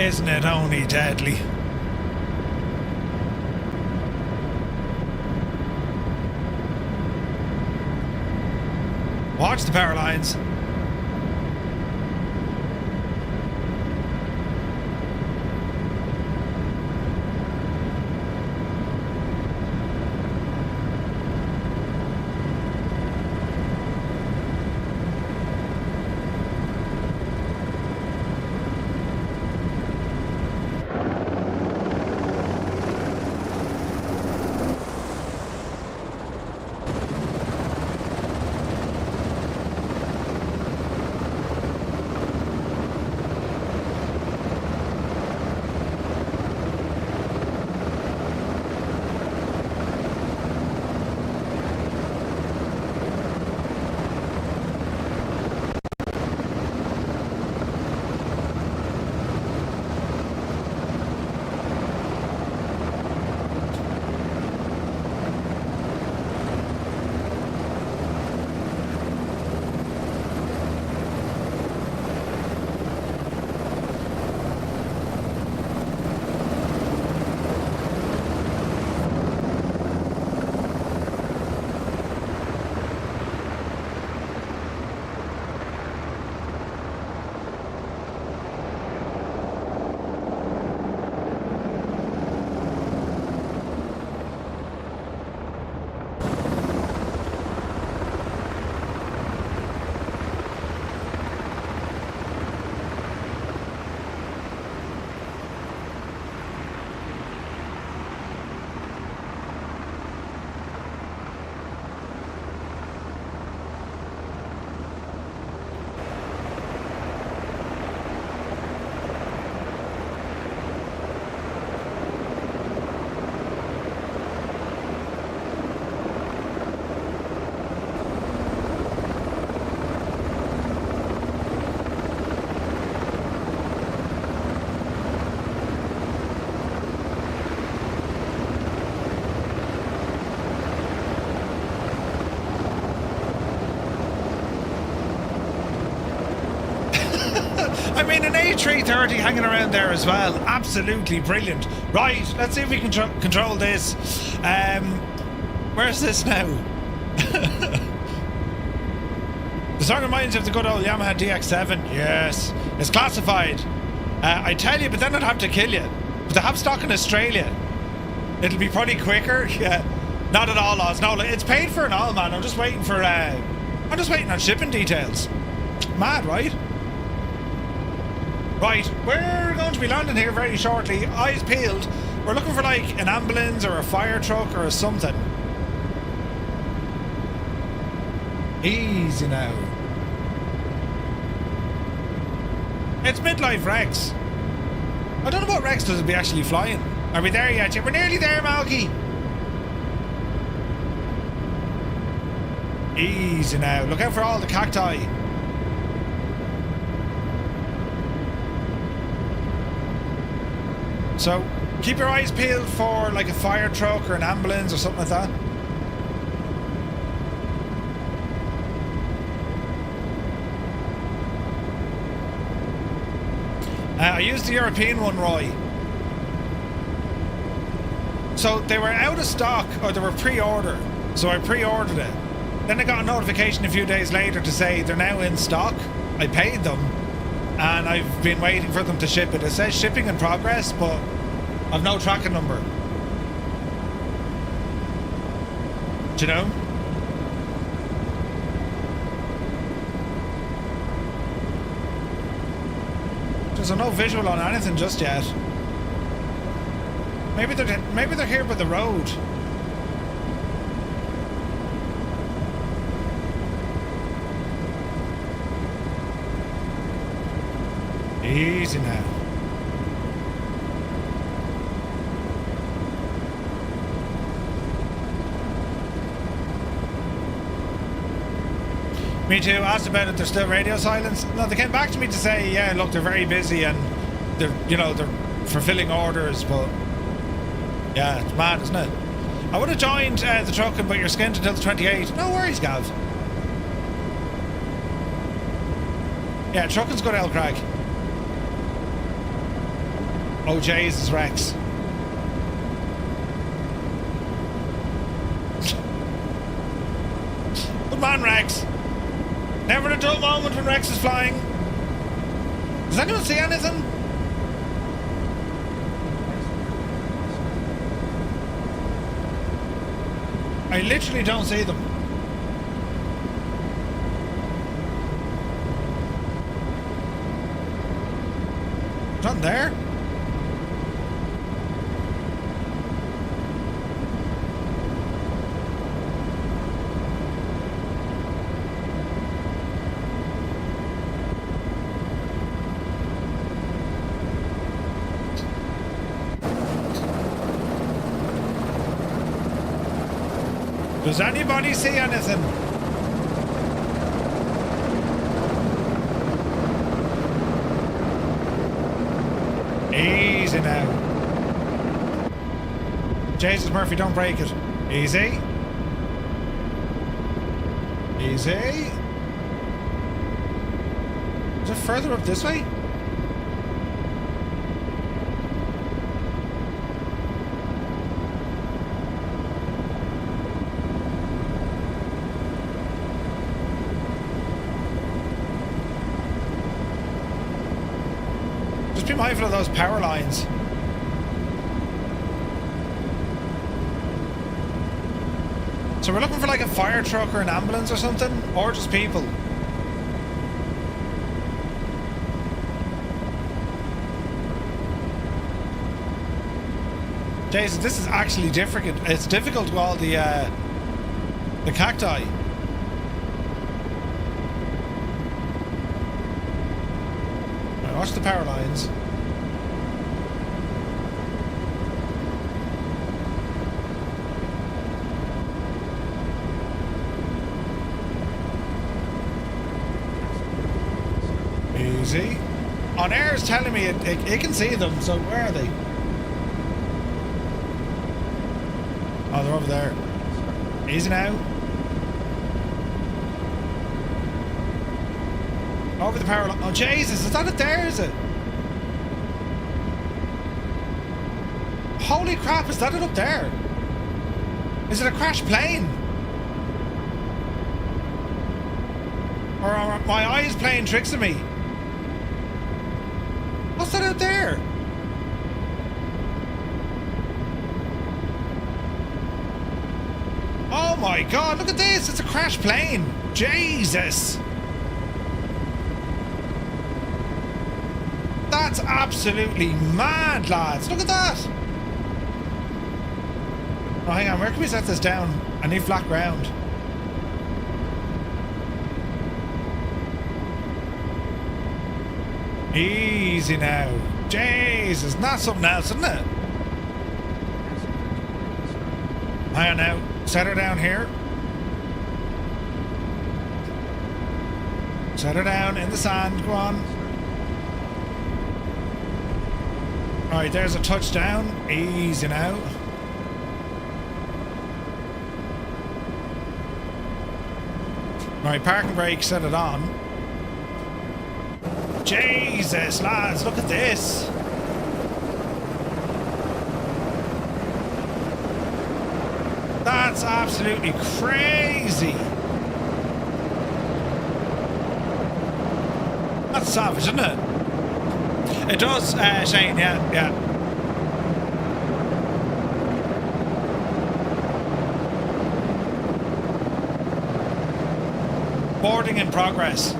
Isn't it only deadly? Watch the power lines. I mean, an A330 hanging around there as well. Absolutely brilliant. Right, let's see if we can control this. Where's this now? The song reminds you of the good old Yamaha DX7. Yes, it's classified. I tell you, but then I'd have to kill you. But they have stock in Australia. It'll be probably quicker. Yeah, not at all, Oz. No, it's paid for and all, man. I'm just waiting for. I'm just waiting on shipping details. Mad, right? Right, we're going to be landing here very shortly. Eyes peeled. We're looking for like an ambulance or a fire truck or something. Easy now. It's midlife Rex. I don't know what Rex does to be actually flying. Are we there yet? We're nearly there, Malky. Easy now. Look out for all the cacti. So, keep your eyes peeled for like a fire truck or an ambulance or something like that. I used the European one, Roy. So they were out of stock, or they were pre-order. So I pre-ordered it. Then I got a notification a few days later to say they're now in stock. I paid them, and I've been waiting for them to ship it. It says shipping in progress, but I've no tracking number. Do you know? There's no visual on anything just yet. Maybe they're here by the road. Easy now. Me too. Asked about it. There's still radio silence. No, they came back to me to say, yeah, look, they're very busy and they're fulfilling orders. But yeah, it's mad, isn't it? I would have joined the trucking, but you're skinned until the 28th. No worries, Gav. Yeah, trucking's good, El Craig. Oh, Jesus, Rex. Good man, Rex. Never a dull moment when Rex is flying. Does anyone see anything? I literally don't see them. Nothing there. Does anybody see anything? Easy now. Jesus Murphy, don't break it. Easy. Easy. Is it further up this way? Be mindful of those power lines. So we're looking for like a fire truck or an ambulance or something, or just people. Jesus, this is actually difficult. It's difficult with all the cacti. Watch the power lines. Easy. OnAir is telling me it can see them, so where are they? Oh, they're over there. Easy now. Over the power line. Oh, Jesus, is that it there, is it? Holy crap, is that it up there? Is it a crashed plane? Or are my eyes playing tricks on me? What's that out there? Oh my God, look at this. It's a crashed plane. Jesus. That's absolutely mad, lads. Look at that. Oh, hang on. Where can we set this down? I need flat ground. Easy now. Jesus, not something else, isn't it? Hang on now. Set her down here. Set her down in the sand. Go on. Alright, there's a touchdown. Easy now. Alright, parking brake, set it on. Jesus, lads, look at this. That's absolutely crazy. That's savage, isn't it? It does, Shane, yeah. Boarding in progress.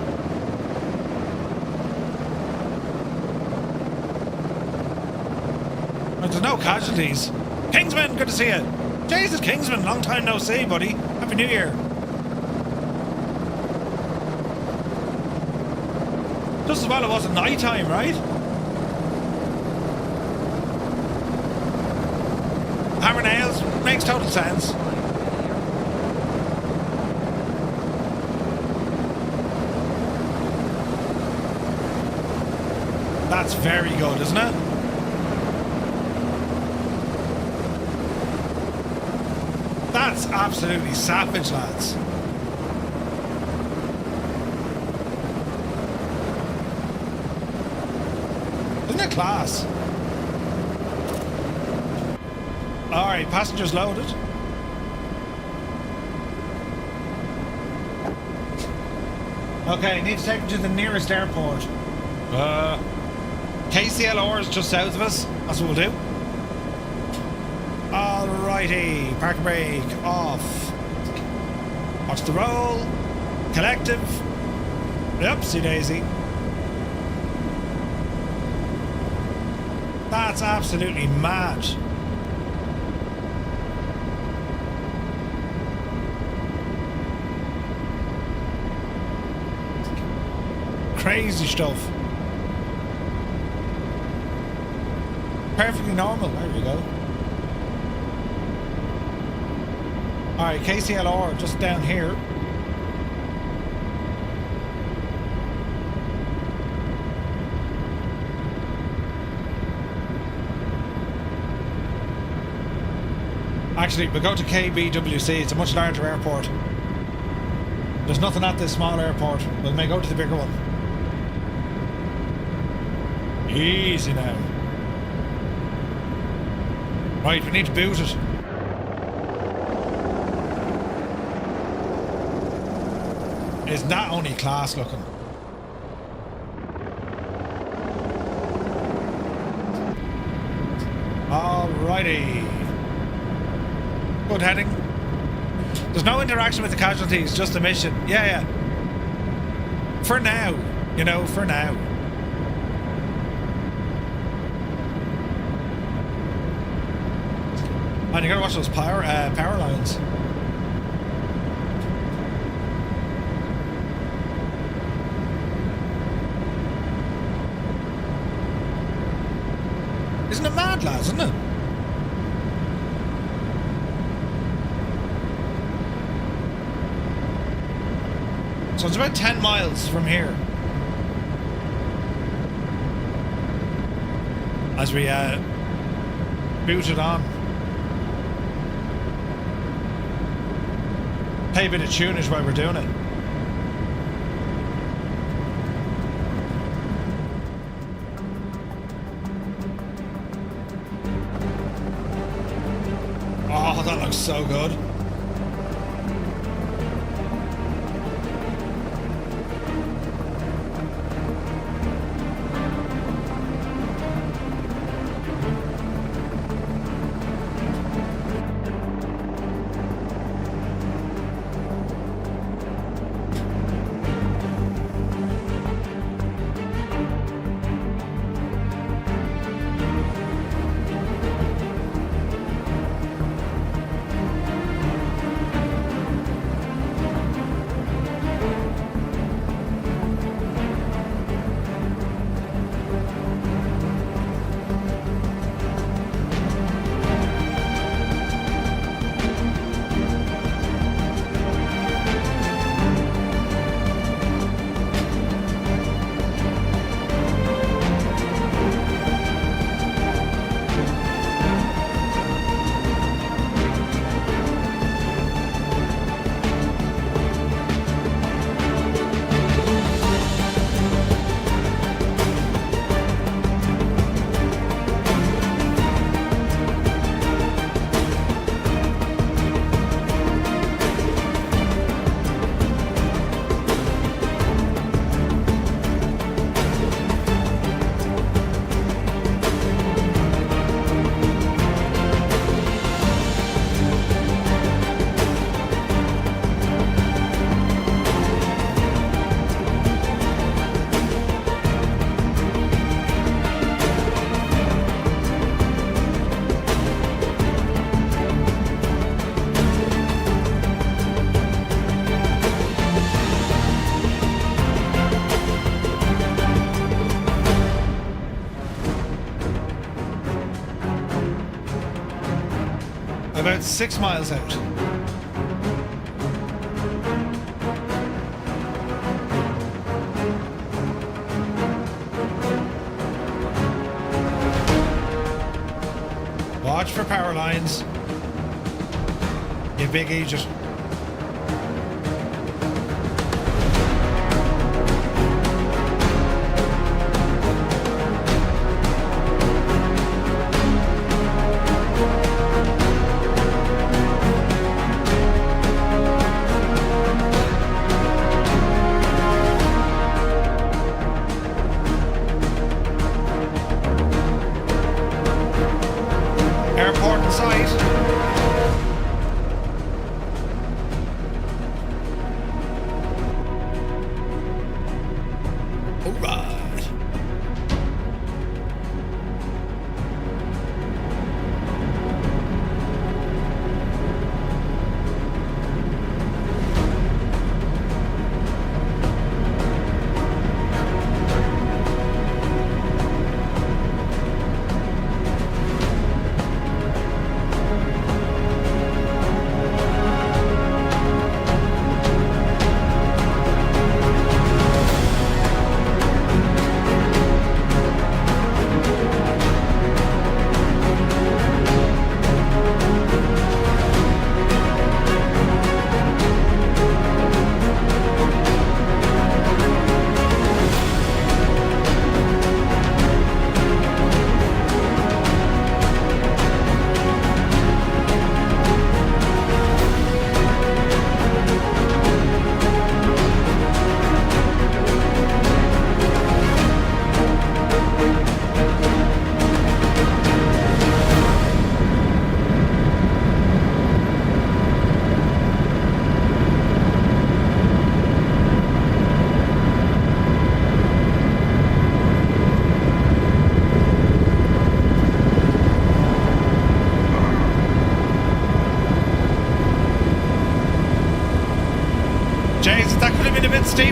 Well, there's no casualties. Kingsman, good to see you. Jesus, Kingsman, long time no see, buddy. Happy New Year. Just as well it wasn't night time, right? Hammer nails makes total sense. That's very good, isn't it? That's absolutely savage, lads. Isn't it class? Alright, passengers loaded. Okay, need to take them to the nearest airport. KCLR is just south of us. That's what we'll do. Alrighty, park brake off. Watch the roll. Collective. Oopsie daisy. That's absolutely mad. Crazy stuff. Perfectly normal. There we go. Alright, KCLR just down here. Actually, we'll go to KBWC. It's a much larger airport. There's nothing at this small airport. We may go to the bigger one. Easy now. Right, we need to boot it. Isn't that only class looking? Alrighty. Good heading. There's no interaction with the casualties, just a mission. Yeah. For now. You know, for now. And you gotta watch those power lines. Isn't it mad, lads, isn't it? So it's about 10 miles from here. As we boot it on. Play a bit of tunage while we're doing it. Oh, that looks so good. About 6 miles out. Watch for power lines. You big idiot.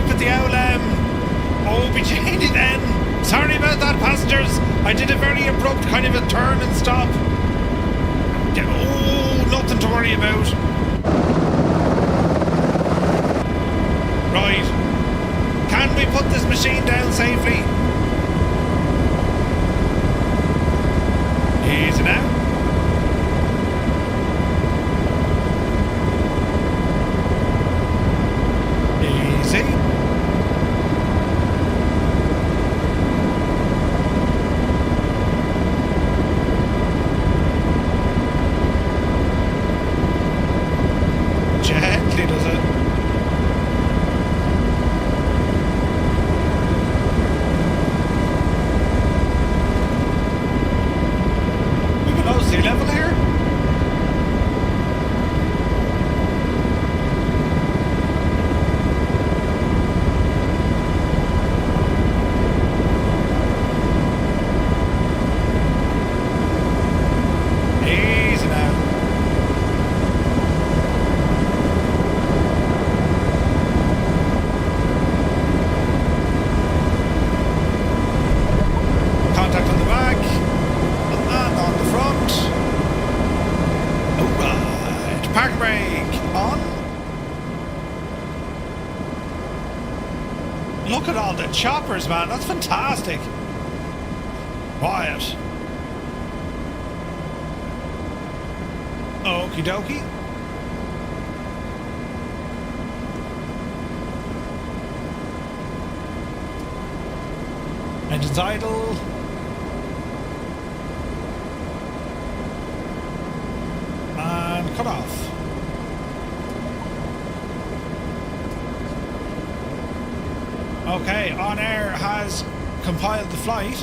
at the old, oh, be Janie then. Sorry about that, passengers. I did a very abrupt kind of a turn and stop. Oh, nothing to worry about. Right. Can we put this machine down safely? Easy now. Easy. Gently does it. We below sea level here? Easy now. Contact on the back and on the front. Alright, park brake on. Look at all the choppers, man. That's fantastic. Quiet. Okie dokie. Engine's idle. And cut off. Okay, OnAir has compiled the flight.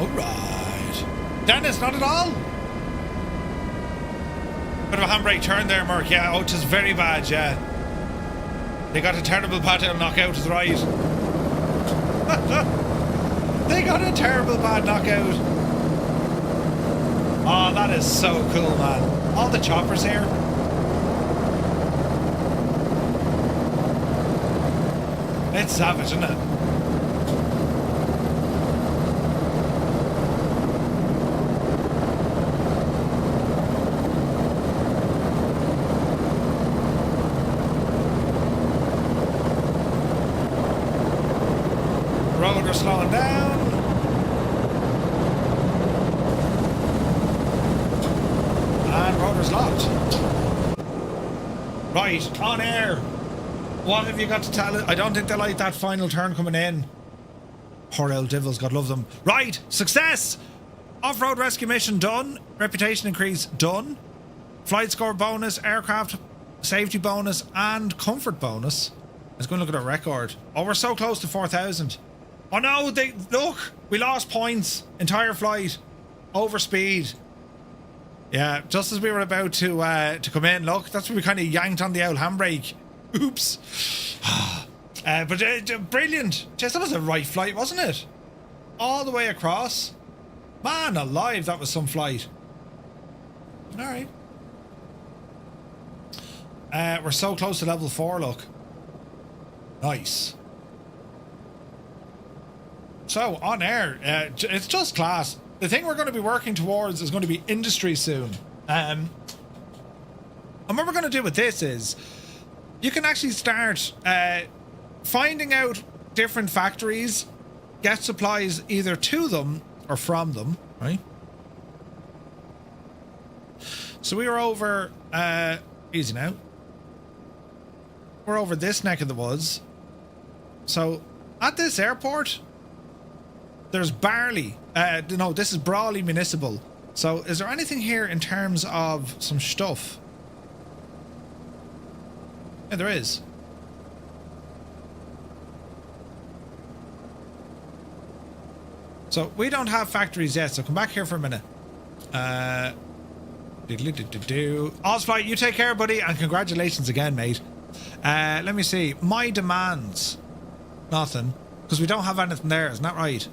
Alright. Dennis, not at all? Bit of a handbrake turn there, Merc. Yeah, oh, just very bad, yeah. They got a terrible bad knockout, is right. They got a terrible bad knockout. Oh, that is so cool, man. All the choppers here. It's savage, isn't it? Road, we're slowing down. And rotor's locked. Right, OnAir. What have you got to tell it? I don't think they like that final turn coming in. Poor old devils, God love them. Right, success! Off-road rescue mission done. Reputation increase done. Flight score bonus, aircraft safety bonus, and comfort bonus. Let's go and look at our record. Oh, we're so close to 4,000. Oh no, look, we lost points. Entire flight. Over speed. Yeah, just as we were about to come in, look, that's when we kind of yanked on the old handbrake. Oops. But brilliant. Jeez, that was a right flight, wasn't it? All the way across. Man alive, that was some flight. Alright. We're so close to level 4, look. Nice. So, OnAir, it's just class. The thing we're going to be working towards is going to be industry soon. And what we're going to do with this is you can actually start finding out different factories, get supplies either to them or from them, right? So we were over, easy now. We're over this neck of the woods. So at this airport, there's barely, no, this is Brawley Municipal. So is there anything here in terms of some stuff? Yeah, there is. So we don't have factories yet, so come back here for a minute. Ozflight, you take care, buddy, and congratulations again, mate. Let me see. My demands. Nothing. Because we don't have anything there, isn't that right?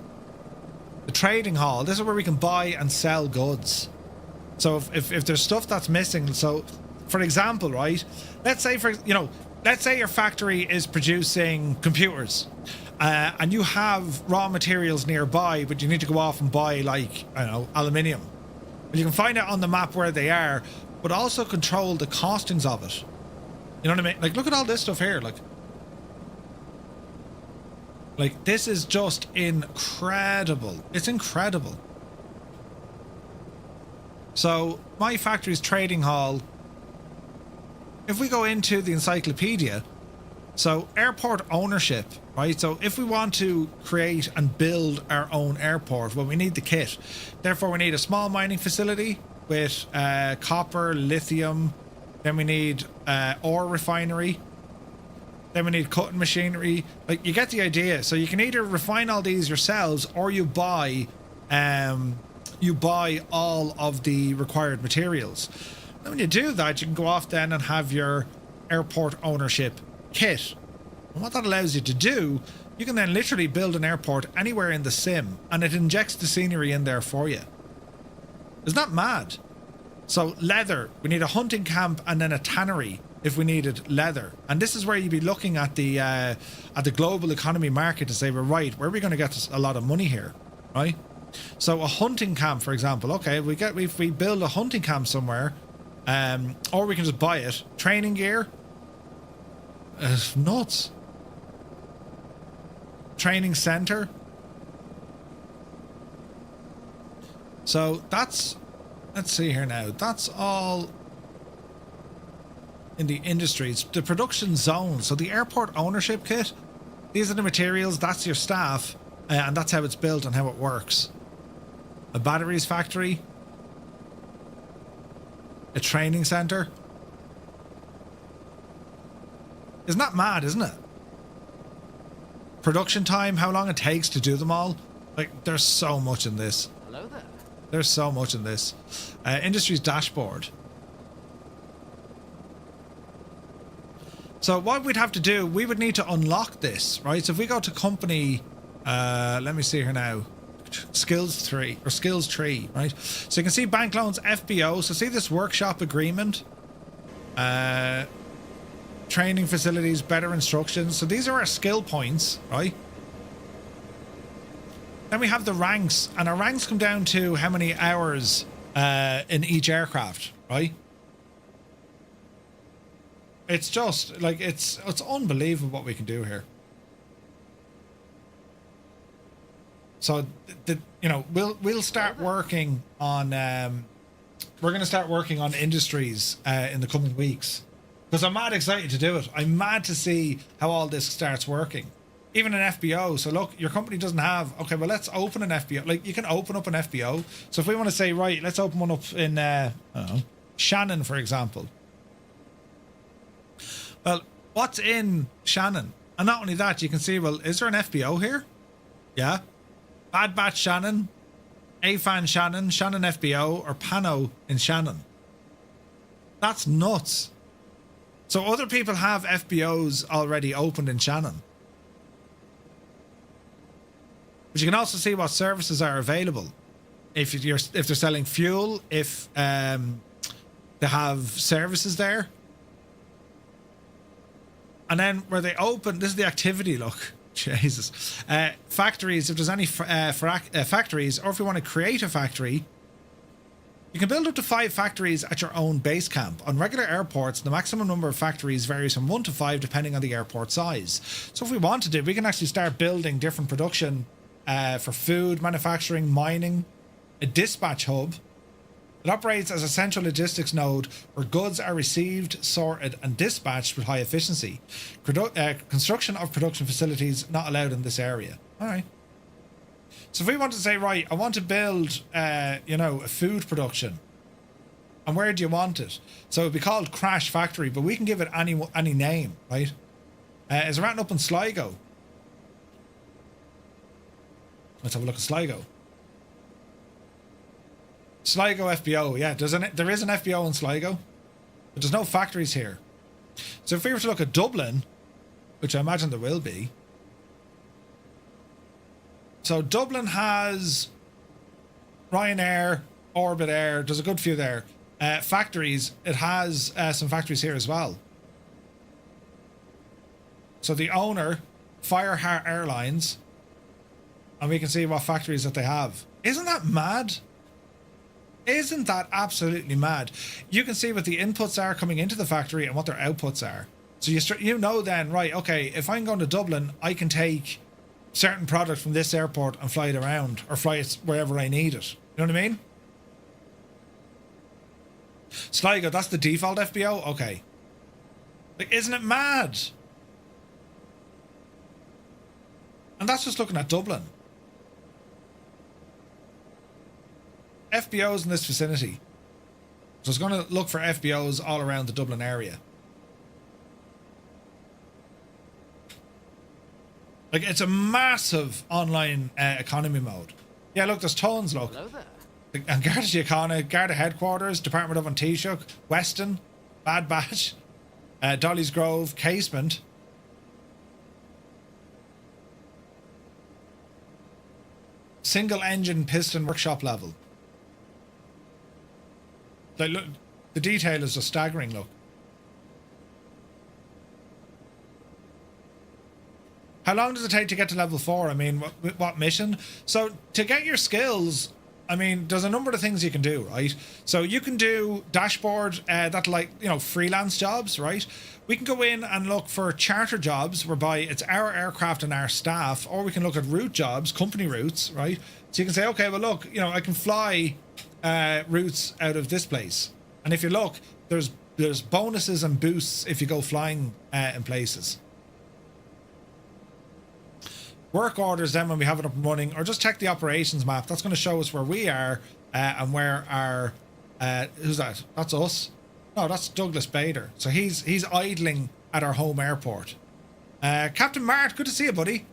The trading hall. This is where we can buy and sell goods. So if there's stuff that's missing, so for example, right, let's say let's say your factory is producing computers, and you have raw materials nearby, but you need to go off and buy, like, I don't know, aluminium. Well, you can find out on the map where they are, but also control the costings of it. You know what I mean? Like, look at all this stuff here. Like this is just incredible. It's incredible. So my factory's trading hall, if we go into the encyclopedia, so airport ownership, right? So if we want to create and build our own airport, well, we need the kit. Therefore, we need a small mining facility with copper, lithium. Then we need ore refinery. Then we need cutting machinery. Like, you get the idea. So you can either refine all these yourselves, or you buy all of the required materials. And when you do that, you can go off then and have your airport ownership kit. And what that allows you to do, you can then literally build an airport anywhere in the sim, and it injects the scenery in there for you. Isn't that mad? So leather, we need a hunting camp and then a tannery if we needed leather. And this is where you'd be looking at the global economy market to say, well, right, where are we going to get a lot of money here, right? So a hunting camp, for example, okay, if we build a hunting camp somewhere, or we can just buy it. Training gear, nuts. Training center. So that's, let's see here now. That's all in the industries. The production zone. So the airport ownership kit. These are the materials. That's your staff. And that's how it's built and how it works. A batteries factory. A training center. Isn't that mad, isn't it? Production time, how long it takes to do them all. Like, there's so much in this. Hello there. There's so much in this. Industries dashboard. So what we'd have to do, we would need to unlock this, right? So if we go to company, let me see here now. Skills tree, right? So you can see bank loans, FBO. So see this workshop agreement, training facilities, better instructions. So these are our skill points, right? Then we have the ranks, and our ranks come down to how many hours in each aircraft, right? It's just like it's unbelievable what we can do here. So, we'll start working on. We're going to start working on industries in the coming weeks, because I'm mad excited to do it. I'm mad to see how all this starts working, even an FBO. So look, your company doesn't have. Okay, well, let's open an FBO. Like, you can open up an FBO. So if we want to say, right, let's open one up in I don't know, Shannon, for example. Well, what's in Shannon? And not only that, you can see, well, is there an FBO here? Yeah. Bad Batch Shannon, AFAN Shannon, Shannon FBO, or Pano in Shannon. That's nuts. So other people have FBOs already opened in Shannon. But you can also see what services are available. If they're selling fuel, if they have services there. And then where they open, this is the activity, look. Jesus. Factories, if there's any factories, or if we want to create a factory, you can build up to 5 factories at your own base camp. On regular airports, the maximum number of factories varies from 1 to 5 depending on the airport size. So if we wanted to, we can actually start building different production for food, manufacturing, mining, a dispatch hub. It operates as a central logistics node where goods are received, sorted, and dispatched with high efficiency. Construction of production facilities not allowed in this area. All right. So if we want to say, right, I want to build, a food production, and where do you want it? So it'd be called Crash Factory, but we can give it any name, right? Is it up in Sligo? Let's have a look at Sligo. Sligo FBO, yeah, there is an FBO in Sligo, but there's no factories here. So if we were to look at Dublin, which I imagine there will be, so Dublin has Ryanair, Orbit Air. There's a good few there. Factories. It has some factories here as well. So the owner, Fireheart Airlines, and we can see what factories that they have. Isn't that mad? Isn't that absolutely mad? You can see what the inputs are coming into the factory and what their outputs are. So you know then, right, okay, if I'm going to Dublin, I can take certain product from this airport and fly it around, or fly it wherever I need it. You know what I mean? Sligo, that's the default FBO? Okay. Like, isn't it mad? And that's just looking at Dublin. FBOs in this vicinity. So it's going to look for FBOs all around the Dublin area. Like, it's a massive online economy mode. Yeah, look, there's tons, look. Hello there. And Garda Síochána, Garda Headquarters, Department of Taoiseach, Weston, Bad Batch, Dolly's Grove, Casement. Single engine piston workshop level. Like, look, the detail is just staggering, look. How long does it take to get to level 4? I mean, what mission? So to get your skills, I mean, there's a number of things you can do, right? So you can do dashboard, that, like, you know, freelance jobs, right? We can go in and look for charter jobs whereby it's our aircraft and our staff, or we can look at route jobs, company routes, right? So you can say, okay, well, look, you know, I can fly routes out of this place. And if you look, there's bonuses and boosts if you go flying in places. Work orders then when we have it up and running, or just check the operations map. That's going to show us where we are and where our who's that? That's us. No, that's Douglas Bader. So he's idling at our home airport. Captain Mart, good to see you, buddy.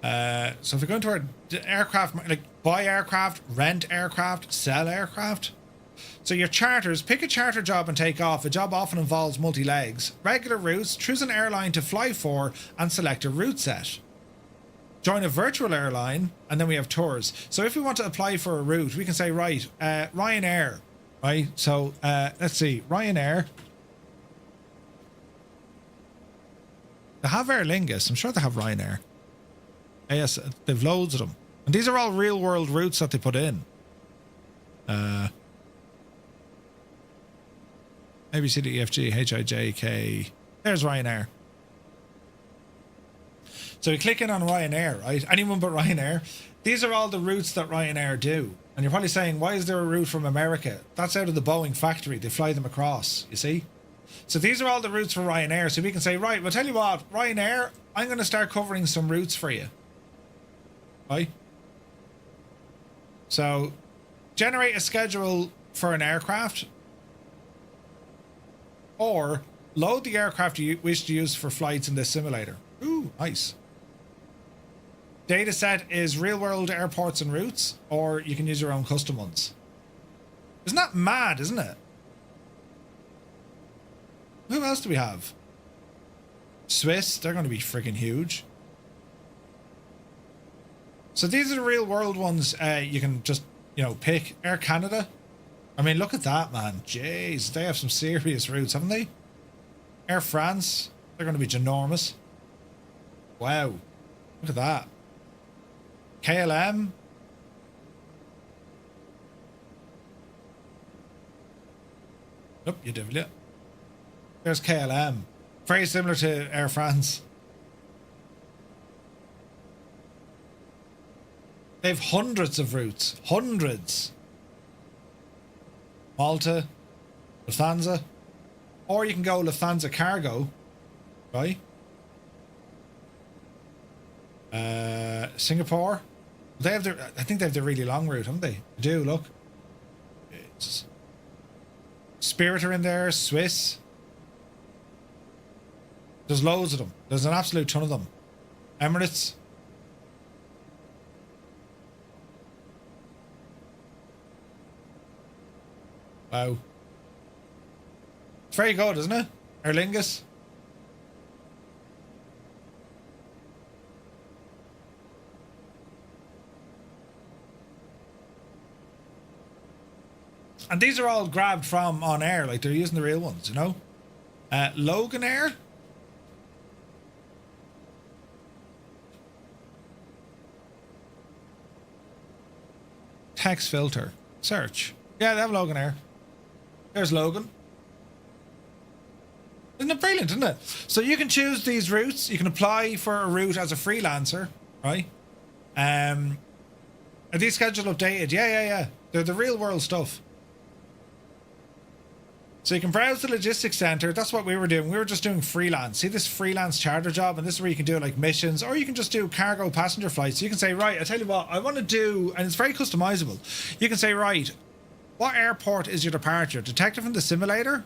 So if we go into our aircraft, like buy aircraft, rent aircraft, sell aircraft. So your charters, pick a charter job and take off. A job often involves multi-legs. Regular routes, choose an airline to fly for and select a route set. Join a virtual airline, and then we have tours. So if we want to apply for a route, we can say, right, Ryanair, right? So let's see, Ryanair. They have Aer Lingus. I'm sure they have Ryanair. Yes, they've loads of them. And these are all real world routes that they put in. A, B, C, D, E, F, G, H, I, J, K. There's Ryanair. So we click in on Ryanair, right? Anyone but Ryanair. These are all the routes that Ryanair do. And you're probably saying, why is there a route from America? That's out of the Boeing factory. They fly them across, you see? So these are all the routes for Ryanair. So we can say, right, well, tell you what, Ryanair, I'm going to start covering some routes for you. Right? So generate a schedule for an aircraft, or load the aircraft you wish to use for flights in this simulator. Ooh, nice. Data set is real world airports and routes, or you can use your own custom ones. Isn't that mad, isn't it? Who else do we have? Swiss, they're going to be freaking huge. So these are the real world ones you can just, you know, pick. Air Canada. I mean, look at that, man. Jeez, they have some serious routes, haven't they? Air France, they're going to be ginormous. Wow. Look at that. KLM. Nope, you devil it. There's KLM. Very similar to Air France. They have hundreds of routes. Hundreds. Malta. Lufthansa. Or you can go Lufthansa Cargo. Right? Singapore. They have their, I think they have the really long route, haven't they? They do, look. It's Spirit are in there. Swiss. There's loads of them. There's an absolute ton of them. Emirates. Wow. It's very good, isn't it? Aer Lingus. And these are all grabbed from OnAir, like they're using the real ones, you know? Logan Air. Text filter. Search. Yeah, they have Logan Air. There's Logan. Isn't it brilliant, isn't it? So you can choose these routes. You can apply for a route as a freelancer, right? Are these schedule updated? Yeah. They're the real world stuff. So you can browse the logistics center. That's what we were doing. We were just doing freelance. See this freelance charter job, and this is where you can do like missions, or you can just do cargo passenger flights. You can say, right, I tell you what, I want to do, and it's very customizable. You can say, right, what airport is your departure? Detected from the simulator?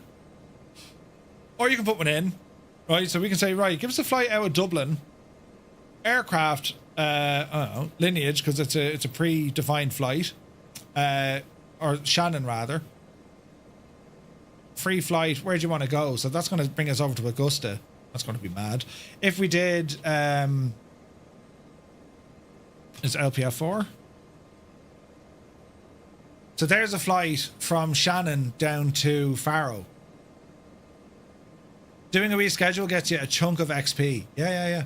Or you can put one in, right? So we can say, right, give us a flight out of Dublin, aircraft, I don't know, lineage, because it's a pre-defined flight, or Shannon rather. Free flight, where do you want to go? So that's going to bring us over to Augusta. That's going to be mad. If we did, is LPF4? So there's a flight from Shannon down to Faro. Doing a reschedule gets you a chunk of XP. Yeah.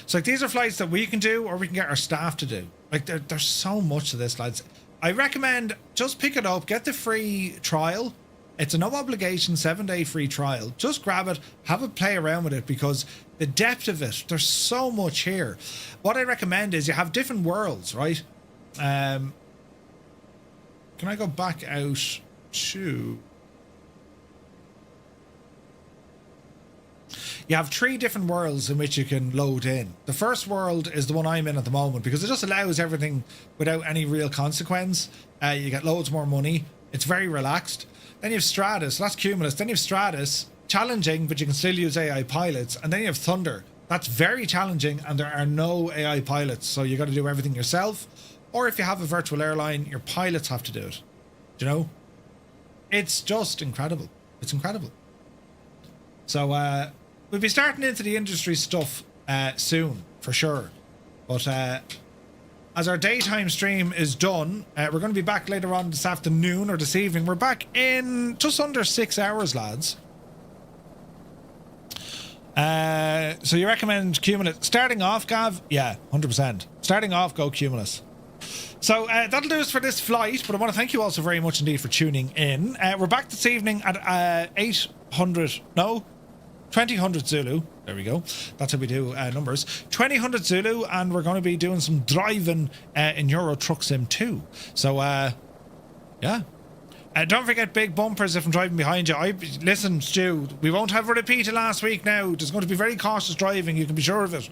So like these are flights that we can do, or we can get our staff to do. Like there's so much to this, lads. I recommend just pick it up, get the free trial. It's a no obligation 7-day free trial. Just grab it, have a play around with it, because the depth of it, there's so much here. What I recommend is you have different worlds, right? Can I go back out to... You have 3 different worlds in which you can load in. The first world is the one I'm in at the moment, because it just allows everything without any real consequence. You get loads more money. It's very relaxed. Then you have Stratus. That's Cumulus. Then you have Stratus. Challenging, but you can still use AI pilots. And then you have Thunder. That's very challenging, and there are no AI pilots. So you got to do everything yourself. Or if you have a virtual airline, your pilots have to do it. Do you know? It's just incredible. It's incredible. So, we'll be starting into the industry stuff soon, for sure. But as our daytime stream is done, we're going to be back later on this afternoon or this evening. We're back in just under 6 hours, lads. So you recommend Cumulus. Starting off, Gav? Yeah, 100%. Starting off, go Cumulus. So that'll do us for this flight, but I want to thank you also very much indeed for tuning in. We're back this evening at 2000 Zulu. There we go. That's how we do numbers. 2000 Zulu, and we're going to be doing some driving in Euro Truck Sim 2. So, yeah. Don't forget big bumpers if I'm driving behind you. Listen, Stu, we won't have a repeat of last week now. There's going to be very cautious driving. You can be sure of it.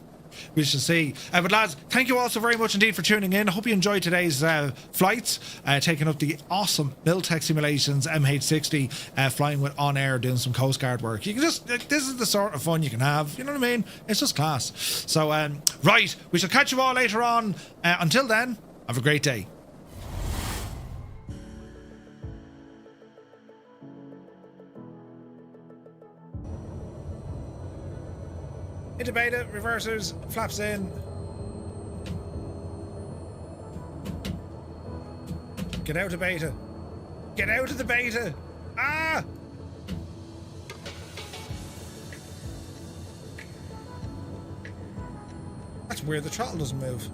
We shall see. But lads, thank you all so very much indeed for tuning in. I hope you enjoyed today's flights, taking up the awesome Miltech Simulations MH-60, flying with OnAir, doing some Coast Guard work. You can just, this is the sort of fun you can have. You know what I mean? It's just class. So, right, we shall catch you all later on. Until then, have a great day. Into beta, reversers, flaps in. Get out of beta. Get out of the beta. Ah! That's weird, the throttle doesn't move.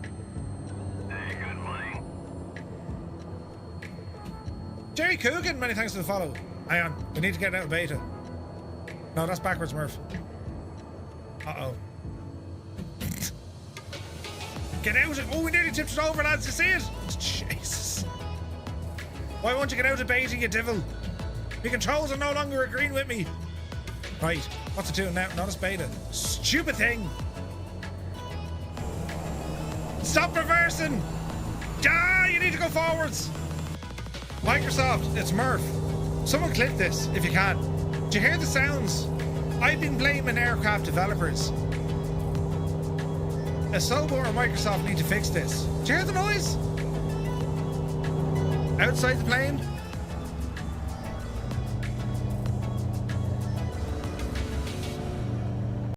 Hey, good morning. Jerry Coogan, many thanks for the follow. Hang on, we need to get out of beta. No, that's backwards, Murph. Uh-oh. Get out of... Oh, we nearly tipped it over, lads. You see it? Jesus. Why won't you get out of beta, you devil? Your controls are no longer agreeing with me. Right. What's it doing now? Not as beta. Stupid thing. Stop reversing. Ah, you need to go forwards. Microsoft, it's Murph. Someone clip this, if you can. Do you hear the sounds? I've been blaming aircraft developers. Asobo or Microsoft need to fix this. Do you hear the noise? Outside the plane?